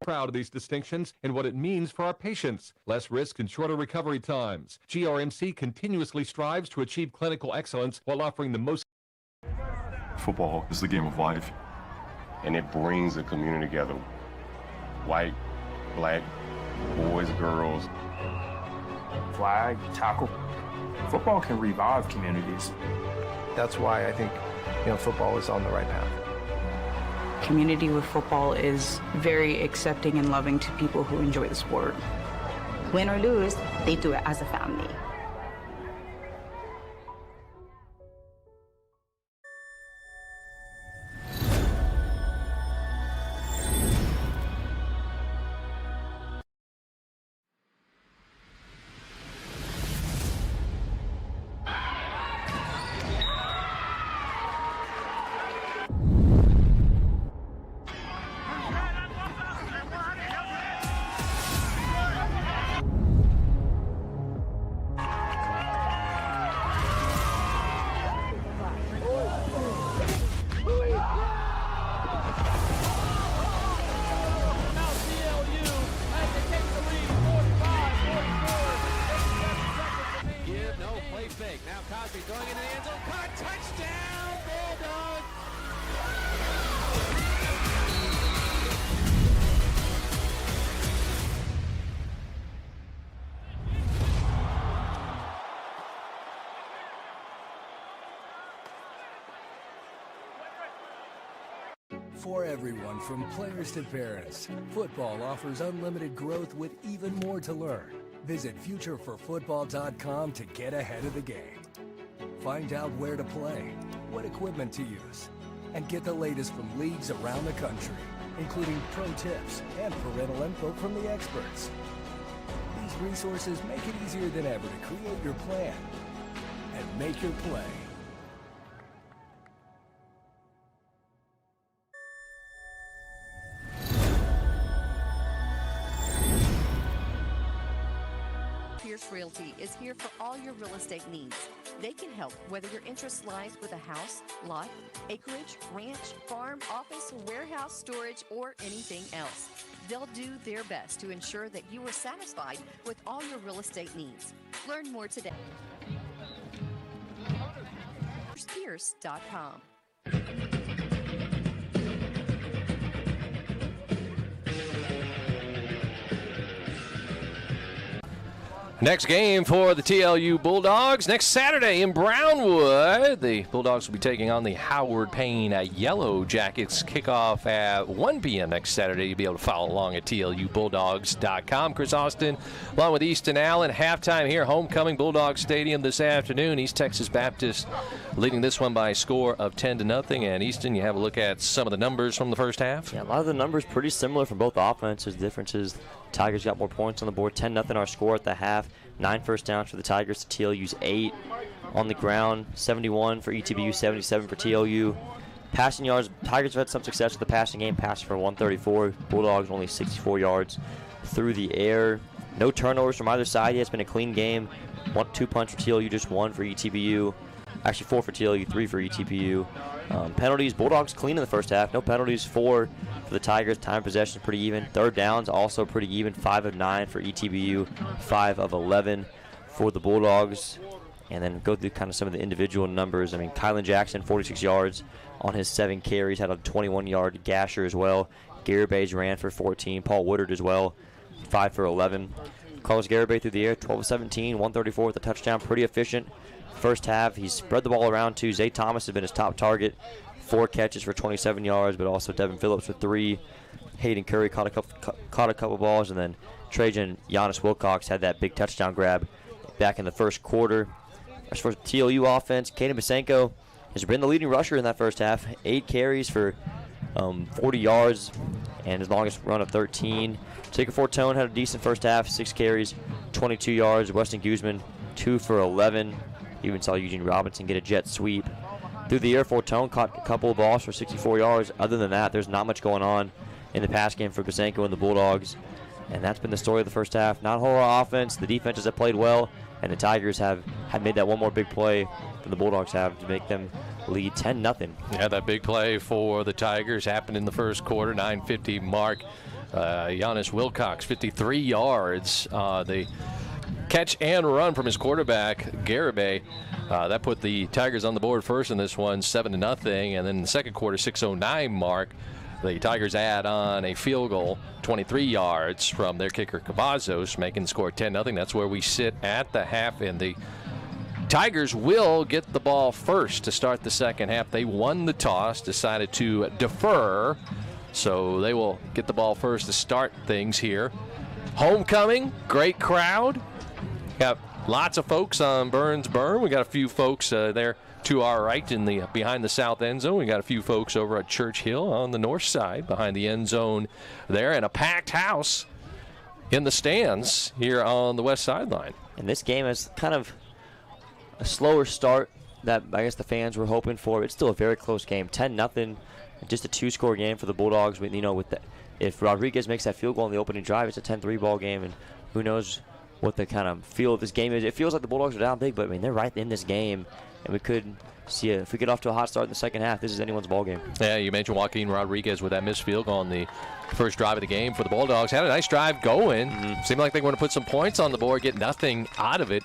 Proud of these distinctions and what it means for our patients. Less risk and shorter recovery times. GRMC continuously strives to achieve clinical excellence while offering the most. Football is the game of life, and it brings the community together. White, black, boys, girls. Flag, tackle. Football can revive communities. That's why I think, football is on the right path. Community with football is very accepting and loving to people who enjoy the sport. Win or lose, they do it as a family. For everyone, from players to parents, football offers unlimited growth with even more to learn. Visit futureforfootball.com to get ahead of the game. Find out where to play, what equipment to use, and get the latest from leagues around the country. including pro tips and parental info from the experts. These resources make it easier than ever to create your plan and make your play. Pierce Realty is here for all your real estate needs. They can help whether your interest lies with a house, lot, acreage, ranch, farm, office, warehouse, storage, or anything else. They'll do their best to ensure that you are satisfied with all your real estate needs. Learn more today. Pierce.com. Next game for the TLU Bulldogs next Saturday in Brownwood. The Bulldogs will be taking on the Howard Payne Yellow Jackets. Kickoff at 1 p.m. next Saturday. You'll be able to follow along at TLUBulldogs.com. Chris Austin along with Easton Allen. Halftime here, homecoming Bulldog Stadium this afternoon. East Texas Baptist leading this one by a score of 10-0. And Easton, you have a look at some of the numbers from the first half. Yeah, a lot of the numbers pretty similar from both offenses. The difference is Tigers got more points on the board. 10-0 our score at the half. 9 first downs for the Tigers to TLU's 8. On the ground, 71 for ETBU, 77 for TLU. Passing yards, Tigers have had some success with the passing game, passing for 134. Bulldogs only 64 yards through the air. No turnovers from either side. It's been a clean game. 2 punts for TLU, just 1 for ETBU. Actually 4 for TLU, 3 for ETBU. Penalties, Bulldogs clean in the first half. No penalties, 4 for the Tigers. Time of possession pretty even. Third downs also pretty even. 5 of 9 for ETBU, 5 of 11 for the Bulldogs. And then go through kind of some of the individual numbers. I mean, Kylan Jackson, 46 yards on his 7 carries. Had a 21-yard gasher as well. Garibay ran for 14. Paul Woodard as well, 5 for 11. Carlos Garibay through the air, 12 of 17, 134 with a touchdown. Pretty efficient. First half, he's spread the ball around too. Zay Thomas has been his top target. 4 catches for 27 yards, but also Devin Phillips with 3. Hayden Curry caught a couple balls, and then Trajan Giannis Wilcox had that big touchdown grab back in the first quarter. As far as the TLU offense, Kaden Basenko has been the leading rusher in that first half. 8 carries for 40 yards and his longest run of 13. Tigger Fortone had a decent first half, 6 carries, 22 yards. Weston Guzman, 2 for 11. Even saw Eugene Robinson get a jet sweep. Through the air, Fortone caught a couple of balls for 64 yards. Other than that, there's not much going on in the pass game for Basenko and the Bulldogs. And that's been the story of the first half. Not a whole lot of offense. The defenses have played well, and the Tigers have made that one more big play than the Bulldogs have to make them lead 10-0. Yeah, that big play for the Tigers happened in the first quarter, 9:50 mark. Giannis Wilcox, 53 yards. The catch and run from his quarterback, Garibay. That put the Tigers on the board first in this one, 7-0. And then in the second quarter, 6:09 mark, the Tigers add on a field goal, 23 yards from their kicker, Cavazos, making the score 10-0. That's where we sit at the half, and the Tigers will get the ball first to start the second half. They won the toss, decided to defer, so they will get the ball first to start things here. Homecoming, great crowd. Got lots of folks on Burns Burn. We got a few folks there to our right in the behind the south end zone. We got a few folks over at Church Hill on the north side behind the end zone there, and a packed house in the stands here on the west sideline. And this game is kind of a slower start that I guess the fans were hoping for. It's still a very close game, 10-0, just a 2-score game for the Bulldogs. With if Rodriguez makes that field goal on the opening drive, it's a 10-3 ball game, and who knows what the kind of feel of this game is. It feels like the Bulldogs are down big, but I mean they're right in this game, and we could see if we get off to a hot start in the second half, this is anyone's ball game. Yeah, you mentioned Joaquin Rodriguez with that missed field goal on the first drive of the game for the Bulldogs. Had a nice drive going. Seemed like they were going to put some points on the board, get nothing out of it.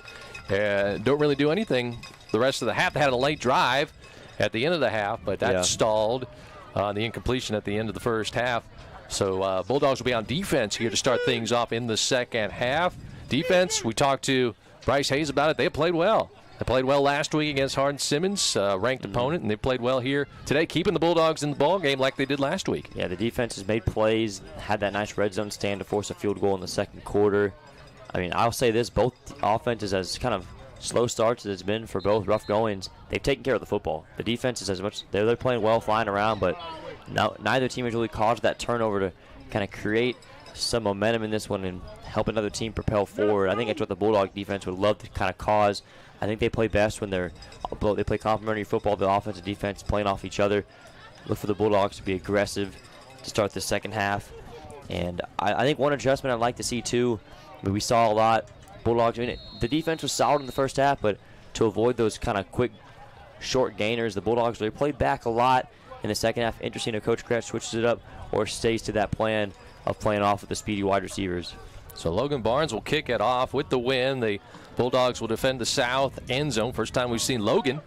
Don't really do anything the rest of the half. They had a late drive at the end of the half, but that stalled the incompletion at the end of the first half. So Bulldogs will be on defense here to start things off in the second half. Defense, we talked to Bryce Hayes about it. They played well. They played well last week against Hardin Simmons, ranked opponent, and they played well here today, keeping the Bulldogs in the ball game like they did last week. Yeah, the defense has made plays, had that nice red zone stand to force a field goal in the second quarter. I mean, I'll say this, both offenses, as kind of slow starts as it's been for both rough goings, they've taken care of the football. The defense is as much, they're playing well, flying around, but neither team has really caused that turnover to kind of create some momentum in this one and help another team propel forward. I think that's what the Bulldog defense would love to kind of cause. I think they play best when they play complementary football, the offense and defense playing off each other. Look for the Bulldogs to be aggressive to start the second half. And I think one adjustment I'd like to see too, we saw a lot, Bulldogs, the defense was solid in the first half, but to avoid those kind of quick, short gainers, the Bulldogs really played back a lot in the second half. Interesting if Coach Kretsch switches it up or stays to that plan of playing off with the speedy wide receivers. So Logan Barnes will kick it off with the win. The Bulldogs will defend the south end zone. First time we've seen Logan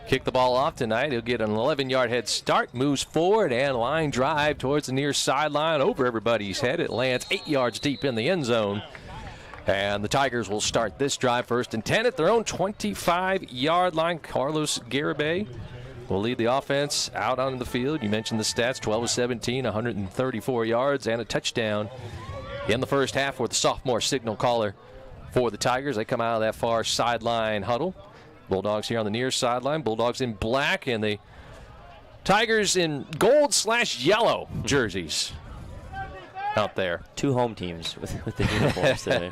kick the ball off tonight. He'll get an 11-yard head start, moves forward, and line drive towards the near sideline over everybody's head. It lands 8 yards deep in the end zone. And the Tigers will start this drive 1st and 10 at their own 25-yard line. Carlos Garibay will lead the offense out on the field. You mentioned the stats, 12 of 17, 134 yards, and a touchdown in the first half with the sophomore signal caller for the Tigers. They come out of that far sideline huddle. Bulldogs here on the near sideline. Bulldogs in black and the Tigers in gold/yellow jerseys out there. 2 home teams with the uniforms today.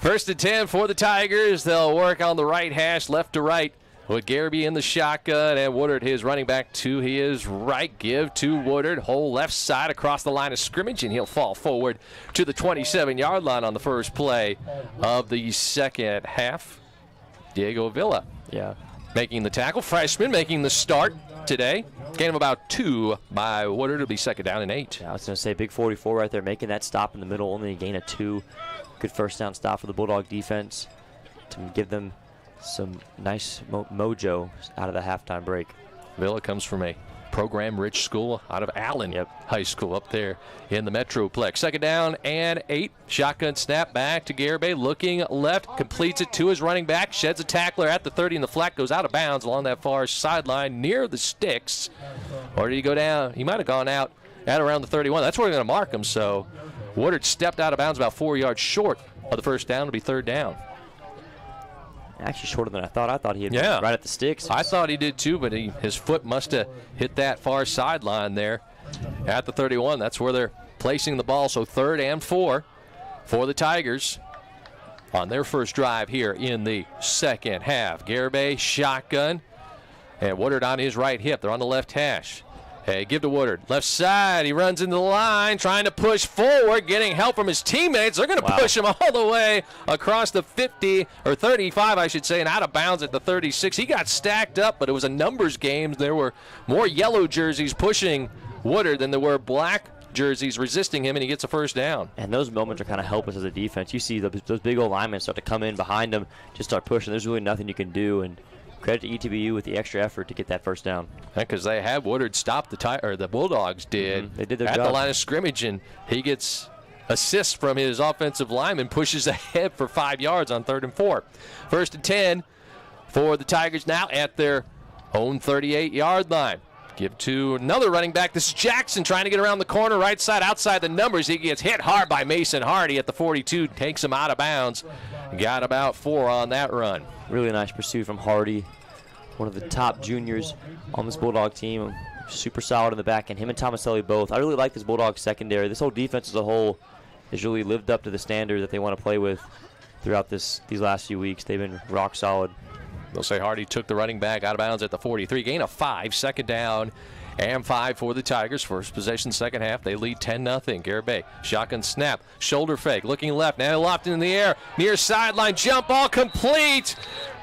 1st and 10 for the Tigers. They'll work on the right hash, left to right, with Garibay in the shotgun and Woodard, his running back, to his right. Give to Woodard, whole left side across the line of scrimmage, and he'll fall forward to the 27-yard line on the first play of the second half. Diego Villa, making the tackle. Freshman making the start today. Gain of about 2 by Woodard. It'll be 2nd down and 8. I was going to say big 44 right there, making that stop in the middle, only a gain of 2. Good first down stop for the Bulldog defense to give them some nice mojo out of the halftime break. Villa comes from a program-rich school out of Allen High School up there in the Metroplex. 2nd down and 8. Shotgun snap back to Garibay, looking left, completes it to his running back, sheds a tackler at the 30, and the flat goes out of bounds along that far sideline near the sticks. Or did he go down? He might have gone out at around the 31. That's where they're going to mark him. So Woodard stepped out of bounds about 4 yards short of the first down. It'll be 3rd down. Actually shorter than I thought. I thought he had been right at the sticks. I thought he did too, but his foot must have hit that far sideline there at the 31. That's where they're placing the ball. So 3rd and 4 for the Tigers on their first drive here in the second half. Garibay shotgun and Woodard on his right hip. They're on the left hash. Hey, give to Woodard. Left side, he runs into the line, trying to push forward, getting help from his teammates. They're going to push him all the way across the 50, or 35, I should say, and out of bounds at the 36. He got stacked up, but it was a numbers game. There were more yellow jerseys pushing Woodard than there were black jerseys resisting him, and he gets a first down. And those moments are kind of helpless as a defense. You see those big old linemen start to come in behind them, just start pushing. There's really nothing you can do, and credit to ETBU with the extra effort to get that first down. Because they had Woodard stop the Bulldogs did. They did their at job the line of scrimmage, and he gets assists from his offensive lineman, pushes ahead for 5 yards on 3rd and 4. 1st and 10 for the Tigers now at their own 38-yard line. Give to another running back. This is Jackson trying to get around the corner, right side, outside the numbers. He gets hit hard by Mason Hardy at the 42, takes him out of bounds. Got about 4 on that run. Really nice pursuit from Hardy, one of the top juniors on this Bulldog team. Super solid in the back, and him and Tomaselli both. I really like this Bulldog secondary. This whole defense as a whole has really lived up to the standard that they want to play with throughout these last few weeks. They've been rock solid. They'll say Hardy took the running back out of bounds at the 43. Gain of 5, 2nd down and 5 for the Tigers. First possession, second half. They lead 10-0. Garibay, shotgun snap, shoulder fake, looking left, now lofted in the air, near sideline, jump ball complete.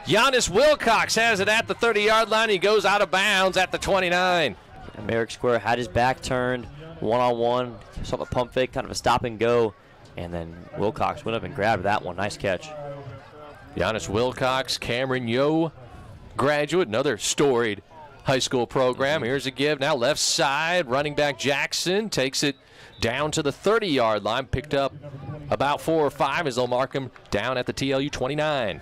Giannis Wilcox has it at the 30-yard line. He goes out of bounds at the 29. And Merrick Square had his back turned, one-on-one, saw the pump fake, kind of a stop and go, and then Wilcox went up and grabbed that one. Nice catch. Giannis Wilcox, Cameron Yo graduate, another storied high school program. Here's a give now left side. Running back Jackson takes it down to the 30-yard line. Picked up about 4 or 5 as they'll mark him down at the TLU 29.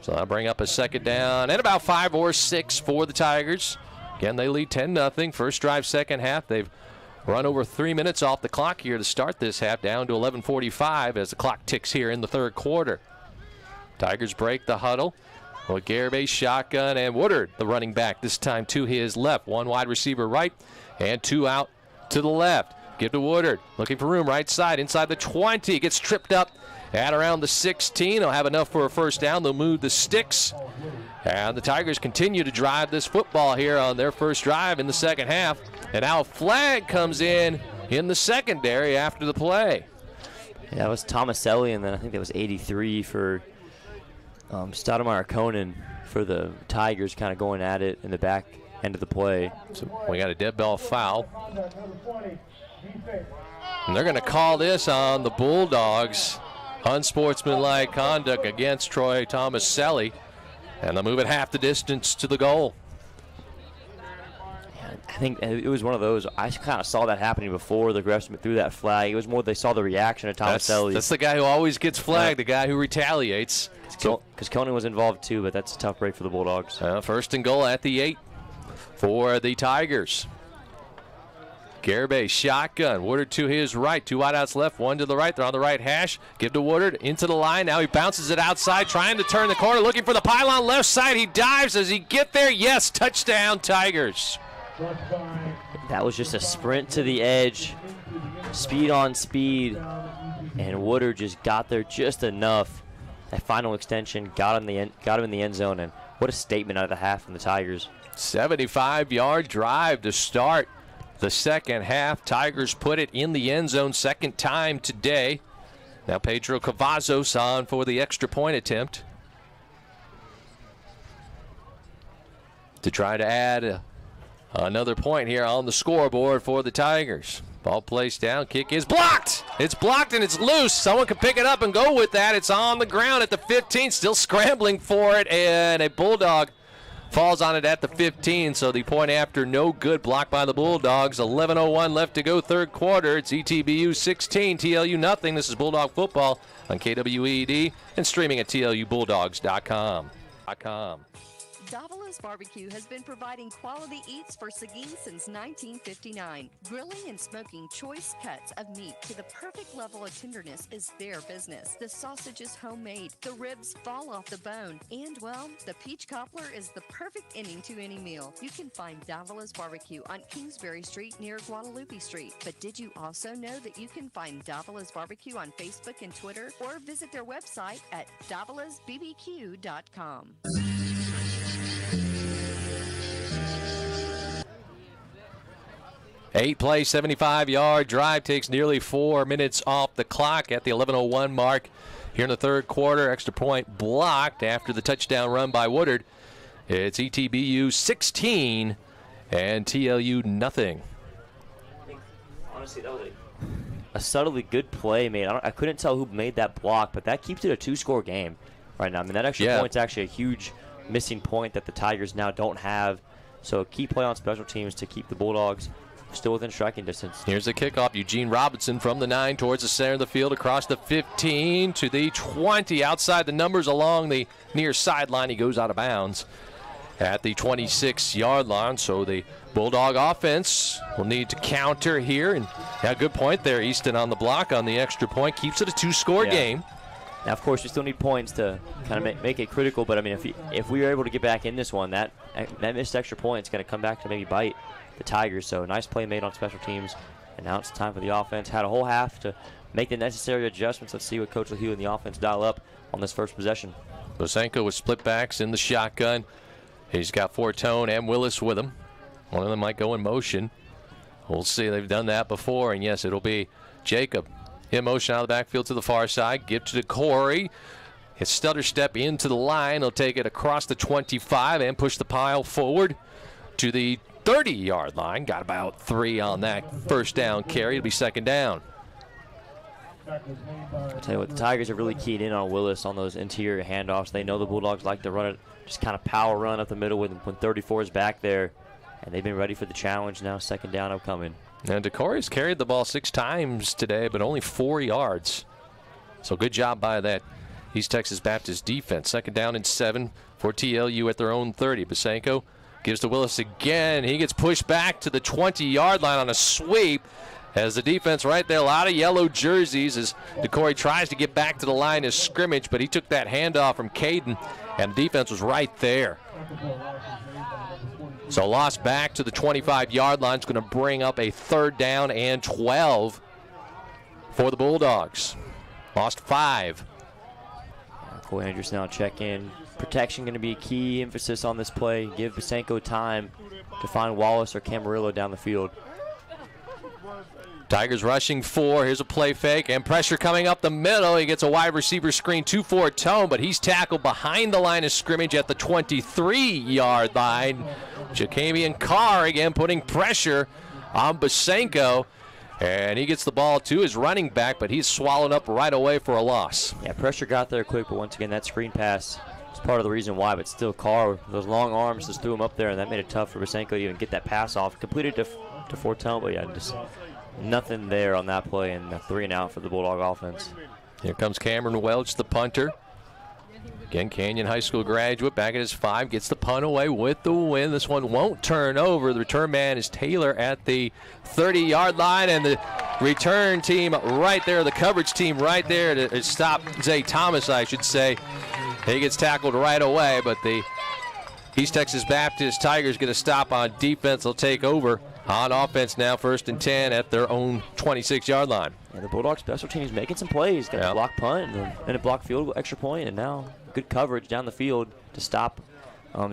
So that'll bring up a 2nd down and about 5 or 6 for the Tigers. Again, they lead 10-0. First drive, second half. They've run over 3 minutes off the clock here to start this half, down to 11:45 as the clock ticks here in the 3rd quarter. Tigers break the huddle. Well, Garibay shotgun, and Woodard, the running back, this time to his left. One wide receiver right, and two out to the left. Give to Woodard, looking for room right side, inside the 20. Gets tripped up at around the 16. They'll have enough for a first down. They'll move the sticks. And the Tigers continue to drive this football here on their first drive in the second half. And now a flag comes in the secondary after the play. Yeah, that was Tomaselli, and then I think that was 83 for Stoudemire Conan for the Tigers, kind of going at it in the back end of the play. So we got a dead ball foul. And they're going to call this on the Bulldogs. Unsportsmanlike conduct against Troy Tomaselli. And they'll move it half the distance to the goal. I think it was one of those. I kind of saw that happening before the refs threw that flag. It was more they saw the reaction of Tomaselli. That's the guy who always gets flagged, the guy who retaliates. Because Conan was involved too, but that's a tough break for the Bulldogs. First and goal at the 8 for the Tigers. Garibay shotgun. Woodard to his right. Two wideouts left, one to the right. They're on the right hash. Give to Woodard into the line. Now he bounces it outside, trying to turn the corner, looking for the pylon left side. He dives. Does he get there? Yes, touchdown Tigers. That was just a sprint to the edge, speed on speed, and Woodard just got there just enough. That final extension got him in the end zone, and what a statement out of the half from the Tigers. 75-yard drive to start the second half. Tigers put it in the end zone second time today. Now Pedro Cavazos on for the extra point attempt to try to add another point here on the scoreboard for the Tigers. Ball placed down, kick is blocked. It's blocked and it's loose. Someone can pick it up and go with that. It's on the ground at the 15, still scrambling for it, and a Bulldog falls on it at the 15, so the point after no good, blocked by the Bulldogs. 11:01 left to go, third quarter. It's ETBU 16, TLU nothing. This is Bulldog football on KWED and streaming at TLUBulldogs.com. Davola's Barbecue has been providing quality eats for Seguin since 1959. Grilling and smoking choice cuts of meat to the perfect level of tenderness is their business. The sausage is homemade, the ribs fall off the bone, and, well, the peach cobbler is the perfect ending to any meal. You can find Davola's Barbecue on Kingsbury Street near Guadalupe Street. But did you also know that you can find Davola's Barbecue on Facebook and Twitter, or visit their website at davolasbbq.com. Eight-play, 75-yard drive takes nearly 4 minutes off the clock at the 11:01 mark here in the third quarter. Extra point blocked after the touchdown run by Woodard. It's ETBU 16 and TLU nothing. Honestly, that was a subtly good play made. I couldn't tell who made that block, but that keeps it a two-score game right now. I mean, that extra point's actually a huge missing point that the Tigers now don't have. So a key play on special teams to keep the Bulldogs still within striking distance. Here's the kickoff. Eugene Robinson from the 9 towards the center of the field, across the 15 to the 20. Outside the numbers along the near sideline. He goes out of bounds at the 26-yard line. So the Bulldog offense will need to counter here. And yeah, good point there. Easton on the block on the extra point. Keeps it a two-score game. Now, of course, we still need points to kind of make it critical. But, I mean, if we are able to get back in this one, that missed extra point is going to come back to maybe bite the Tigers. So nice play made on special teams, and now it's time for the offense. Had a whole half to make the necessary adjustments. Let's see what Coach Leu and the offense dial up on this first possession. Bosenko with split backs in the shotgun. He's got Fortone and Willis with him. One of them might go in motion. We'll see. They've done that before, and yes, it'll be Jacob in motion out of the backfield to the far side. Give to Corey. His stutter step into the line. He'll take it across the 25 and push the pile forward to the 30-yard line. Got about 3 on that first down carry. It'll be second down. I'll tell you what, the Tigers are really keyed in on Willis on those interior handoffs. They know the Bulldogs like to run it, just kind of power run up the middle when 34 is back there. And they've been ready for the challenge now. Second down upcoming. And DeCory's carried the ball 6 times today, but only 4 yards. So good job by that East Texas Baptist defense. Second down and 7 for TLU at their own 30. Bosenko gives to Willis again. He gets pushed back to the 20-yard line on a sweep as the defense right there, a lot of yellow jerseys as DeCory tries to get back to the line of scrimmage, but he took that handoff from Caden and the defense was right there. So loss back to the 25-yard line is going to bring up a 3rd down and 12 for the Bulldogs. Lost 5. Cole Andrews now check in. Protection going to be a key emphasis on this play. Give Basenko time to find Wallace or Camarillo down the field. Tigers rushing 4. Here's a play fake and pressure coming up the middle. He gets a wide receiver screen 2-4 Tone, but he's tackled behind the line of scrimmage at the 23-yard line. Jacamian Carr again putting pressure on Basenko, and he gets the ball to his running back, but he's swallowed up right away for a loss. Yeah, pressure got there quick, but once again, that screen pass is part of the reason why, but still Carr, those long arms just threw him up there, and that made it tough for Basenko to even get that pass off. Completed to Fortune, but yeah, just nothing there on that play, and a 3 and out for the Bulldog offense. Here comes Cameron Welch, the punter. Again, Canyon High School graduate, back at his 5, gets the punt away with the win. This one won't turn over. The return man is Taylor at the 30-yard line, and the return team right there, the coverage team right there to stop Zay Thomas, I should say. He gets tackled right away, but the East Texas Baptist Tigers get a stop on defense. They'll take over on offense now, 1st and 10 at their own 26-yard line. Yeah, the Bulldogs special teams making some plays. Got a block punt and a block field goal, extra point, and now good coverage down the field to stop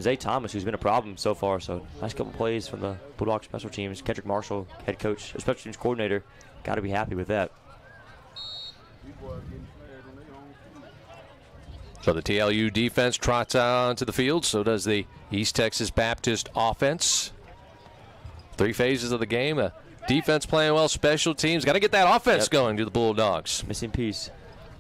Zay Thomas, who's been a problem so far. So nice couple plays from the Bulldogs special teams. Kendrick Marshall, head coach, or special teams coordinator, got to be happy with that. So the TLU defense trots onto the field. So does the East Texas Baptist offense. 3 phases of the game. Defense playing well, special teams. Got to get that offense going to the Bulldogs. Missing piece.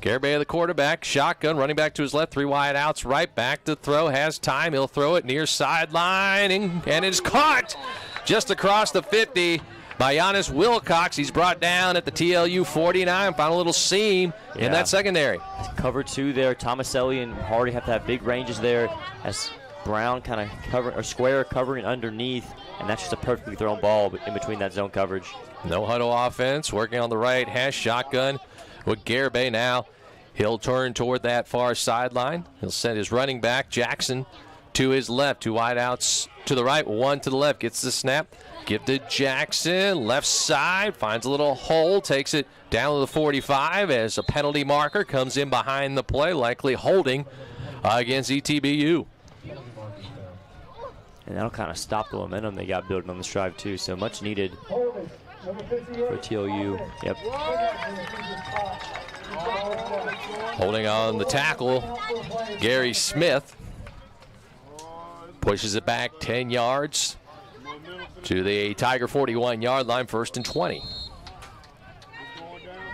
Garibay, the quarterback, shotgun, running back to his left, 3 wide outs, right back to throw, has time. He'll throw it near sideline, and it's caught just across the 50 by Giannis Wilcox. He's brought down at the TLU 49. Found a little seam in that secondary. Cover 2 there. Tomaselli and Hardy have to have big ranges there as Brown kind of covering, or Square covering underneath, and that's just a perfectly thrown ball in between that zone coverage. No huddle offense, working on the right hash, shotgun with Garibay now. He'll turn toward that far sideline. He'll send his running back, Jackson, to his left. 2 wide outs to the right, 1 to the left. Gets the snap. Give to Jackson, left side, finds a little hole, takes it down to the 45 as a penalty marker comes in behind the play, likely holding against ETBU. And that'll kind of stop the momentum they got building on this drive, too. So much needed for TLU. Yep. Holding on the tackle, Gary Smith pushes it back 10 yards to the Tiger 41-yard line, 1st and 20.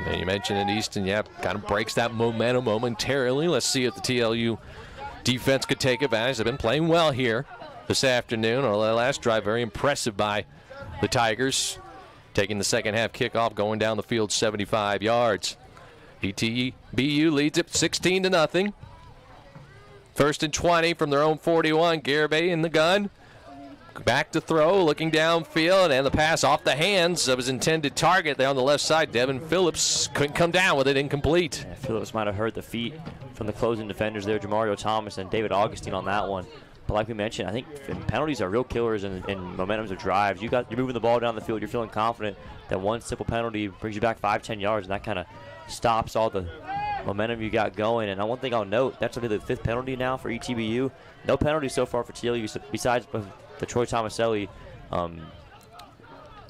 And you mentioned it, Easton, kind of breaks that momentum momentarily. Let's see if the TLU defense could take advantage. They've been playing well here this afternoon, or the last drive, very impressive by the Tigers, taking the second half kickoff, going down the field 75 yards. ETBU leads it 16-0. 1st and 20 from their own 41. Garibay in the gun. Back to throw, looking downfield, and the pass off the hands of his intended target there on the left side. Devin Phillips couldn't come down with it, incomplete. Yeah, Phillips might have hurt the feet from the closing defenders there, Jamario Thomas and David Augustine on that one. But like we mentioned, I think penalties are real killers in momentums of drives. You're moving the ball down the field, you're feeling confident that one simple penalty brings you back 5-10 yards, and that kind of stops all the momentum you got going. And one thing I'll note, that's only the 5th penalty now for ETBU. No penalties so far for TLU besides the Troy Tomaselli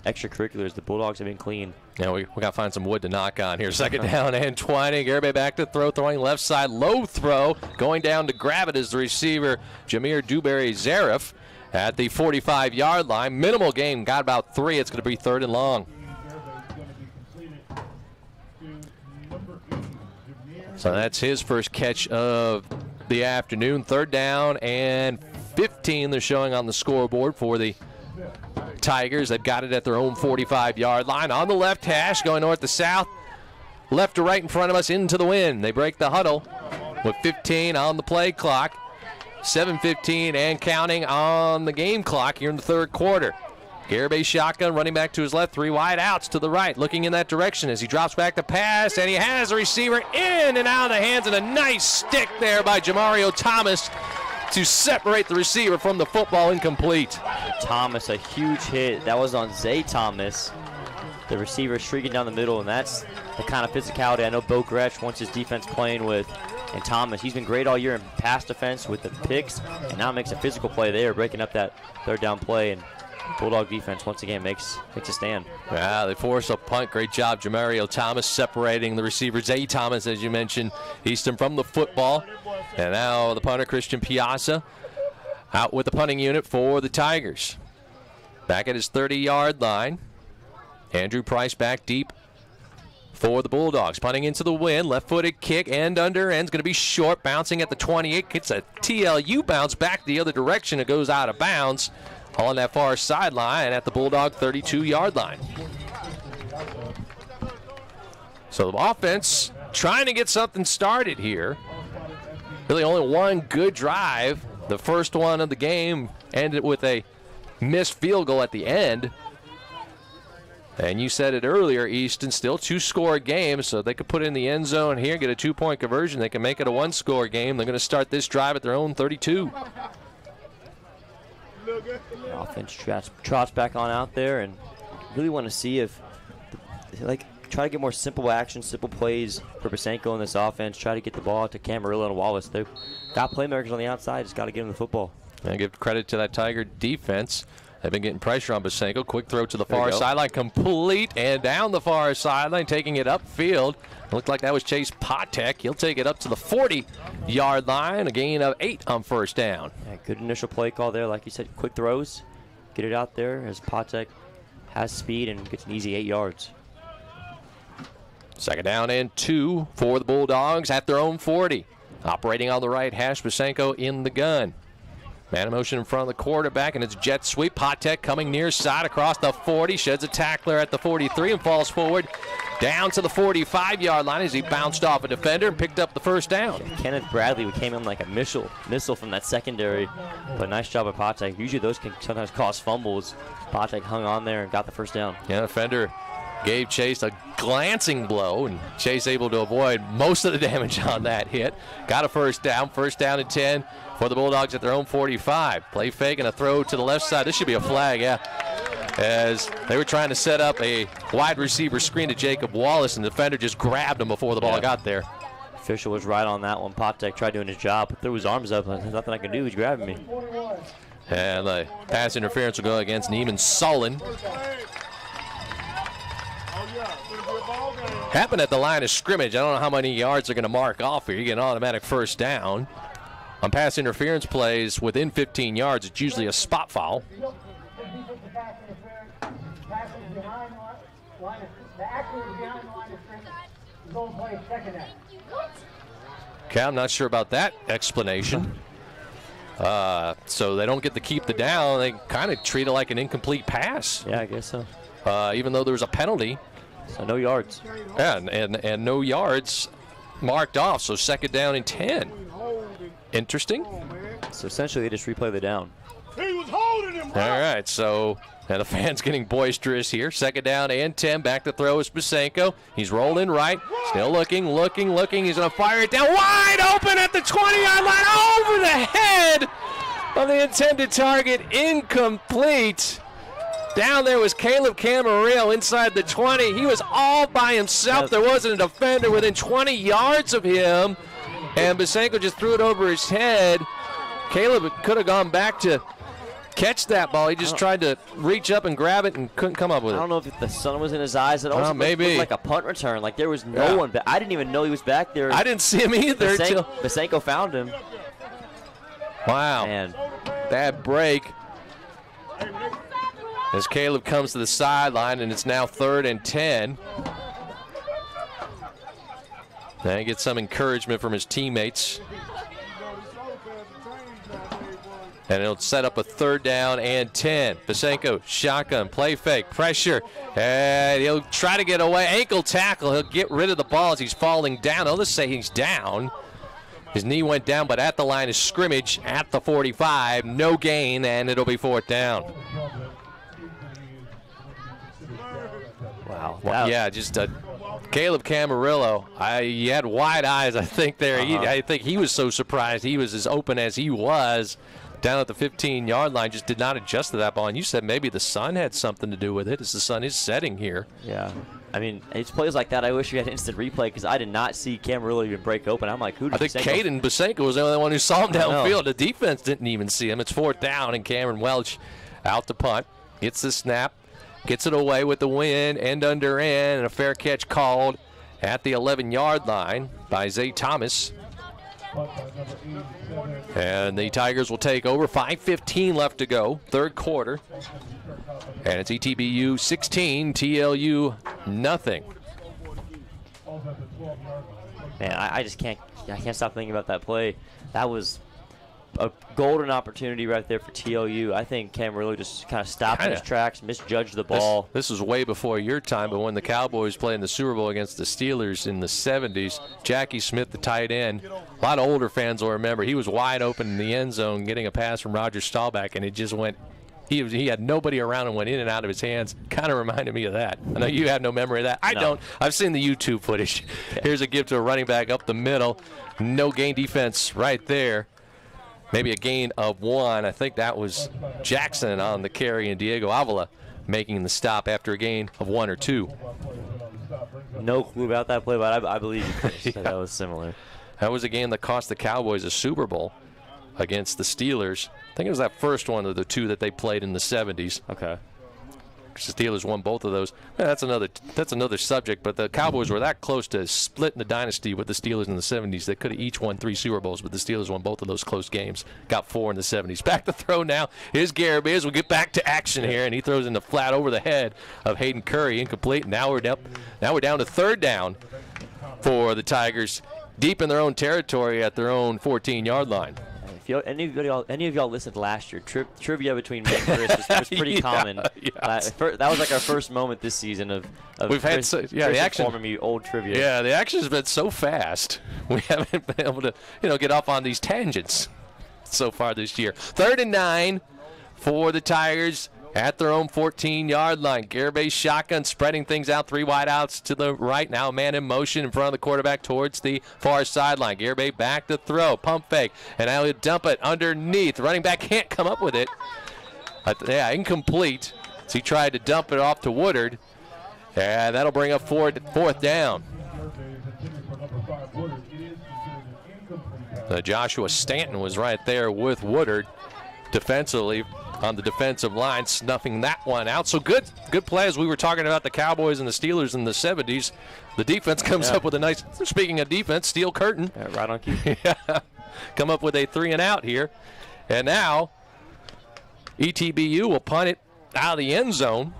extracurriculars. The Bulldogs have been clean. Yeah, we got to find some wood to knock on here. 2nd down and 20. Garibay back to throw, throwing left side, low throw. Going down to grab it is the receiver, Jameer Dewberry-Zarif at the 45-yard line. Minimal gain, got about 3. It's going to be 3rd and long. So that's his first catch of the afternoon. 3rd down and 15 they're showing on the scoreboard for the Tigers. They've got it at their own 45-yard line. On the left hash, going north to south, left to right in front of us, into the wind. They break the huddle with 15 on the play clock. 7:15 and counting on the game clock here in the 3rd quarter. Garibay shotgun, running back to his left, 3 wide outs to the right, looking in that direction as he drops back to pass, and he has a receiver in and out of the hands, and a nice stick there by Jamario Thomas to separate the receiver from the football. Incomplete. Thomas, a huge hit. That was on Zay Thomas. The receiver streaking down the middle, and that's the kind of physicality I know Bo Gretsch wants his defense playing with. And Thomas, he's been great all year in pass defense with the picks, and now makes a physical play there, breaking up that third down play. And Bulldog defense once again makes a stand. Yeah, they force a punt. Great job, Jamario Thomas, separating the receiver Zay Thomas, as you mentioned, Easton, from the football. And now the punter, Christian Piazza, out with the punting unit for the Tigers. Back at his 30-yard line. Andrew Price back deep for the Bulldogs. Punting into the wind, left-footed kick, end under, end's going to be short, bouncing at the 28. Gets a TLU bounce back the other direction. It goes out of bounds on that far sideline at the Bulldog 32-yard line. So the offense trying to get something started here. Really only one good drive. The first one of the game ended with a missed field goal at the end. And you said it earlier, Easton, still 2-score game, so they could put it in the end zone here, get a 2-point conversion. They can make it a 1-score game. They're going to start this drive at their own 32. The offense trots back on out there, and really want to see if, try to get more simple action, simple plays for Basenko in this offense. Try to get the ball to Camarillo and Wallace. They've got playmakers on the outside. Just got to get them the football. And give credit to that Tiger defense. They've been getting pressure on Basenko. Quick throw to the far sideline, complete, and down the far sideline, taking it upfield. It looked like that was Chase Potek. He'll take it up to the 40-yard line, a gain of 8 on first down. Yeah, good initial play call there. Like you said, quick throws. Get it out there as Potek has speed and gets an easy 8 yards. Second down and 2 for the Bulldogs at their own 40. Operating on the right hash, Basenko in the gun. Man in motion in front of the quarterback, and it's jet sweep. Potek coming near side across the 40, sheds a tackler at the 43 and falls forward down to the 45-yard line as he bounced off a defender and picked up the first down. Yeah, Kenneth Bradley came in like a missile from that secondary, but nice job by Potek. Usually those can sometimes cause fumbles. Potek hung on there and got the first down. Yeah, defender gave Chase a glancing blow, and Chase able to avoid most of the damage on that hit. Got a first down and 10 for the Bulldogs at their own 45. Play fake and a throw to the left side. This should be a flag, yeah. As they were trying to set up a wide receiver screen to Jacob Wallace, and the defender just grabbed him before the ball got there. Official was right on that one. Potek tried doing his job, but threw his arms up. There's nothing I can do. He's grabbing me. And the pass interference will go against Neiman Sullen. Happened at the line of scrimmage. I don't know how many yards they're going to mark off here. You get an automatic first down. On pass interference plays within 15 yards, it's usually a spot foul. Okay, I'm not sure about that explanation. So they don't get to keep the down. They kind of treat it like an incomplete pass. Yeah, I guess so. Even though there was a penalty. So no yards. Yeah, and no yards marked off, so second down and 10. Interesting. So essentially they just replay the down. He was holding him. All right, so and the fans getting boisterous here. Second down and 10. Back to throw is Basenko. He's rolling right. Still looking. He's going to fire it down. Wide open at the 20-yard line. Over the head of the intended target. Incomplete. Down there was Caleb Camarillo inside the 20. He was all by himself. There wasn't a defender within 20 yards of him. And Basenko just threw it over his head. Caleb could have gone back to catch that ball. He just tried to reach up and grab it and couldn't come up with it. I don't know if the sun was in his eyes. It also maybe. looked like a punt return. Like there was no one back. I didn't even know he was back there. I didn't see him either. Basenko found him. Wow. Man. Bad break. As Caleb comes to the sideline, and it's now 3rd and 10. Now he gets some encouragement from his teammates. And it'll set up a 3rd down and 10. Basenko, shotgun, play fake, pressure. And he'll try to get away. Ankle tackle. He'll get rid of the ball as he's falling down. I'll just say he's down. His knee went down, but at the line of scrimmage at the 45. No gain, and it'll be 4th down. Wow. Yeah, just Caleb Camarillo. He had wide eyes, I think, there. I think he was so surprised. He was as open as he was down at the 15-yard line, just did not adjust to that ball. And you said maybe the sun had something to do with it as the sun is setting here. Yeah. I mean, it's plays like that I wish we had instant replay because I did not see Camarillo even break open. I'm like, who did I think Caden Busenko was the only one who saw him downfield. The defense didn't even see him. It's 4th down, and Cameron Welch out to punt. Gets the snap, gets it away with the win, end under end, and a fair catch called at the 11-yard line by Zay Thomas. And the Tigers will take over. 5:15 left to go, third quarter. And it's ETBU 16, TLU nothing. Man, I just can't stop thinking about that play. That was a golden opportunity right there for TLU. I think Camarillo just kind of stopped in his tracks, misjudged the ball. This was way before your time, but when the Cowboys played in the Super Bowl against the Steelers in the 70s, Jackie Smith, the tight end, a lot of older fans will remember, he was wide open in the end zone getting a pass from Roger Staubach, and it just went – he had nobody around and went in and out of his hands. Kind of reminded me of that. I know you have no memory of that. I don't. I've seen the YouTube footage. Here's a give to a running back up the middle. No gain defense right there. Maybe a gain of 1. I think that was Jackson on the carry and Diego Avila making the stop after a gain of 1 or 2. No clue about that play, but I believe that was similar. That was a game that cost the Cowboys a Super Bowl against the Steelers. I think it was that first one of the 2 that they played in the 70s. Okay. The Steelers won both of those. That's another subject, but the Cowboys were that close to splitting the dynasty with the Steelers in the 70s. They could have each won 3 Super Bowls, but the Steelers won both of those close games. Got 4 in the 70s. Back to throw now. Here's Garabiz. We'll get back to action here, and he throws in the flat over the head of Hayden Curry, incomplete. Now we're down to 3rd down for the Tigers, deep in their own territory at their own 14-yard line. If any of y'all listened last year, trivia between me and Chris was pretty common. That was like our first moment this season of we've Chris, had the action informing me old trivia. Yeah, the action has been so fast. We haven't been able to get off on these tangents so far this year. 3rd and 9 for the Tigers at their own 14-yard line. Garibay shotgun, spreading things out, 3 wide outs to the right. Now a man in motion in front of the quarterback towards the far sideline. Garibay back to throw, pump fake, and now he'll dump it underneath. Running back can't come up with it. Incomplete. So he tried to dump it off to Woodard. And that'll bring up 4th down. Joshua Stanton was right there with Woodard defensively on the defensive line, snuffing that one out. So good play. As we were talking about the Cowboys and the Steelers in the 70s, the defense comes up with a nice, speaking of defense, steel curtain. Right on cue. Come up with a 3 and out here. And now ETBU will punt it out of the end zone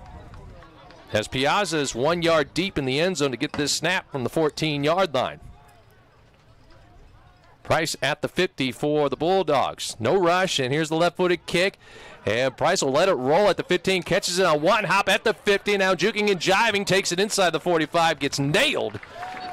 as Piazza is 1 yard deep in the end zone to get this snap from the 14-yard line. Price at the 50 for the Bulldogs. No rush, and here's the left-footed kick. And Price will let it roll at the 15, catches it on one hop at the 50. Now juking and jiving, takes it inside the 45, gets nailed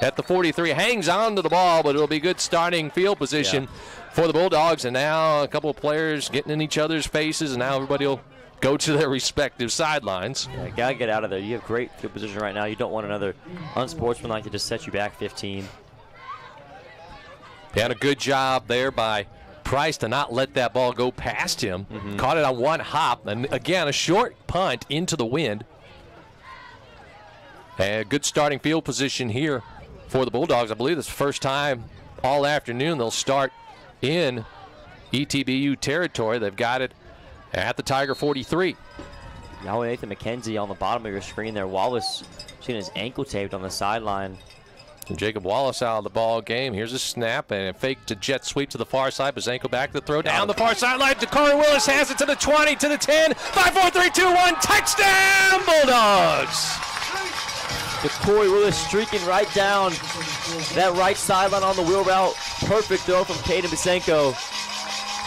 at the 43. Hangs on to the ball, but it'll be good starting field position for the Bulldogs. And now a couple of players getting in each other's faces, and now everybody will go to their respective sidelines. Got to get out of there. You have great field position right now. You don't want another unsportsmanlike to just set you back 15. And a good job there by Price to not let that ball go past him. Caught it on one hop. And again, a short punt into the wind. And good starting field position here for the Bulldogs. I believe this is the first time all afternoon they'll start in ETBU territory. They've got it at the Tiger 43. Now Nathan McKenzie on the bottom of your screen there. Wallace seeing his ankle taped on the sideline. And Jacob Wallace out of the ball game. Here's a snap and a fake to jet sweep to the far side. Busenko back to throw down the far sideline. Dakari Willis has it to the 20, to the 10. 5, 4, 3, 2, 1. Touchdown, Bulldogs! Dakari Willis streaking right down that right sideline on the wheel route. Perfect throw from Caden Busenko.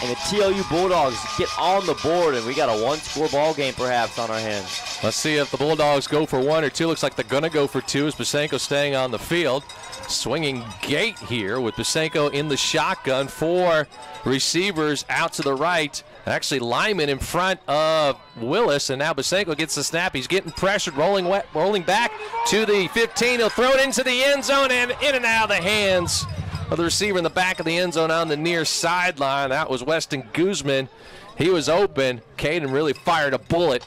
And the TLU Bulldogs get on the board, and we got a one-score ball game perhaps on our hands. Let's see if the Bulldogs go for 1 or 2. Looks like they're going to go for 2 as Busenko staying on the field. Swinging gate here with Busenko in the shotgun. 4 receivers out to the right. Actually, Lyman in front of Willis, and now Bosenko gets the snap. He's getting pressured, rolling back to the 15. He'll throw it into the end zone and in and out of the hands of the receiver in the back of the end zone on the near sideline. That was Weston Guzman. He was open. Caden really fired a bullet,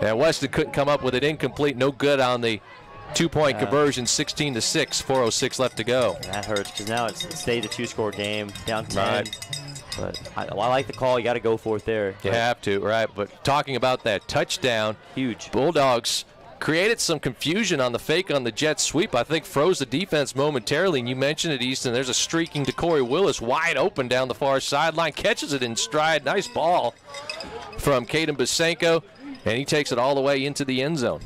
and Weston couldn't come up with it. Incomplete, no good on the two-point conversion, 16-6, 4:06 left to go. That hurts because now it stayed a two-score game, down 10. Right. But I like the call. You got to go for it there. You have to, right? But talking about that touchdown, huge. Bulldogs created some confusion on the fake on the jet sweep. I think froze the defense momentarily, and you mentioned it, Easton. There's a streaking Corey Willis wide open down the far sideline, catches it in stride. Nice ball from Caden Bosenko, and he takes it all the way into the end zone.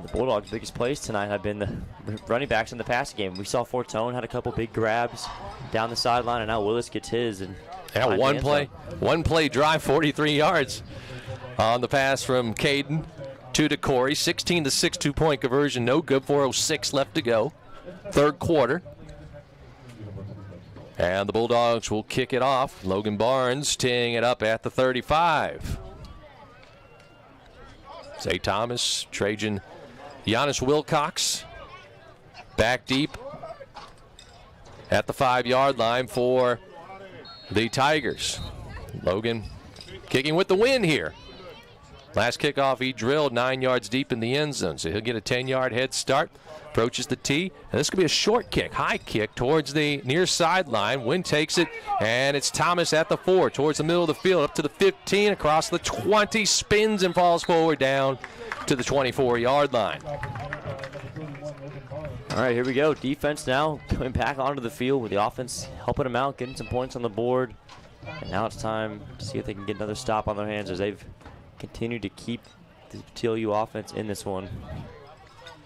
The Bulldogs' biggest plays tonight have been the running backs in the passing game. We saw Fortone had a couple big grabs down the sideline, and now Willis gets his. And one play drive, 43 yards on the pass from Caden to Corey. 16-6 two-point conversion, no good. 4:06 left to go, third quarter. And the Bulldogs will kick it off. Logan Barnes teeing it up at the 35. Zay Thomas, Trajan Giannis Wilcox back deep at the 5-yard line for the Tigers. Logan kicking with the win here. Last kickoff he drilled 9 yards deep in the end zone, so he'll get a 10-yard head start. Approaches the tee, and this could be a short kick, high kick towards the near sideline. Wynn takes it, and it's Thomas at the 4, towards the middle of the field, up to the 15, across the 20, spins and falls forward down to the 24-yard line. All right, here we go. Defense now coming back onto the field with the offense helping them out, getting some points on the board. And now it's time to see if they can get another stop on their hands as they've continued to keep the TLU offense in this one.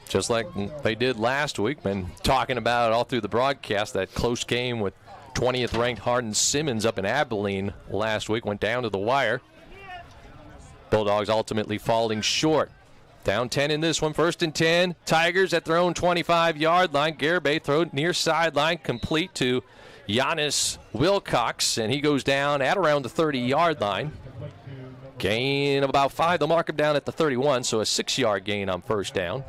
Just like they did last week, been talking about it all through the broadcast, that close game with 20th ranked Hardin Simmons up in Abilene last week, went down to the wire. Bulldogs ultimately falling short. Down 10 in this one, 1st and 10. Tigers at their own 25-yard line. Garibay throw near sideline, complete to Giannis Wilcox, and he goes down at around the 30-yard line. Gain of about 5. They'll mark him down at the 31, so a 6-yard gain on first down.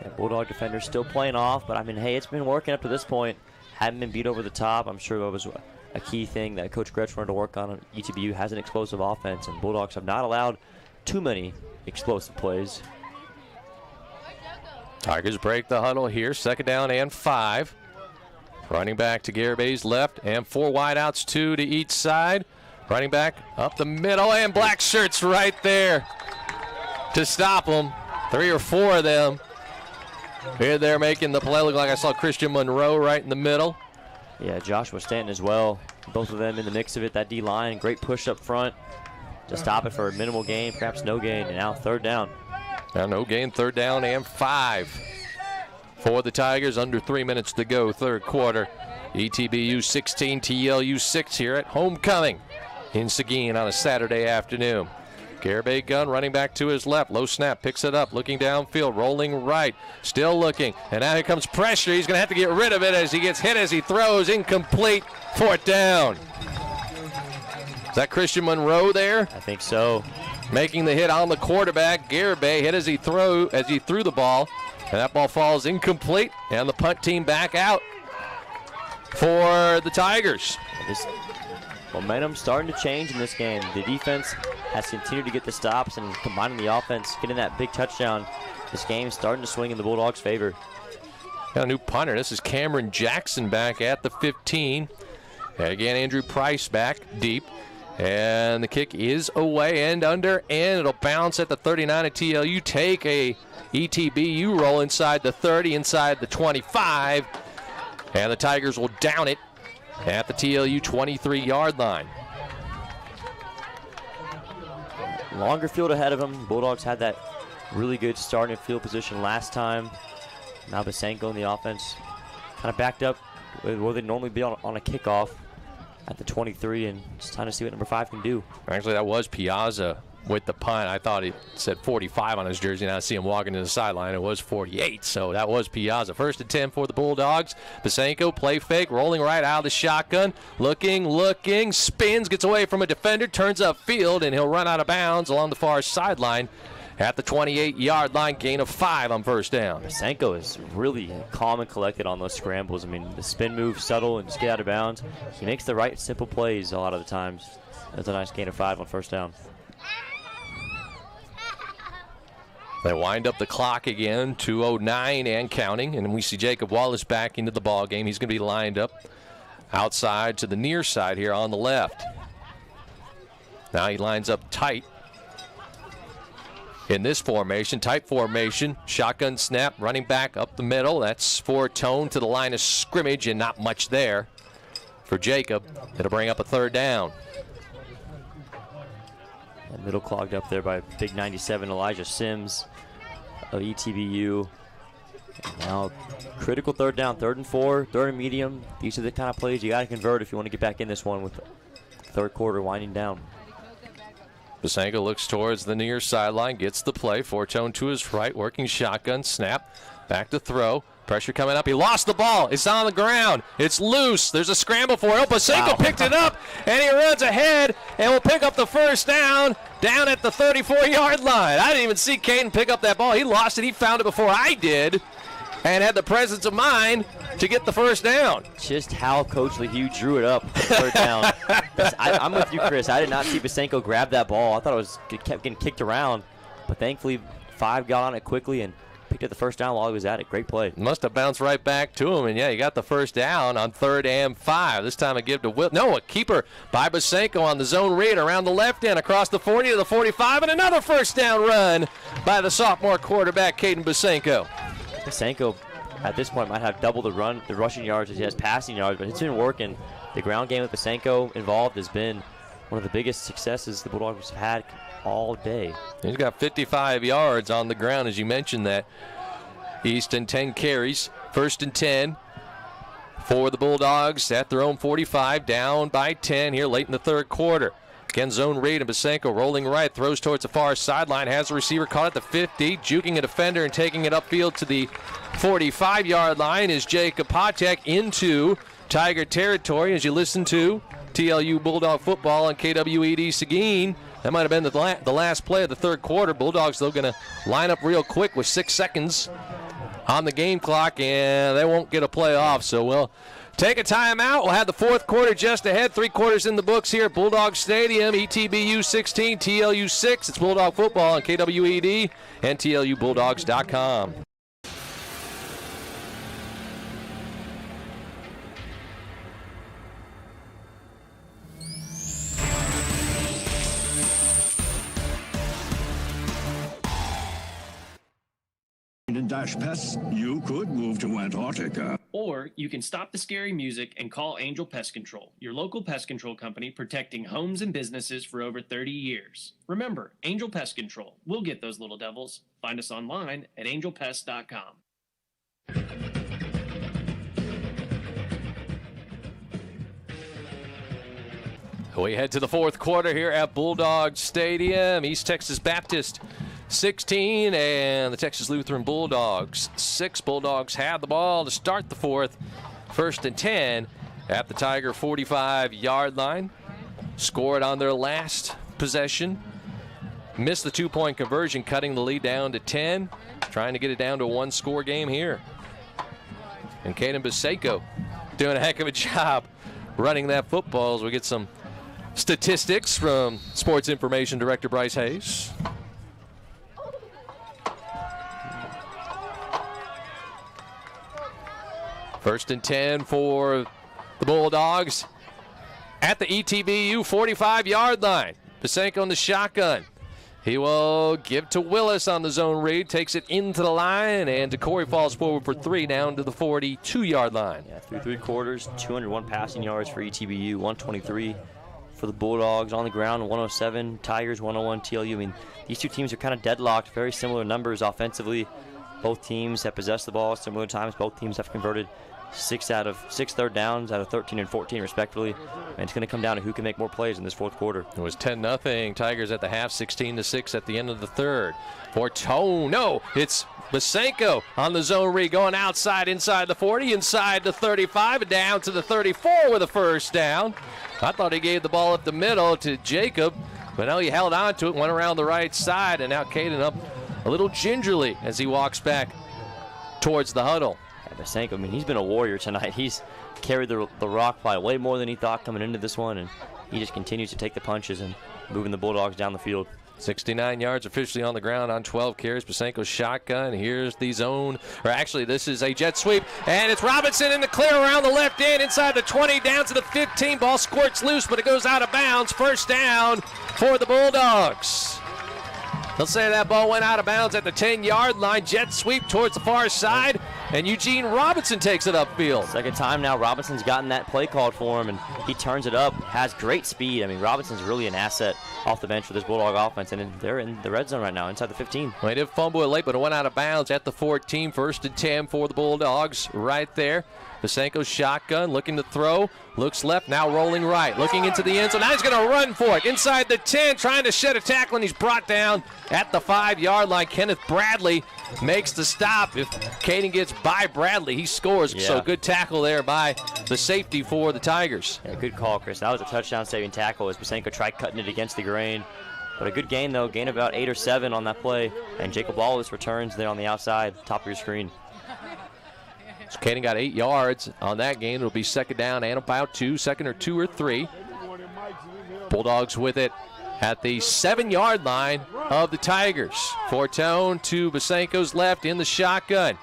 Yeah, Bulldog defenders still playing off, but I mean, hey, it's been working up to this point. Haven't been beat over the top. I'm sure that was a key thing that Coach Gretsch wanted to work on. ETBU has an explosive offense, and Bulldogs have not allowed too many explosive plays. Tigers break the huddle here, 2nd down and 5. Running back to Garibay's left, and 4 wideouts, 2 to each side. Running back up the middle, and black shirts right there to stop them. 3 or 4 of them. Here they're making the play. Look like I saw Christian Monroe right in the middle. Yeah, Joshua Stanton as well. Both of them in the mix of it. That D-line, great push up front to stop it for a minimal gain, perhaps no gain, and now 3rd down. Now no gain, 3rd down and 5 for the Tigers. Under 3 minutes to go, 3rd quarter. ETBU 16, TLU 6 here at homecoming in Seguin on a Saturday afternoon. Garibay gun running back to his left. Low snap, picks it up, looking downfield, rolling right, still looking. And now here comes pressure. He's going to have to get rid of it as he gets hit as he throws. Incomplete, 4th down. Is that Christian Monroe there? I think so. Making the hit on the quarterback. Garibay hit as he threw the ball. And that ball falls incomplete. And the punt team back out for the Tigers. This momentum starting to change in this game. The defense has continued to get the stops, and combining the offense, getting that big touchdown. This game is starting to swing in the Bulldogs' favor. Got a new punter. This is Cameron Jackson back at the 15. And again, Andrew Price back deep. And the kick is away and under, and it'll bounce at the 39 of TLU. Take a ETBU roll inside the 30, inside the 25. And the Tigers will down it at the TLU 23-yard line. Longer field ahead of them. Bulldogs had that really good starting field position last time. Now Bosenko in the offense kind of backed up where they'd normally be on a kickoff at the 23, and it's time to see what number 5 can do. Actually, that was Piazza with the punt. I thought it said 45 on his jersey, and I see him walking to the sideline. It was 48, so that was Piazza. 1st and 10 for the Bulldogs. Bosanko, play fake, rolling right out of the shotgun. Looking, spins, gets away from a defender, turns upfield, and he'll run out of bounds along the far sideline at the 28-yard line, gain of 5 on 1st down. Bosanko is really calm and collected on those scrambles. I mean, the spin move, subtle, and just get out of bounds. He makes the right, simple plays a lot of the times. That's a nice gain of 5 on 1st down. They wind up the clock again, 2:09 and counting, and we see Jacob Wallace back into the ball game. He's going to be lined up outside to the near side here on the left. Now he lines up tight in this formation, tight formation, shotgun snap, running back up the middle. That's for Tone to the line of scrimmage, and not much there for Jacob. It'll bring up a 3rd down. That middle clogged up there by big 97 Elijah Sims of ETBU. And now critical 3rd down, 3rd and 4, 3rd and medium. These are the kind of plays you got to convert if you want to get back in this one with the 3rd quarter winding down. Bosanko looks towards the near sideline, gets the play. Fortone to his right, working shotgun, snap, back to throw. Pressure coming up. He lost the ball. It's on the ground. It's loose. There's a scramble for it. Bosanko picked it up, and he runs ahead and will pick up the 1st down at the 34-yard line. I didn't even see Caden pick up that ball. He lost it. He found it before I did and had the presence of mind to get the 1st down. Just how Coach LeHue drew it up, 3rd down. I'm with you, Chris. I did not see Bosanko grab that ball. I thought it kept getting kicked around, but thankfully 5 got on it quickly and picked up the 1st down while he was at it. Great play. Must have bounced right back to him, and yeah, he got the 1st down on 3rd and 5. This time a give to Will. No, a keeper by Bosanko on the zone read around the left end across the 40 to the 45, and another 1st down run by the sophomore quarterback, Caden Bosanko. Bosanko at this point might have double the rushing yards as he has passing yards, but it's been working. The ground game with Bosanko involved has been one of the biggest successes the Bulldogs have had all day. He's got 55 yards on the ground, as you mentioned that. Easton 10 carries, 1st and 10 for the Bulldogs at their own 45, down by 10 here late in the 3rd quarter. Again, zone read, and Bosanko rolling right, throws towards the far sideline, has the receiver caught at the 50, juking a defender and taking it upfield to the 45-yard line is Jacob Potek into Tiger territory. As you listen to TLU Bulldog football on KWED Seguin, that might have been the last play of the 3rd quarter. Bulldogs, though, going to line up real quick with 6 seconds on the game clock, and they won't get a play off. So we'll take a timeout. We'll have the 4th quarter just ahead. 3 quarters in the books here at Bulldog Stadium. ETBU 16, TLU 6. It's Bulldog football on KWED and TLUBulldogs.com. In Dash Pests, you could move to Antarctica. Or you can stop the scary music and call Angel Pest Control, your local pest control company protecting homes and businesses for over 30 years. Remember, Angel Pest Control. We'll get those little devils. Find us online at angelpest.com. We head to the 4th quarter here at Bulldog Stadium. East Texas Baptist 16 and the Texas Lutheran Bulldogs 6. Bulldogs had the ball to start the 4th. 1st and 10 at the Tiger 45-yard line. Scored on their last possession. Missed the 2-point conversion, cutting the lead down to 10. Trying to get it down to a 1-score game here. And Caden Bosanko doing a heck of a job running that football as we get some statistics from Sports Information Director Bryce Hayes. First and 10 for the Bulldogs at the ETBU 45-yard line. Bosanko on the shotgun. He will give to Willis on the zone read, takes it into the line, and DeCory falls forward for 3 down to the 42-yard line. Yeah, through 3 quarters, 201 passing yards for ETBU, 123 for the Bulldogs on the ground, 107, Tigers, 101, TLU. I mean, these two teams are kind of deadlocked, very similar numbers offensively. Both teams have possessed the ball similar times. Both teams have converted 6 third downs out of 13 and 14 respectively. And it's going to come down to who can make more plays in this fourth quarter. It was 10-0 Tigers at the half, 16-6 at the end of the third. Fortone, no, it's Basenko on the zone read, going outside, inside the 40, inside the 35, and down to the 34 with a first down. I thought he gave the ball up the middle to Jacob, but now he held on to it, went around the right side, and now Caden up a little gingerly as he walks back towards the huddle. Basenko, I mean, he's been a warrior tonight. He's carried the rock by way more than he thought coming into this one, and he just continues to take the punches and moving the Bulldogs down the field. 69 yards officially on the ground on 12 carries. Basenko's shotgun. Here's the zone. Or actually, this is a jet sweep. And it's Robinson in the clear around the left end, inside the 20, down to the 15. Ball squirts loose, but it goes out of bounds. First down for the Bulldogs. They'll say that ball went out of bounds at the 10-yard line. Jet sweep towards the far side, and Eugene Robinson takes it upfield. Second time now Robinson's gotten that play called for him, and he turns it up, has great speed. I mean, Robinson's really an asset off the bench for this Bulldog offense, and they're in the red zone right now, inside the 15. Well, he did fumble it late, but it went out of bounds at the 14. First and 10 for the Bulldogs right there. Basenko's shotgun, looking to throw, looks left, now rolling right, looking into the end zone. Now he's going to run for it inside the 10, trying to shed a tackle, and he's brought down at the 5-yard line. Kenneth Bradley makes the stop. If Caden gets by Bradley, he scores. Yeah. So good tackle there by the safety for the Tigers. Yeah, good call, Chris. That was a touchdown-saving tackle as Basenko tried cutting it against the grain. But a good gain, though. Gain about 8 or 7 on that play. And Jacob Wallace returns there on the outside, top of your screen. So Caden got 8 yards on that gain. It'll be second down and about 2, second or 2 or 3. Bulldogs with it at the 7-yard line of the Tigers. Fortone to Basenko's left in the shotgun.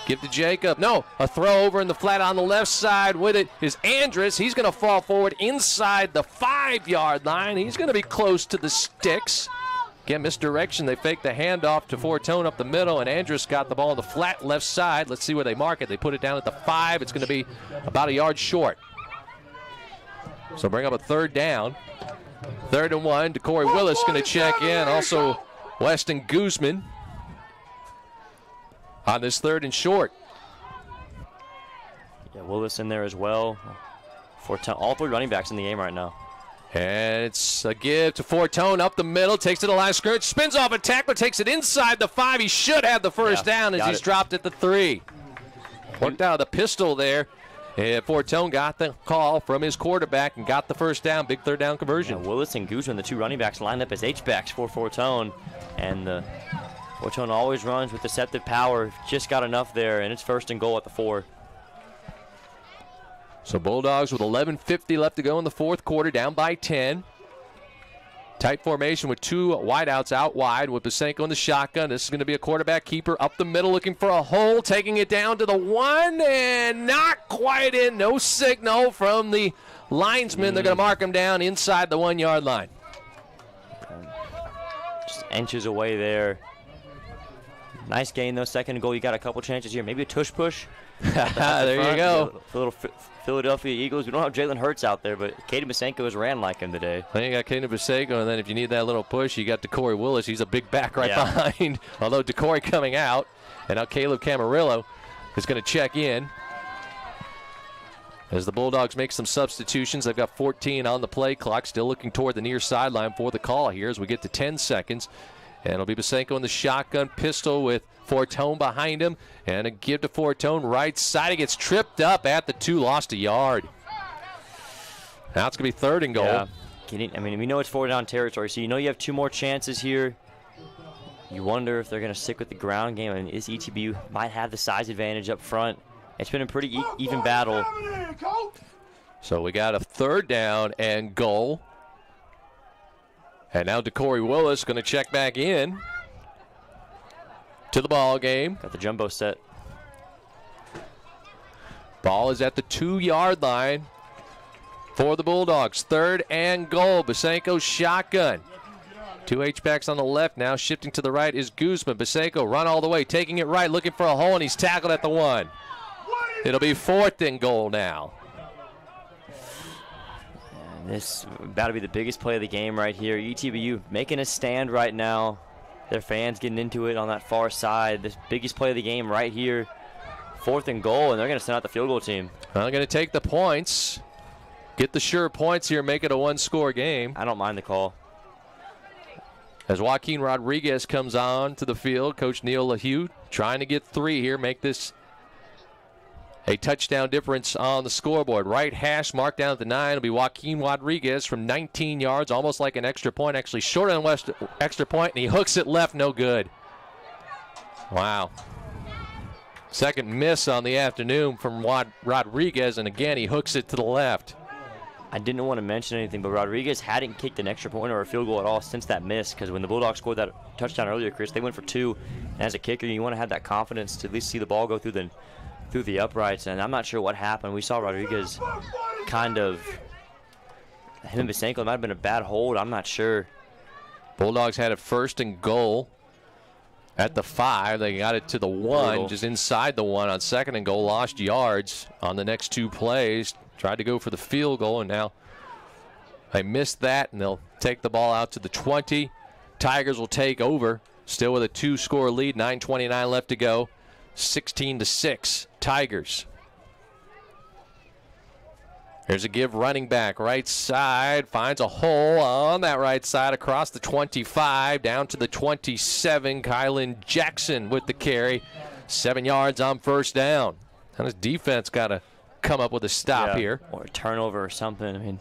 Give to Jacob. No, a throw over in the flat on the left side. With it is Andrus. He's going to fall forward inside the 5-yard line. He's going to be close to the sticks. Again, misdirection. They fake the handoff to Fortone up the middle, and Andrus got the ball on the flat left side. Let's see where they mark it. They put it down at the 5. It's going to be about a yard short. So bring up a third down. 3rd and 1. DeCorey Willis going to check in. Also, Weston Guzman on this 3rd and short. Yeah, Willis in there as well. Fortone, all 3 running backs in the game right now. And it's a give to Fortone up the middle, takes it to the line of scrimmage, spins off a tackler, takes it inside the 5. He should have the first down as he's dropped at the 3. Worked out of the pistol there. And Fortone got the call from his quarterback and got the first down. Big 3rd down conversion. Yeah, Willis and Guzman, the 2 running backs, lined up as H-backs for Fortone. And Fortone always runs with deceptive power. Just got enough there, and it's 1st and goal at the 4. So Bulldogs with 11:50 left to go in the 4th quarter, down by 10. Tight formation with 2 wideouts out wide with Basenko in the shotgun. This is going to be a quarterback keeper up the middle looking for a hole, taking it down to the 1 and not quite in. No signal from the linesman. They're going to mark him down inside the 1-yard line. Just inches away there. Nice gain, though. 2nd and goal. You got a couple chances here. Maybe a tush push. There you go. A little Philadelphia Eagles. We don't have Jalen Hurts out there, but Caden Basenko has ran like him today. Then you got Caden Basenko, and then if you need that little push, you got DeCorey Willis. He's a big back right behind. Although DeCorey coming out, and now Caleb Camarillo is going to check in. As the Bulldogs make some substitutions, they've got 14 on the play clock, still looking toward the near sideline for the call here as we get to 10 seconds. And it'll be Basenko in the shotgun, pistol with Fortone behind him. And a give to Fortone right side. He gets tripped up at the 2, lost a yard. Now it's going to be 3rd and goal. Yeah. I mean, we know it's 4-down territory, so you know you have 2 more chances here. You wonder if they're going to stick with the ground game. I mean, is ETBU might have the size advantage up front. It's been a pretty even battle. So we got a 3rd down and goal. And now DeCorey Willis going to check back in to the ball game. Got the jumbo set. Ball is at the 2-yard line for the Bulldogs. 3rd and goal. Basenko's shotgun. 2 H-backs on the left. Now shifting to the right is Guzman. Basenko run all the way, taking it right, looking for a hole, and he's tackled at the 1. It'll be 4th and goal now. This about to be the biggest play of the game right here. ETBU making a stand right now. Their fans getting into it on that far side. This biggest play of the game right here. 4th and goal, and they're going to send out the field goal team. I'm going to take the points. Get the sure points here, make it a one-score game. I don't mind the call. As Joaquin Rodriguez comes on to the field, Coach Neil Leu trying to get 3 here, make this a touchdown difference on the scoreboard. Right hash marked down at the 9 will be Joaquin Rodriguez from 19 yards, almost like an extra point, actually shorter than extra point, and he hooks it left, no good. Wow. Second miss on the afternoon from Rodriguez, and again he hooks it to the left. I didn't want to mention anything, but Rodriguez hadn't kicked an extra point or a field goal at all since that miss, because when the Bulldogs scored that touchdown earlier, Chris, they went for 2. And as a kicker, you want to have that confidence to at least see the ball go through the uprights, and I'm not sure what happened. We saw Rodriguez kind of, him and Visenko, it might have been a bad hold. I'm not sure. Bulldogs had a 1st and goal at the 5. They got it to the 1, just inside the 1 on 2nd and goal, lost yards on the next 2 plays. Tried to go for the field goal, and now they missed that, and they'll take the ball out to the 20. Tigers will take over, still with a 2-score lead, 9:29 left to go. 16-6, Tigers. Here's a give running back, right side, finds a hole on that right side across the 25, down to the 27. Kylan Jackson with the carry. 7 yards on 1st down. And his defense got to come up with a stop here. Or a turnover or something. I mean,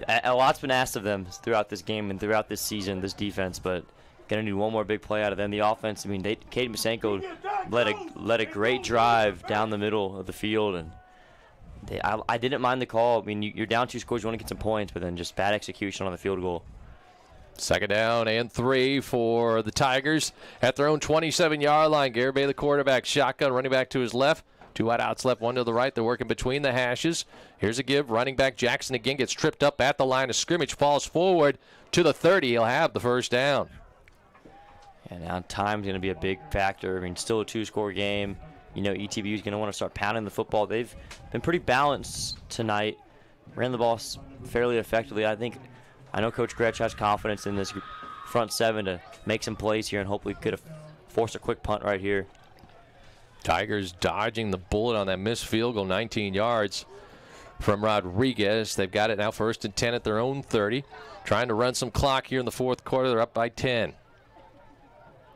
a lot's been asked of them throughout this game and throughout this season, this defense, but going to need one more big play out of them. The offense, I mean, Caden Visenko led a great drive down the middle of the field, and I didn't mind the call. I mean, you're down 2 scores, you want to get some points, but then just bad execution on the field goal. 2nd down and 3 for the Tigers at their own 27-yard line. Garibay, the quarterback, shotgun, running back to his left. 2 wide outs left, 1 to the right. They're working between the hashes. Here's a give. Running back Jackson again gets tripped up at the line of scrimmage, falls forward to the 30. He'll have the 1st down. And now time's going to be a big factor. I mean, still a 2-score game. You know, ETBU is going to want to start pounding the football. They've been pretty balanced tonight. Ran the ball fairly effectively. I know Coach Gretsch has confidence in this front 7 to make some plays here and hopefully could have forced a quick punt right here. Tigers dodging the bullet on that missed field goal, 19 yards from Rodriguez. They've got it now 1st and 10 at their own 30. Trying to run some clock here in the 4th quarter. They're up by 10.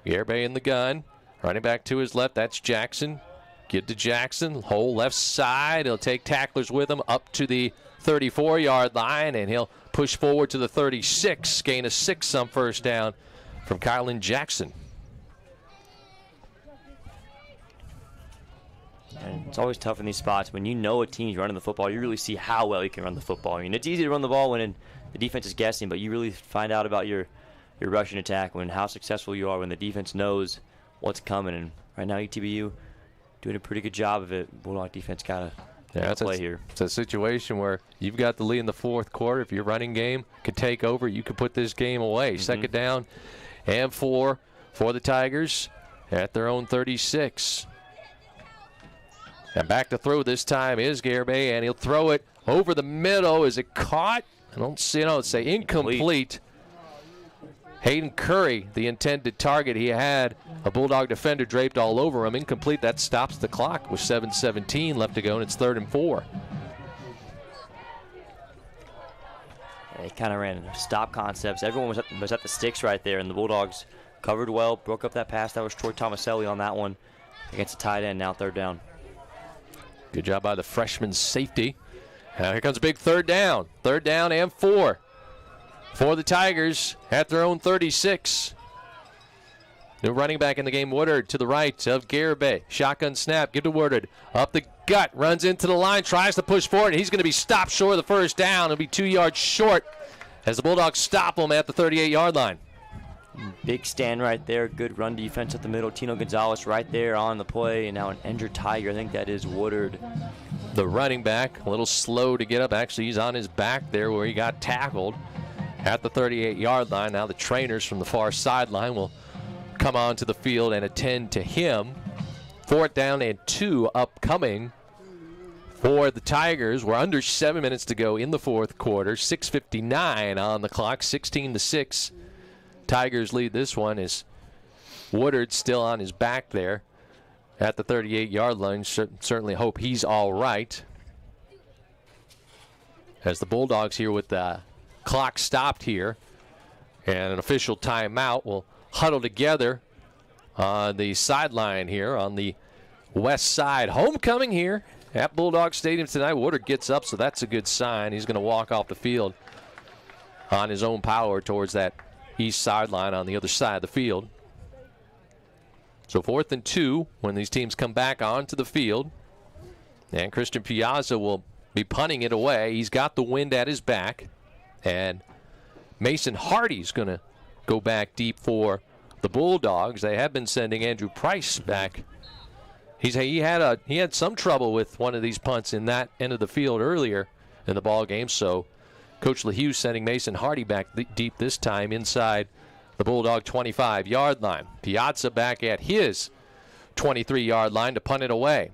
Garibay in the gun. Running back to his left, that's Jackson. Get to Jackson, hole left side. He'll take tacklers with him up to the 34-yard line, and he'll push forward to the 36. Gain of 6 on 1st down from Kylan Jackson. And it's always tough in these spots. When you know a team's running the football, you really see how well you can run the football. I mean, it's easy to run the ball when the defense is guessing, but you really find out about your rushing attack, when how successful you are when the defense knows what's coming. And right now, ETBU doing a pretty good job of it. Bulldog defense got to play here. It's a situation where you've got the lead in the 4th quarter. If your running game could take over, you could put this game away. 2nd down and 4 for the Tigers at their own 36. And back to throw this time is Garibay, and he'll throw it over the middle. Is it caught? I don't see it. It's incomplete. Hayden Curry, the intended target. He had a Bulldog defender draped all over him. Incomplete. That stops the clock with 7:17 left to go, and it's 3rd and 4. They kind of ran stop concepts. Everyone was at the sticks right there, and the Bulldogs covered well, broke up that pass. That was Troy Tomaselli on that one against a tight end. Now 3rd down. Good job by the freshman safety. Here comes a big 3rd down. 3rd down and 4 for the Tigers at their own 36. New running back in the game, Woodard, to the right of Garibay. Shotgun snap, give to Woodard. Up the gut, runs into the line, tries to push forward. He's going to be stopped short of the 1st down. He'll be 2 yards short as the Bulldogs stop him at the 38-yard line. Big stand right there. Good run defense at the middle. Tino Gonzalez right there on the play. And now an injured Tiger. I think that is Woodard. The running back, a little slow to get up. Actually, he's on his back there where he got tackled at the 38-yard line. Now the trainers from the far sideline will come onto the field and attend to him. 4th down and 2 upcoming for the Tigers. We're under 7 minutes to go in the 4th quarter. 6:59 on the clock. 16-6. Tigers lead this one as Woodard still on his back there at the 38-yard line. Certainly hope he's all right. As the Bulldogs here with the clock stopped here and an official timeout will huddle together on the sideline here on the west side. Homecoming here at Bulldog Stadium tonight. Woodard gets up, so that's a good sign. He's going to walk off the field on his own power towards that east sideline on the other side of the field. So 4th and 2 when these teams come back onto the field. And Christian Piazza will be punting it away. He's got the wind at his back. And Mason Hardy's going to go back deep for the Bulldogs. They have been sending Andrew Price back. He had some trouble with one of these punts in that end of the field earlier in the ball game. So Coach Lehue sending Mason Hardy back deep this time inside the Bulldog 25-yard line. Piazza back at his 23-yard line to punt it away.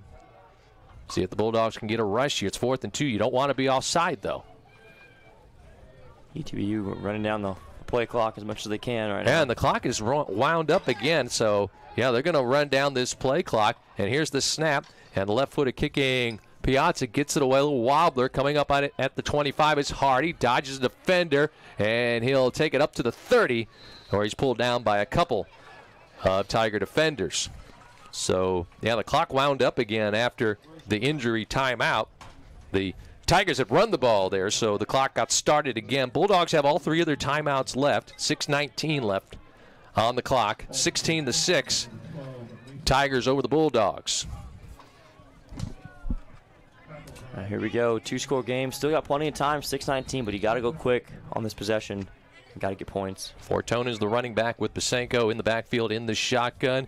See if the Bulldogs can get a rush here. It's 4th and 2. You don't want to be offside, though. ETBU running down the play clock as much as they can right now. And the clock is wound up again, so yeah, they're going to run down this play clock. And here's the snap, and the left-footed kicking Piazza gets it away. A little wobbler coming up at the 25 is Hardy, dodges a defender, and he'll take it up to the 30, or he's pulled down by a couple of Tiger defenders. So, yeah, the clock wound up again after the injury timeout. The Tigers had run the ball there, so the clock got started again. Bulldogs have all 3 of their timeouts left. 6:19 left on the clock. 16-6. Tigers over the Bulldogs. Here we go. 2-score game. Still got plenty of time. 6:19, but you got to go quick on this possession. You got to get points. Fortuna's the running back with Basenko in the backfield in the shotgun.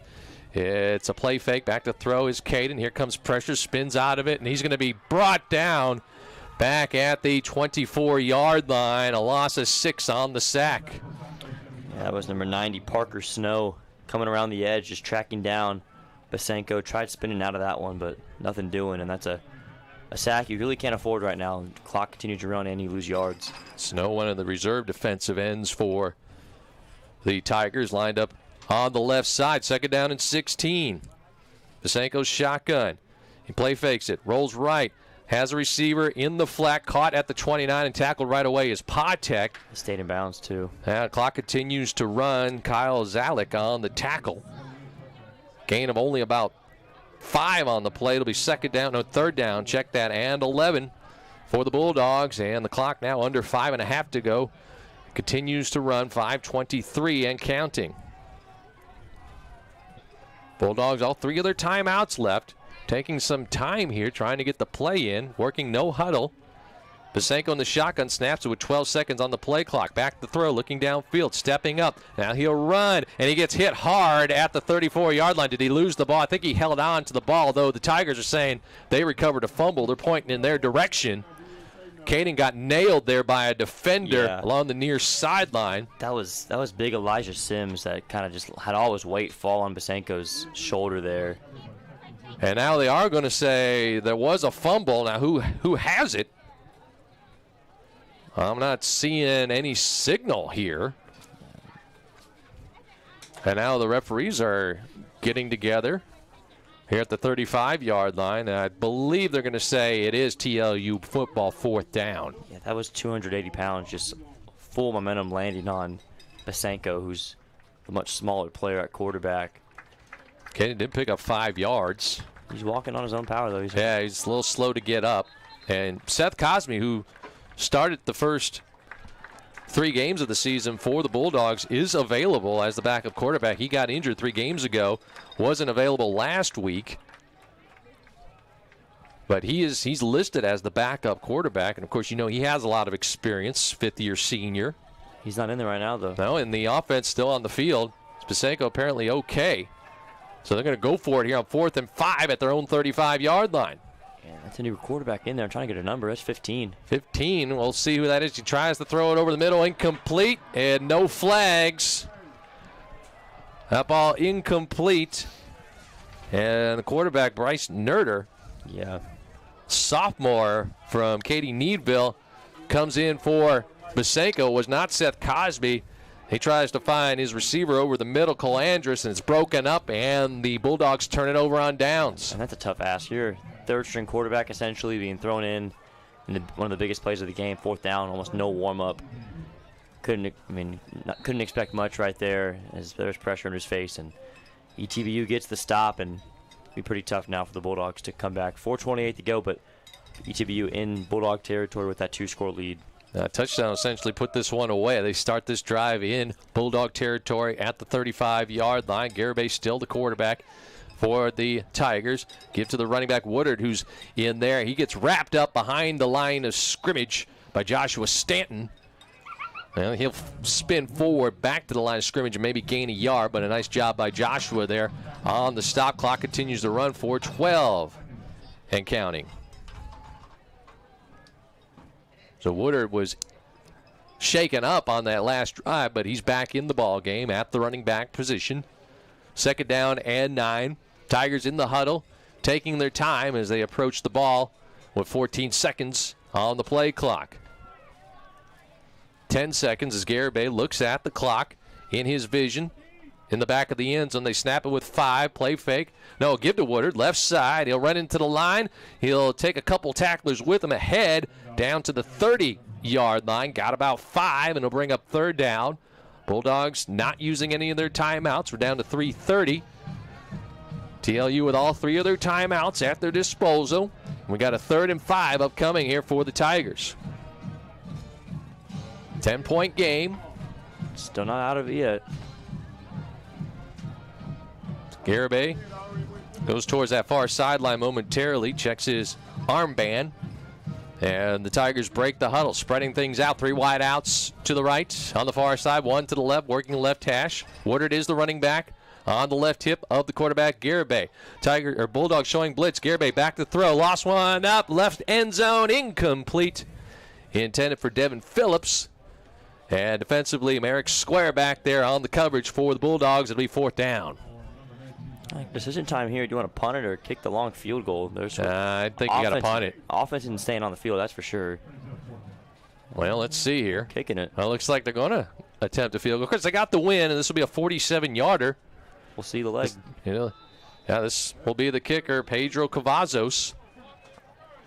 It's a play fake. Back to throw is Caden. Here comes pressure. Spins out of it, and he's going to be brought down back at the 24-yard line. A loss of 6 on the sack. Yeah, that was number 90, Parker Snow, coming around the edge, just tracking down Basenko. Tried spinning out of that one, but nothing doing, and that's a sack you really can't afford right now. The clock continues to run, and you lose yards. Snow, one of the reserve defensive ends for the Tigers, lined up on the left side. 2nd down and 16. Basenko's shotgun. He play fakes it, rolls right, has a receiver in the flat, caught at the 29 and tackled right away is Patek. Stayed in bounds too. The clock continues to run. Kyle Zalek on the tackle. Gain of only about 5 on the play. It'll be 3rd down. Check that, and 11 for the Bulldogs. And the clock now under 5.5 to go. Continues to run. 5:23 and counting. Bulldogs, all 3 of their timeouts left. Taking some time here, trying to get the play in. Working no huddle. Basenko in the shotgun, snaps it with 12 seconds on the play clock. Back to throw, looking downfield, stepping up. Now he'll run, and he gets hit hard at the 34-yard line. Did he lose the ball? I think he held on to the ball, though the Tigers are saying they recovered a fumble. They're pointing in their direction. Caden got nailed there by a defender along the near sideline. That was big Elijah Sims that kind of just had all his weight fall on Basenko's shoulder there. And now they are going to say there was a fumble. Now who has it? I'm not seeing any signal here. And now the referees are getting together here at the 35-yard line. And I believe they're going to say it is TLU football, 4th down. Yeah, that was 280 pounds, just full momentum landing on Basenko, who's a much smaller player at quarterback. Caden did pick up 5 yards. He's walking on his own power, though. He's a little slow to get up. And Seth Cosme, who started the first 3 games of the season for the Bulldogs, is available as the backup quarterback. He got injured 3 games ago, wasn't available last week. But he's listed as the backup quarterback. And, of course, you know he has a lot of experience, 5th-year senior. He's not in there right now, though. No, and the offense still on the field. Basenko apparently okay. So they're going to go for it here on 4th and 5 at their own 35-yard line. Yeah, that's a new quarterback in there. I'm trying to get a number. That's 15. 15. We'll see who that is. He tries to throw it over the middle. Incomplete. And no flags. That ball incomplete. And the quarterback, Bryce Nerder, sophomore from Katy Needville, comes in for Basenko. Was not Seth Cosby. He tries to find his receiver over the middle, Calandris, and it's broken up, and the Bulldogs turn it over on downs. And that's a tough ask. You're third-string quarterback essentially being thrown in one of the biggest plays of the game, 4th down, almost no warm-up. Couldn't expect much right there as there's pressure in his face, and ETBU gets the stop, and it'll be pretty tough now for the Bulldogs to come back. 4:28 to go, but ETBU in Bulldog territory with that 2-score lead. Touchdown essentially put this one away. They start this drive in Bulldog territory at the 35-yard line. Garibay still the quarterback for the Tigers. Give to the running back Woodard, who's in there. He gets wrapped up behind the line of scrimmage by Joshua Stanton. Well, he'll spin forward back to the line of scrimmage and maybe gain a yard, but a nice job by Joshua there on the stop. Clock continues to run for 12 and counting. So Woodard was shaken up on that last drive, but he's back in the ball game at the running back position. 2nd down and 9. Tigers in the huddle, taking their time as they approach the ball with 14 seconds on the play clock. 10 seconds as Garibay looks at the clock in his vision. In the back of the end zone, they snap it with 5. Play fake. No, give to Woodard. Left side. He'll run into the line. He'll take a couple tacklers with him ahead down to the 30-yard line. Got about 5, and he'll bring up 3rd down. Bulldogs not using any of their timeouts. We're down to 3:30. TLU with all 3 of their timeouts at their disposal. We got a 3rd and 5 upcoming here for the Tigers. 10-point game. Still not out of it yet. Garibay goes towards that far sideline momentarily, checks his armband, and the Tigers break the huddle, spreading things out. 3 wide outs to the right on the far side, 1 to the left, working left hash. Woodard is the running back on the left hip of the quarterback, Garibay. Bulldog showing blitz. Garibay back to throw, lost one up, left end zone, incomplete. Intended for Devin Phillips. And defensively, Merrick Square back there on the coverage for the Bulldogs. It'll be 4th down. Decision time here. Do you want to punt it or kick the long field goal? I think you got to punt it. Offense isn't staying on the field, that's for sure. Well, let's see here. Kicking it. Well, it looks like they're going to attempt a field goal. Of course, they got the win, and this will be a 47-yarder. We'll see the leg. This will be the kicker, Pedro Cavazos.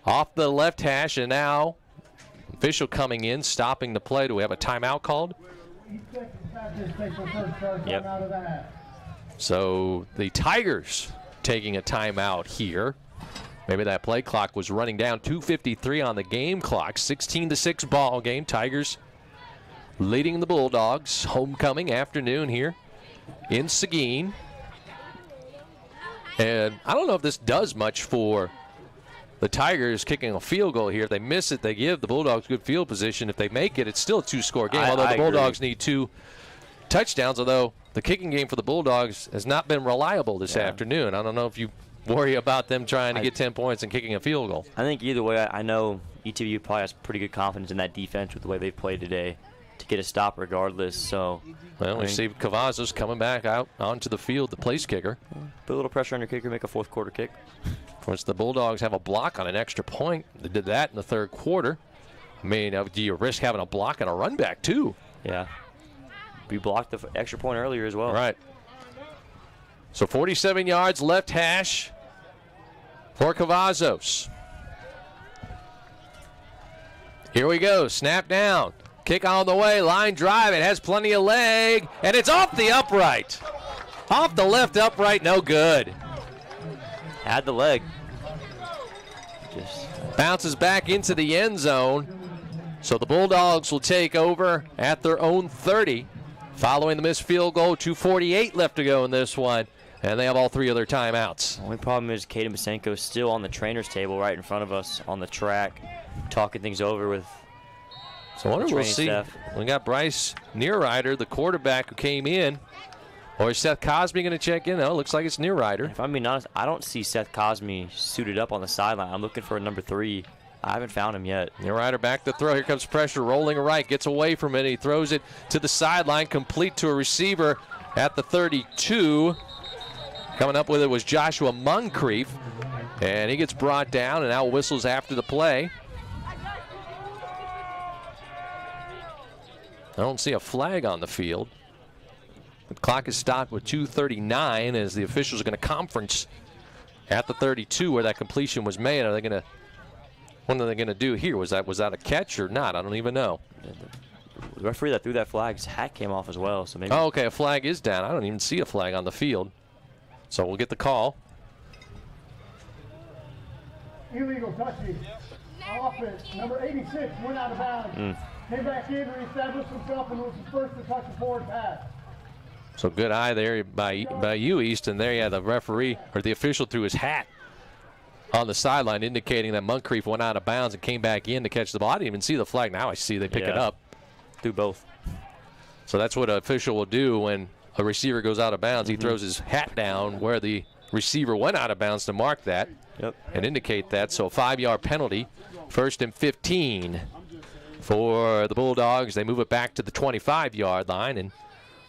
Off the left hash, and now official coming in, stopping the play. Do we have a timeout called? Yep. So the Tigers taking a timeout here. Maybe that play clock was running down. 2:53 on the game clock. 16-6 ball game. Tigers leading the Bulldogs. Homecoming afternoon here in Seguin. And I don't know if this does much for the Tigers kicking a field goal here. If they miss it, they give the Bulldogs good field position. If they make it, it's still a 2-score game, although the Bulldogs need 2 touchdowns, although the kicking game for the Bulldogs has not been reliable this afternoon. I don't know if you worry about them trying to get 10 points and kicking a field goal. I think either way, I know ETBU probably has pretty good confidence in that defense with the way they've played today to get a stop regardless. So, well, we see Cavazos coming back out onto the field, the place kicker. Put a little pressure on your kicker, make a 4th quarter kick. Of course, the Bulldogs have a block on an extra point. They did that in the 3rd quarter. I mean, do you risk having a block and a run back, too? Yeah. We blocked the extra point earlier as well. Right. So 47 yards, left hash for Cavazos. Here we go. Snap down. Kick on the way. Line drive. It has plenty of leg. And it's off the upright. Off the left upright. No good. Had the leg. Bounces back into the end zone. So the Bulldogs will take over at their own 30. Following the missed field goal, 2:48 left to go in this one. And they have all 3 of their timeouts. The only problem is Caden Masenko is still on the trainer's table right in front of us on the track, talking things over with So I wonder we'll see. Staff. We got Bryce Nearrider, the quarterback who came in. Or is Seth Cosby going to check in? No, it looks like it's Nearrider. If I'm being honest, I don't see Seth Cosby suited up on the sideline. I'm looking for a number 3. I haven't found him yet. Nearrider back to throw. Here comes pressure, rolling right, gets away from it. He throws it to the sideline, complete to a receiver at the 32. Coming up with it was Joshua Moncrief, and he gets brought down and now whistles after the play. I don't see a flag on the field. The clock is stopped with 2:39 as the officials are going to conference at the 32 where that completion was made. What are they going to do here? Was that a catch or not? I don't even know. The referee that threw that flag, his hat came off as well. So maybe. Oh, okay, a flag is down. I don't even see a flag on the field. So we'll get the call. Illegal touching. Offense, number 86 went out of bounds. Came back in, reestablished himself, and was the first to touch the forward pass. So good eye there by you, Easton. There you had the referee, or the official, threw his hat on the sideline, indicating that Moncrief went out of bounds and came back in to catch the ball. I didn't even see the flag. Now I see they pick it up. Do both. So that's what an official will do when a receiver goes out of bounds. He throws his hat down where the receiver went out of bounds to mark that and indicate that. So a 5-yard penalty, 1st and 15 for the Bulldogs. They move it back to the 25-yard line, and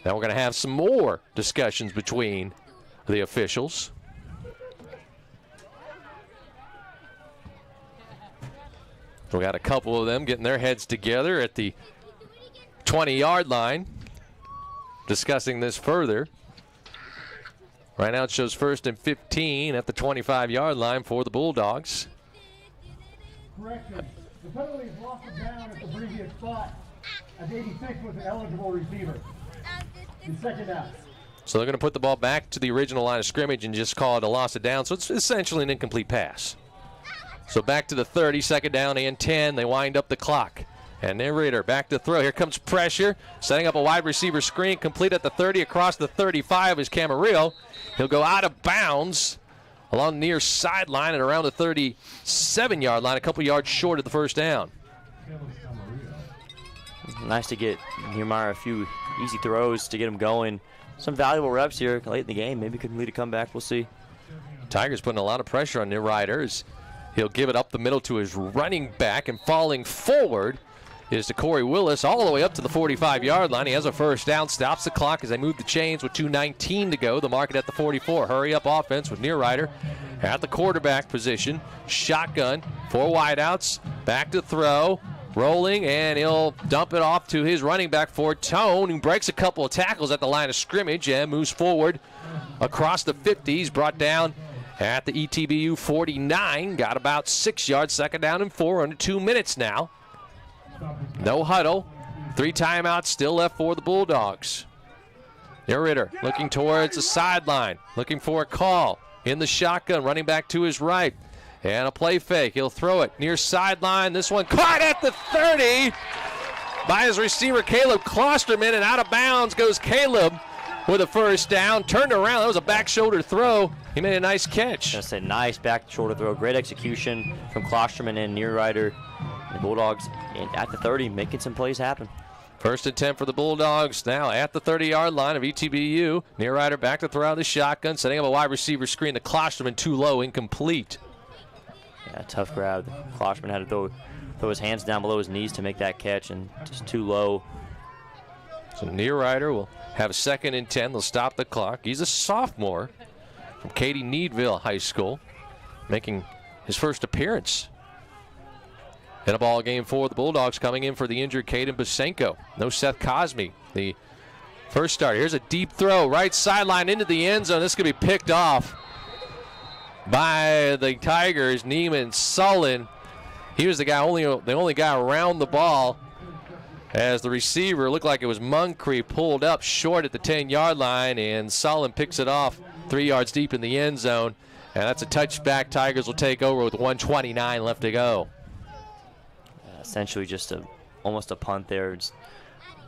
now we're going to have some more discussions between the officials. We got a couple of them getting their heads together at the 20-yard line, discussing this further. Right now it shows 1st and 15 at the 25-yard line for the Bulldogs. Correction. The penalty is lost it down at the previous spot, as 86 was an eligible receiver. In 2nd down. So they're going to put the ball back to the original line of scrimmage and just call it a loss of down. So it's essentially an incomplete pass. So back to the 30, 2nd down and 10. They wind up the clock. And Ritter back to throw. Here comes pressure. Setting up a wide receiver screen. Complete at the 30. Across the 35 is Camarillo. He'll go out of bounds along the near sideline and around the 37-yard line, a couple yards short of the 1st down. Nice to get Niemeyer a few easy throws to get him going. Some valuable reps here late in the game. Maybe could lead a comeback. We'll see. Tigers putting a lot of pressure on Ritter. He'll give it up the middle to his running back, and falling forward is to Corey Willis all the way up to the 45-yard line. He has a 1st down, stops the clock as they move the chains with 2:19 to go. The market at the 44. Hurry up offense with Ritter at the quarterback position. Shotgun, 4 wideouts, back to throw, rolling, and he'll dump it off to his running back Fortone, who breaks a couple of tackles at the line of scrimmage and moves forward across the 50. He's brought down at the ETBU 49. Got about 6 yards, 2nd down and 4, under 2 minutes now. No huddle. 3 timeouts still left for the Bulldogs. Ritter looking towards the sideline, looking for a call. In the shotgun, running back to his right. And a play fake. He'll throw it near sideline. This one caught at the 30 by his receiver, Caleb Klosterman, and out of bounds goes Caleb with a 1st down. Turned around. That was a back shoulder throw. He made a nice catch. Just a nice back shoulder throw. Great execution from Klosterman and Ritter. The Bulldogs at the 30 making some plays happen. 1st and 10 for the Bulldogs. Now at the 30-yard line of ETBU. Ritter back to throw out the shotgun, setting up a wide receiver screen to Klosterman, too low, incomplete. Yeah, tough grab. Klosterman had to throw his hands down below his knees to make that catch, and just too low. So Ritter will have a 2nd and 10. They'll stop the clock. He's a sophomore from Katy Needville High School, making his first appearance in a ball game for the Bulldogs. Coming in for the injured Caden Basenko. No Seth Cosme, the first starter. Here's a deep throw, right sideline into the end zone. This could be picked off by the Tigers. Neiman Sullen, he was the only guy around the ball, as the receiver looked like it was Moncrief, pulled up short at the 10-yard line, and Sullen picks it off 3 yards deep in the end zone. And that's a touchback. Tigers will take over with 1:29 left to go. Essentially just almost a punt there. Just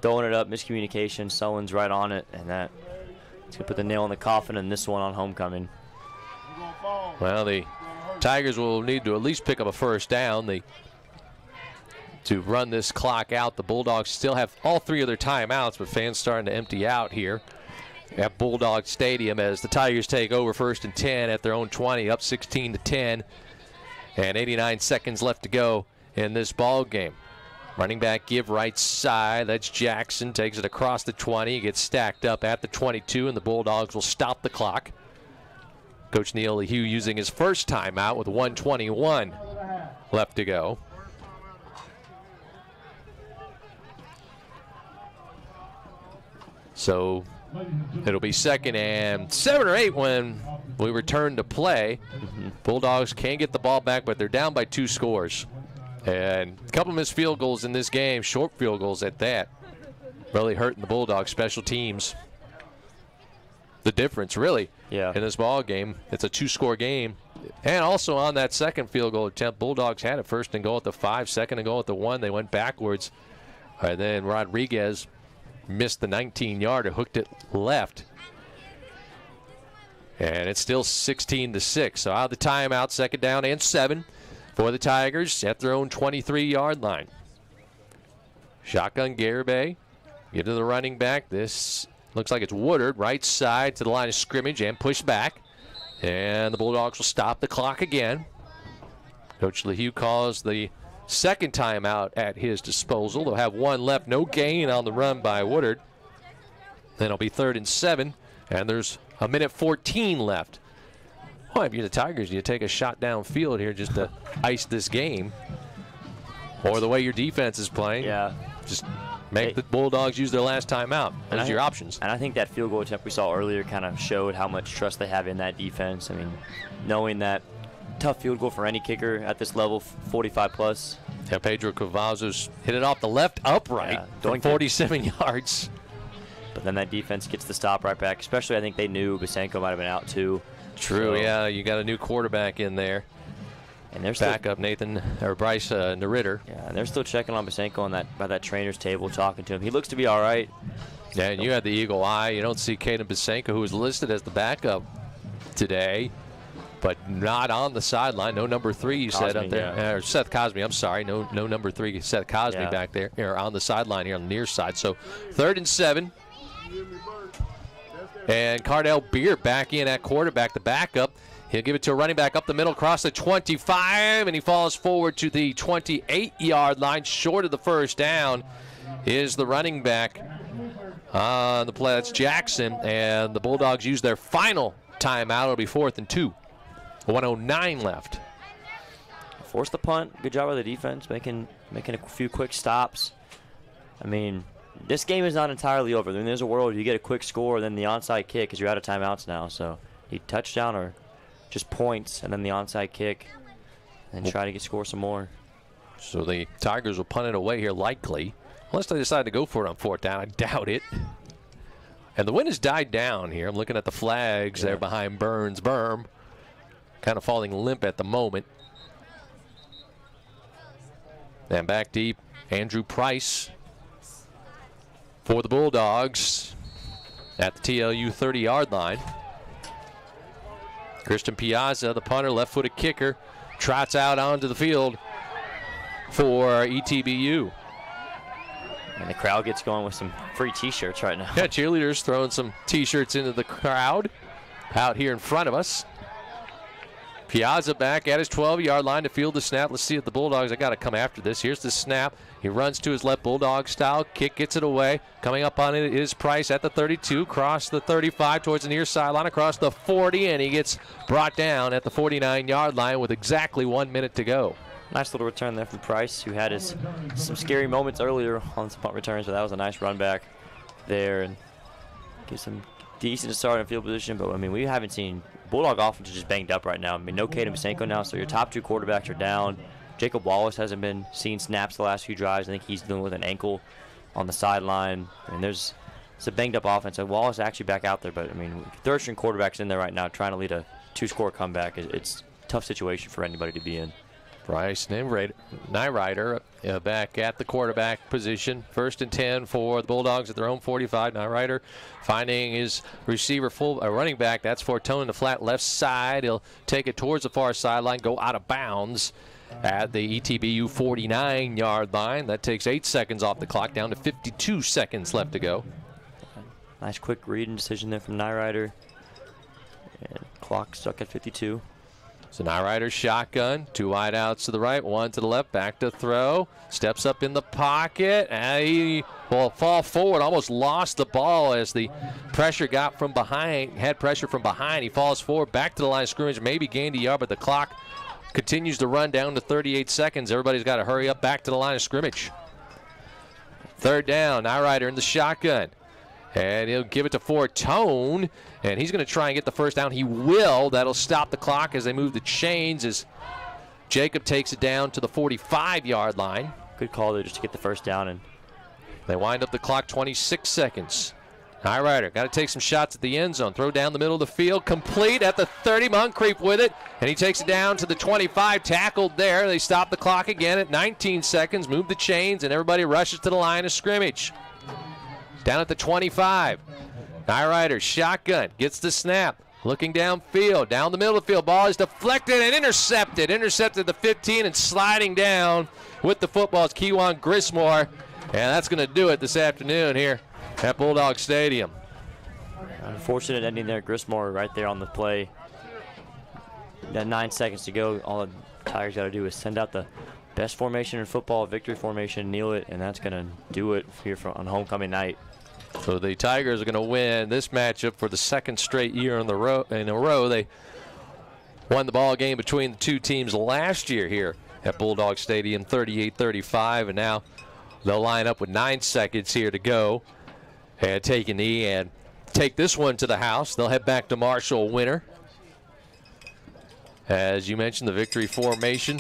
throwing it up, miscommunication. Sullen's right on it, and it's going to put the nail in the coffin in this one on homecoming. Well, the Tigers will need to at least pick up a 1st down to run this clock out. The Bulldogs still have all 3 of their timeouts, but fans starting to empty out here at Bulldog Stadium as the Tigers take over 1st and 10 at their own 20, up 16-10, and 89 seconds left to go in this ball game. Running back give right side. That's Jackson. Takes it across the 20. Gets stacked up at the 22, and the Bulldogs will stop the clock. Coach Neil Lehue using his first timeout with 1:21 left to go. So it'll be 2nd and 7 or 8 when we return to play. Bulldogs can get the ball back, but they're down by 2 scores. And a couple missed field goals in this game, short field goals at that, really hurting the Bulldogs special teams. The difference, really, in this ball game. It's a 2-score game. And also on that second field goal attempt, Bulldogs had it 1st and goal at the 5, 2nd and goal at the 1. They went backwards. And then Rodriguez missed the 19-yarder, hooked it left. And it's still 16-6. So out of the timeout, 2nd down and 7 for the Tigers at their own 23-yard line. Shotgun Garibay. Give to the running back. This looks like it's Woodard, right side to the line of scrimmage and push back. And the Bulldogs will stop the clock again. Coach Leu calls the 2nd timeout at his disposal. They'll have 1 left. No gain on the run by Woodard. Then it'll be 3rd and 7. And there's a minute 14 left. Well, if you're the Tigers, you take a shot downfield here just to ice this game. Or the way your defense is playing. Yeah. Just make the Bulldogs use their last timeout. Those are your options. And I think that field goal attempt we saw earlier kind of showed how much trust they have in that defense. I mean, knowing that tough field goal for any kicker at this level, 45-plus. Yeah, Pedro Cavazos hit it off the left upright from 47 yards. But then that defense gets the stop right back. Especially, I think they knew Basenko might have been out too. True, yeah. You got a new quarterback in there. And there's backup Bryce Neritter. Yeah, and they're still checking on Basenko by that trainer's table, talking to him. He looks to be all right. Yeah, and you had the eagle eye. You don't see Caden Basenko, who was listed as the backup today, but not on the sideline. No number 3, you said up there. Or Seth Cosby, I'm sorry. No number 3, Seth Cosby back there on the sideline here on the near side. So 3rd and 7. And Cardell Beer back in at quarterback, the backup. He'll give it to a running back up the middle, across the 25, and he falls forward to the 28-yard line. Short of the 1st down is the running back on the play. That's Jackson, and the Bulldogs use their final timeout. It'll be 4th and 2. 1:09 left. Force the punt. Good job by the defense, making a few quick stops. I mean, this game is not entirely over. I mean, there's a world you get a quick score, then the onside kick, because you're out of timeouts now. So, touchdown or just points, and then the onside kick, and try to score some more. So the Tigers will punt it away here, likely, unless they decide to go for it on 4th down. I doubt it. And the wind has died down here. I'm looking at the flags there behind Burns Berm, kind of falling limp at the moment. And back deep, Andrew Price for the Bulldogs at the TLU 30-yard line. Christian Piazza, the punter, left-footed kicker, trots out onto the field for ETBU. And the crowd gets going with some free T-shirts right now. Yeah, cheerleaders throwing some T-shirts into the crowd out here in front of us. Piazza back at his 12-yard line to field the snap. Let's see if the Bulldogs have got to come after this. Here's the snap. He runs to his left, Bulldog style. Kick gets it away. Coming up on it is Price at the 32. Across the 35 towards the near sideline. Across the 40, and he gets brought down at the 49-yard line with exactly 1 minute to go. Nice little return there from Price, who had some scary moments earlier on some punt returns, but that was a nice run back there and gives some decent start in field position. But, I mean, we haven't seen Bulldog offense is just banged up right now. I mean, no Caden Basenko now, so your top 2 quarterbacks are down. Jacob Wallace hasn't been seeing snaps the last few drives. I think he's dealing with an ankle on the sideline. I mean, it's a banged-up offense. And Wallace actually back out there, but, I mean, third-string quarterback's in there right now trying to lead a 2-score comeback. It's a tough situation for anybody to be in. Bryce Nyrider back at the quarterback position. 1st and 10 for the Bulldogs at their own 45. Nyrider finding his receiver running back. That's Fortone in the flat left side. He'll take it towards the far sideline, go out of bounds at the ETBU 49-yard line. That takes 8 seconds off the clock, down to 52 seconds left to go. Nice quick read and decision there from Nyrider. And clock stuck at 52. So Nyrider shotgun, 2 wide outs to the right, 1 to the left, back to throw, steps up in the pocket, and he will fall forward, almost lost the ball as the pressure got from behind, had pressure from behind. He falls forward, back to the line of scrimmage, maybe gained a yard, but the clock continues to run down to 38 seconds. Everybody's got to hurry up back to the line of scrimmage. 3rd down, Nyrider in the shotgun. And he'll give it to Fortone, and he's going to try and get the first down. He will. That'll stop the clock as they move the chains as Jacob takes it down to the 45-yard line. Good call there just to get the first down. And they wind up the clock 26 seconds. High Rider got to take some shots at the end zone. Throw down the middle of the field. Complete at the 30. Moncrief with it. And he takes it down to the 25. Tackled there. They stop the clock again at 19 seconds. Move the chains, and everybody rushes to the line of scrimmage. Down at the 25. High Rider, shotgun. Gets the snap. Looking downfield. Down the middle of the field. Ball is deflected and intercepted. Intercepted the 15 and sliding down with the football is Kewan Grismore. And that's going to do it this afternoon here at Bulldog Stadium. Unfortunate ending there. Grismore right there on the play. Got 9 seconds to go. All the Tigers got to do is send out the best formation in football, victory formation, kneel it, and that's going to do it here on homecoming night. So the Tigers are going to win this matchup for the second straight year in a row. They won the ball game between the two teams last year here at Bulldog Stadium, 38-35, and now they'll line up with 9 seconds here to go and take a knee and take this one to the house. They'll head back to Marshall winner. As you mentioned, the victory formation.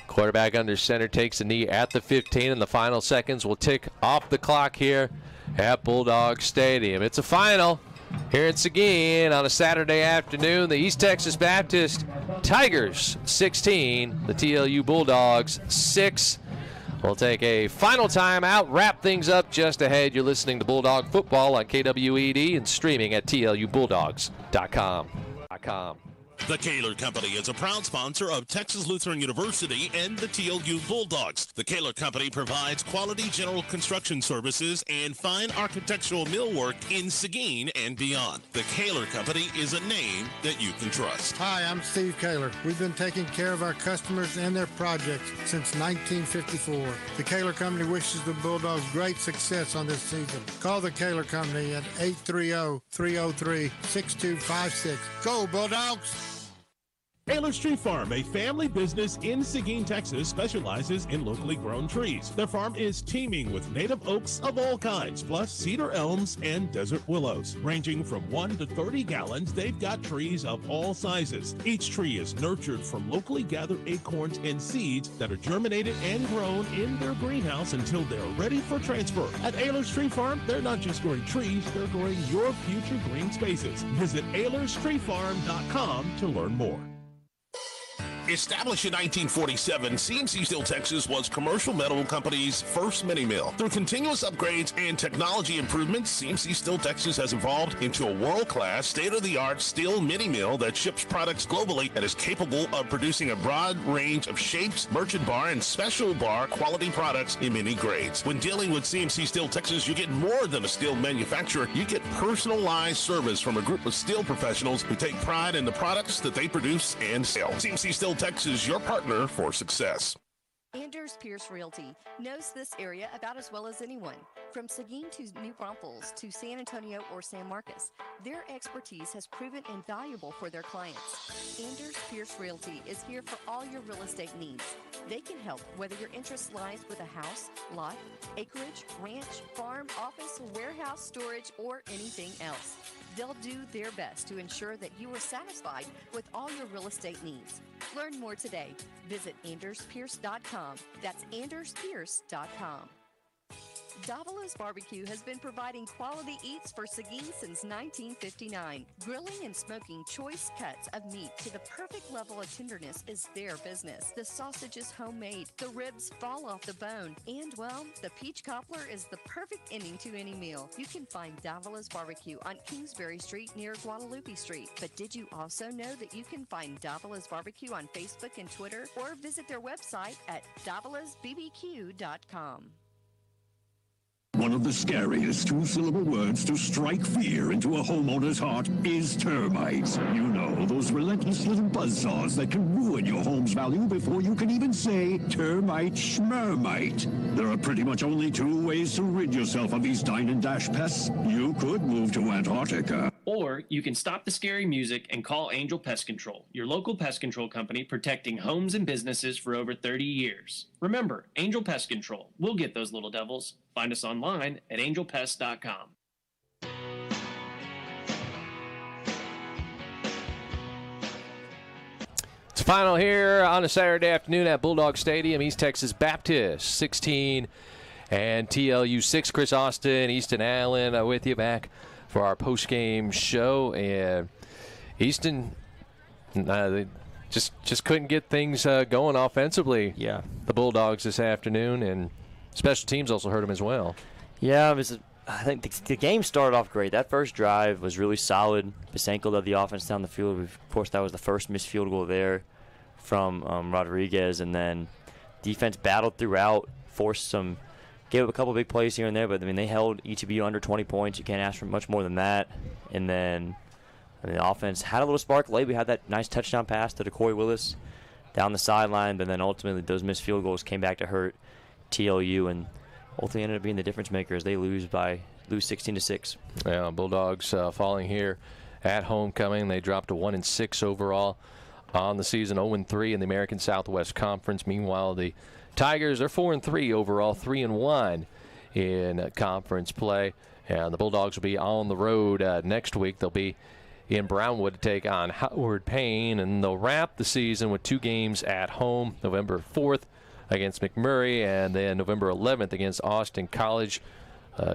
Quarterback under center takes a knee at the 15, and the final seconds will tick off the clock here at Bulldog Stadium. It's a final here in Seguin on a Saturday afternoon. The East Texas Baptist Tigers 16, the TLU Bulldogs 6. We'll take a final timeout, wrap things up just ahead. You're listening to Bulldog Football on KWED and streaming at TLUBulldogs.com. The Kaler Company is a proud sponsor of Texas Lutheran University and the TLU Bulldogs. The Kaler Company provides quality general construction services and fine architectural millwork in Seguin and beyond. The Kaler Company is a name that you can trust. Hi, I'm Steve Kaler. We've been taking care of our customers and their projects since 1954. The Kaler Company wishes the Bulldogs great success on this season. Call the Kaler Company at 830-303-6256. Go Bulldogs! Ayler's Tree Farm, a family business in Seguin, Texas, specializes in locally grown trees. Their farm is teeming with native oaks of all kinds, plus cedar elms and desert willows. Ranging from 1 to 30 gallons, they've got trees of all sizes. Each tree is nurtured from locally gathered acorns and seeds that are germinated and grown in their greenhouse until they're ready for transfer. At Ayler's Tree Farm, they're not just growing trees, they're growing your future green spaces. Visit AylersTreeFarm.com to learn more. Established in 1947, CMC Steel Texas was Commercial Metal Company's first mini mill. Through continuous upgrades and technology improvements, CMC Steel Texas has evolved into a world-class, state-of-the-art steel mini mill that ships products globally and is capable of producing a broad range of shapes, merchant bar, and special bar quality products in many grades. When dealing with CMC Steel Texas, you get more than a steel manufacturer. You get personalized service from a group of steel professionals who take pride in the products that they produce and sell. CMC Steel Texas, your partner for success. Anders Pierce Realty knows this area about as well as anyone. From Seguin to New Braunfels to San Antonio or San Marcos, their expertise has proven invaluable for their clients. Anders Pierce Realty is here for all your real estate needs. They can help whether your interest lies with a house, lot, acreage, ranch, farm, office, warehouse, storage, or anything else. They'll do their best to ensure that you are satisfied with all your real estate needs. Learn more today. Visit AndersPierce.com. That's AndersPierce.com. Davalo's Barbecue has been providing quality eats for Seguin since 1959. Grilling and smoking choice cuts of meat to the perfect level of tenderness is their business. The sausage is homemade, the ribs fall off the bone, and, well, the peach cobbler is the perfect ending to any meal. You can find Davalo's Barbecue on Kingsbury Street near Guadalupe Street. But did you also know that you can find Davalo's Barbecue on Facebook and Twitter, or visit their website at davalosbbq.com. One of the scariest two-syllable words to strike fear into a homeowner's heart is termites. You know, those relentless little buzzsaws that can ruin your home's value before you can even say termite schmermite. There are pretty much only two ways to rid yourself of these dine and dash pests. You could move to Antarctica. Or you can stop the scary music and call Angel Pest Control, your local pest control company protecting homes and businesses for over 30 years. Remember, Angel Pest Control. We'll get those little devils. Find us online at angelpest.com. It's final here on a Saturday afternoon at Bulldog Stadium. East Texas Baptist 16 and TLU 6. Chris Austin, Easton Allen with you back for our post-game show. And Easton, they just couldn't get things going offensively. Yeah. The Bulldogs this afternoon, and special teams also hurt them as well. Yeah, I think the game started off great. That first drive was really solid. Bisenko led the offense down the field. Of course, that was the first missed field goal there from Rodriguez. And then defense battled throughout, gave up a couple big plays here and there. But, I mean, they held ETBU under 20 points. You can't ask for much more than that. And then the offense had a little spark late. We had that nice touchdown pass to Decoy Willis down the sideline. But then ultimately those missed field goals came back to hurt TLU. And ultimately ended up being the difference maker as they lose 16-6. Yeah, Bulldogs falling here at homecoming. They dropped to 1-6 overall on the season, 0-3 in the American Southwest Conference. Meanwhile, the Tigers are 4-3 overall, 3-1 in conference play. And the Bulldogs will be on the road next week. They'll be in Brownwood to take on Howard Payne, and they'll wrap the season with 2 games at home, November 4th against McMurray, and then November 11th against Austin College.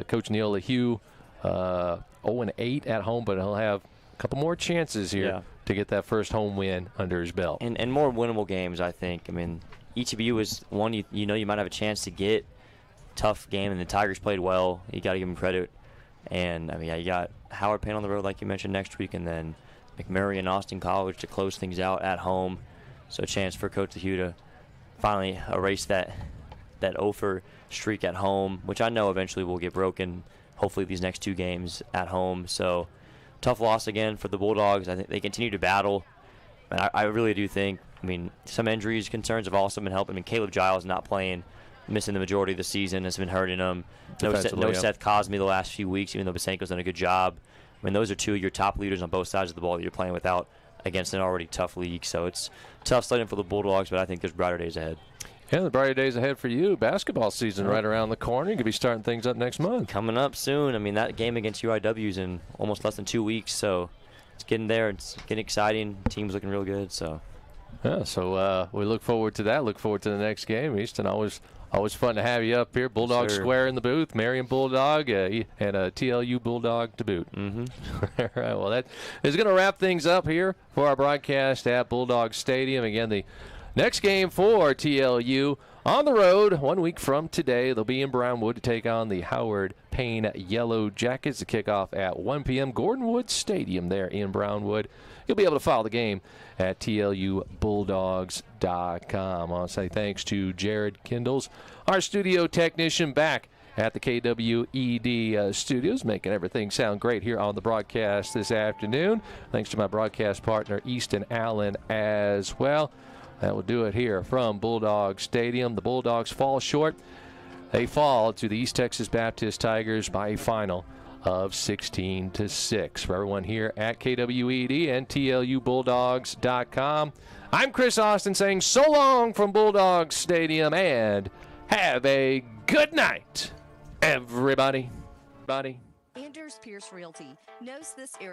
Coach Neil Leu 0-8 at home, but he'll have a couple more chances here to get that first home win under his belt. And more winnable games, I think. I mean, ETBU is one you might have a chance to get. Tough game, and the Tigers played well. You got to give them credit. And, I mean, you got Howard Payne on the road, like you mentioned, next week, and then McMurray and Austin College to close things out at home. So a chance for Coach Leu to finally erase that 0-for streak at home, which I know eventually will get broken, hopefully these next 2 games at home. So tough loss again for the Bulldogs. I think they continue to battle. And I really do think, I mean, some injuries, concerns have also been helping. I mean, Caleb Giles not playing, missing the majority of the season, has been hurting him. No Seth Cosme the last few weeks, even though Bisenko's done a good job. I mean, those are 2 of your top leaders on both sides of the ball that you're playing without against an already tough league. So it's tough sledding for the Bulldogs, but I think there's brighter days ahead. Yeah, the brighter days ahead for you. Basketball season right around the corner. You could be starting things up next month. Coming up soon. I mean, that game against UIW is in almost less than 2 weeks, so it's getting there. It's getting exciting. The team's looking real good. So yeah, so we look forward to that. Look forward to the next game. Easton, always fun to have you up here. Bulldog Square in the booth. Marion Bulldog and a TLU Bulldog to boot. Mm-hmm. All right, well, that is going to wrap things up here for our broadcast at Bulldog Stadium. Again, the next game for TLU on the road 1 week from today. They'll be in Brownwood to take on the Howard Payne Yellow Jackets. The kickoff at 1 p.m. Gordon Wood Stadium there in Brownwood. You'll be able to follow the game at TLUBulldogs.com. I'll say thanks to Jared Kindles, our studio technician, back at the KWED studios, making everything sound great here on the broadcast this afternoon. Thanks to my broadcast partner, Easton Allen, as well. That will do it here from Bulldog Stadium. The Bulldogs fall short. They fall to the East Texas Baptist Tigers by a final of 16-6. For everyone here at KWED and TLUBulldogs.com, I'm Chris Austin saying so long from Bulldog Stadium, and have a good night, everybody. Anders Pierce Realty knows this area.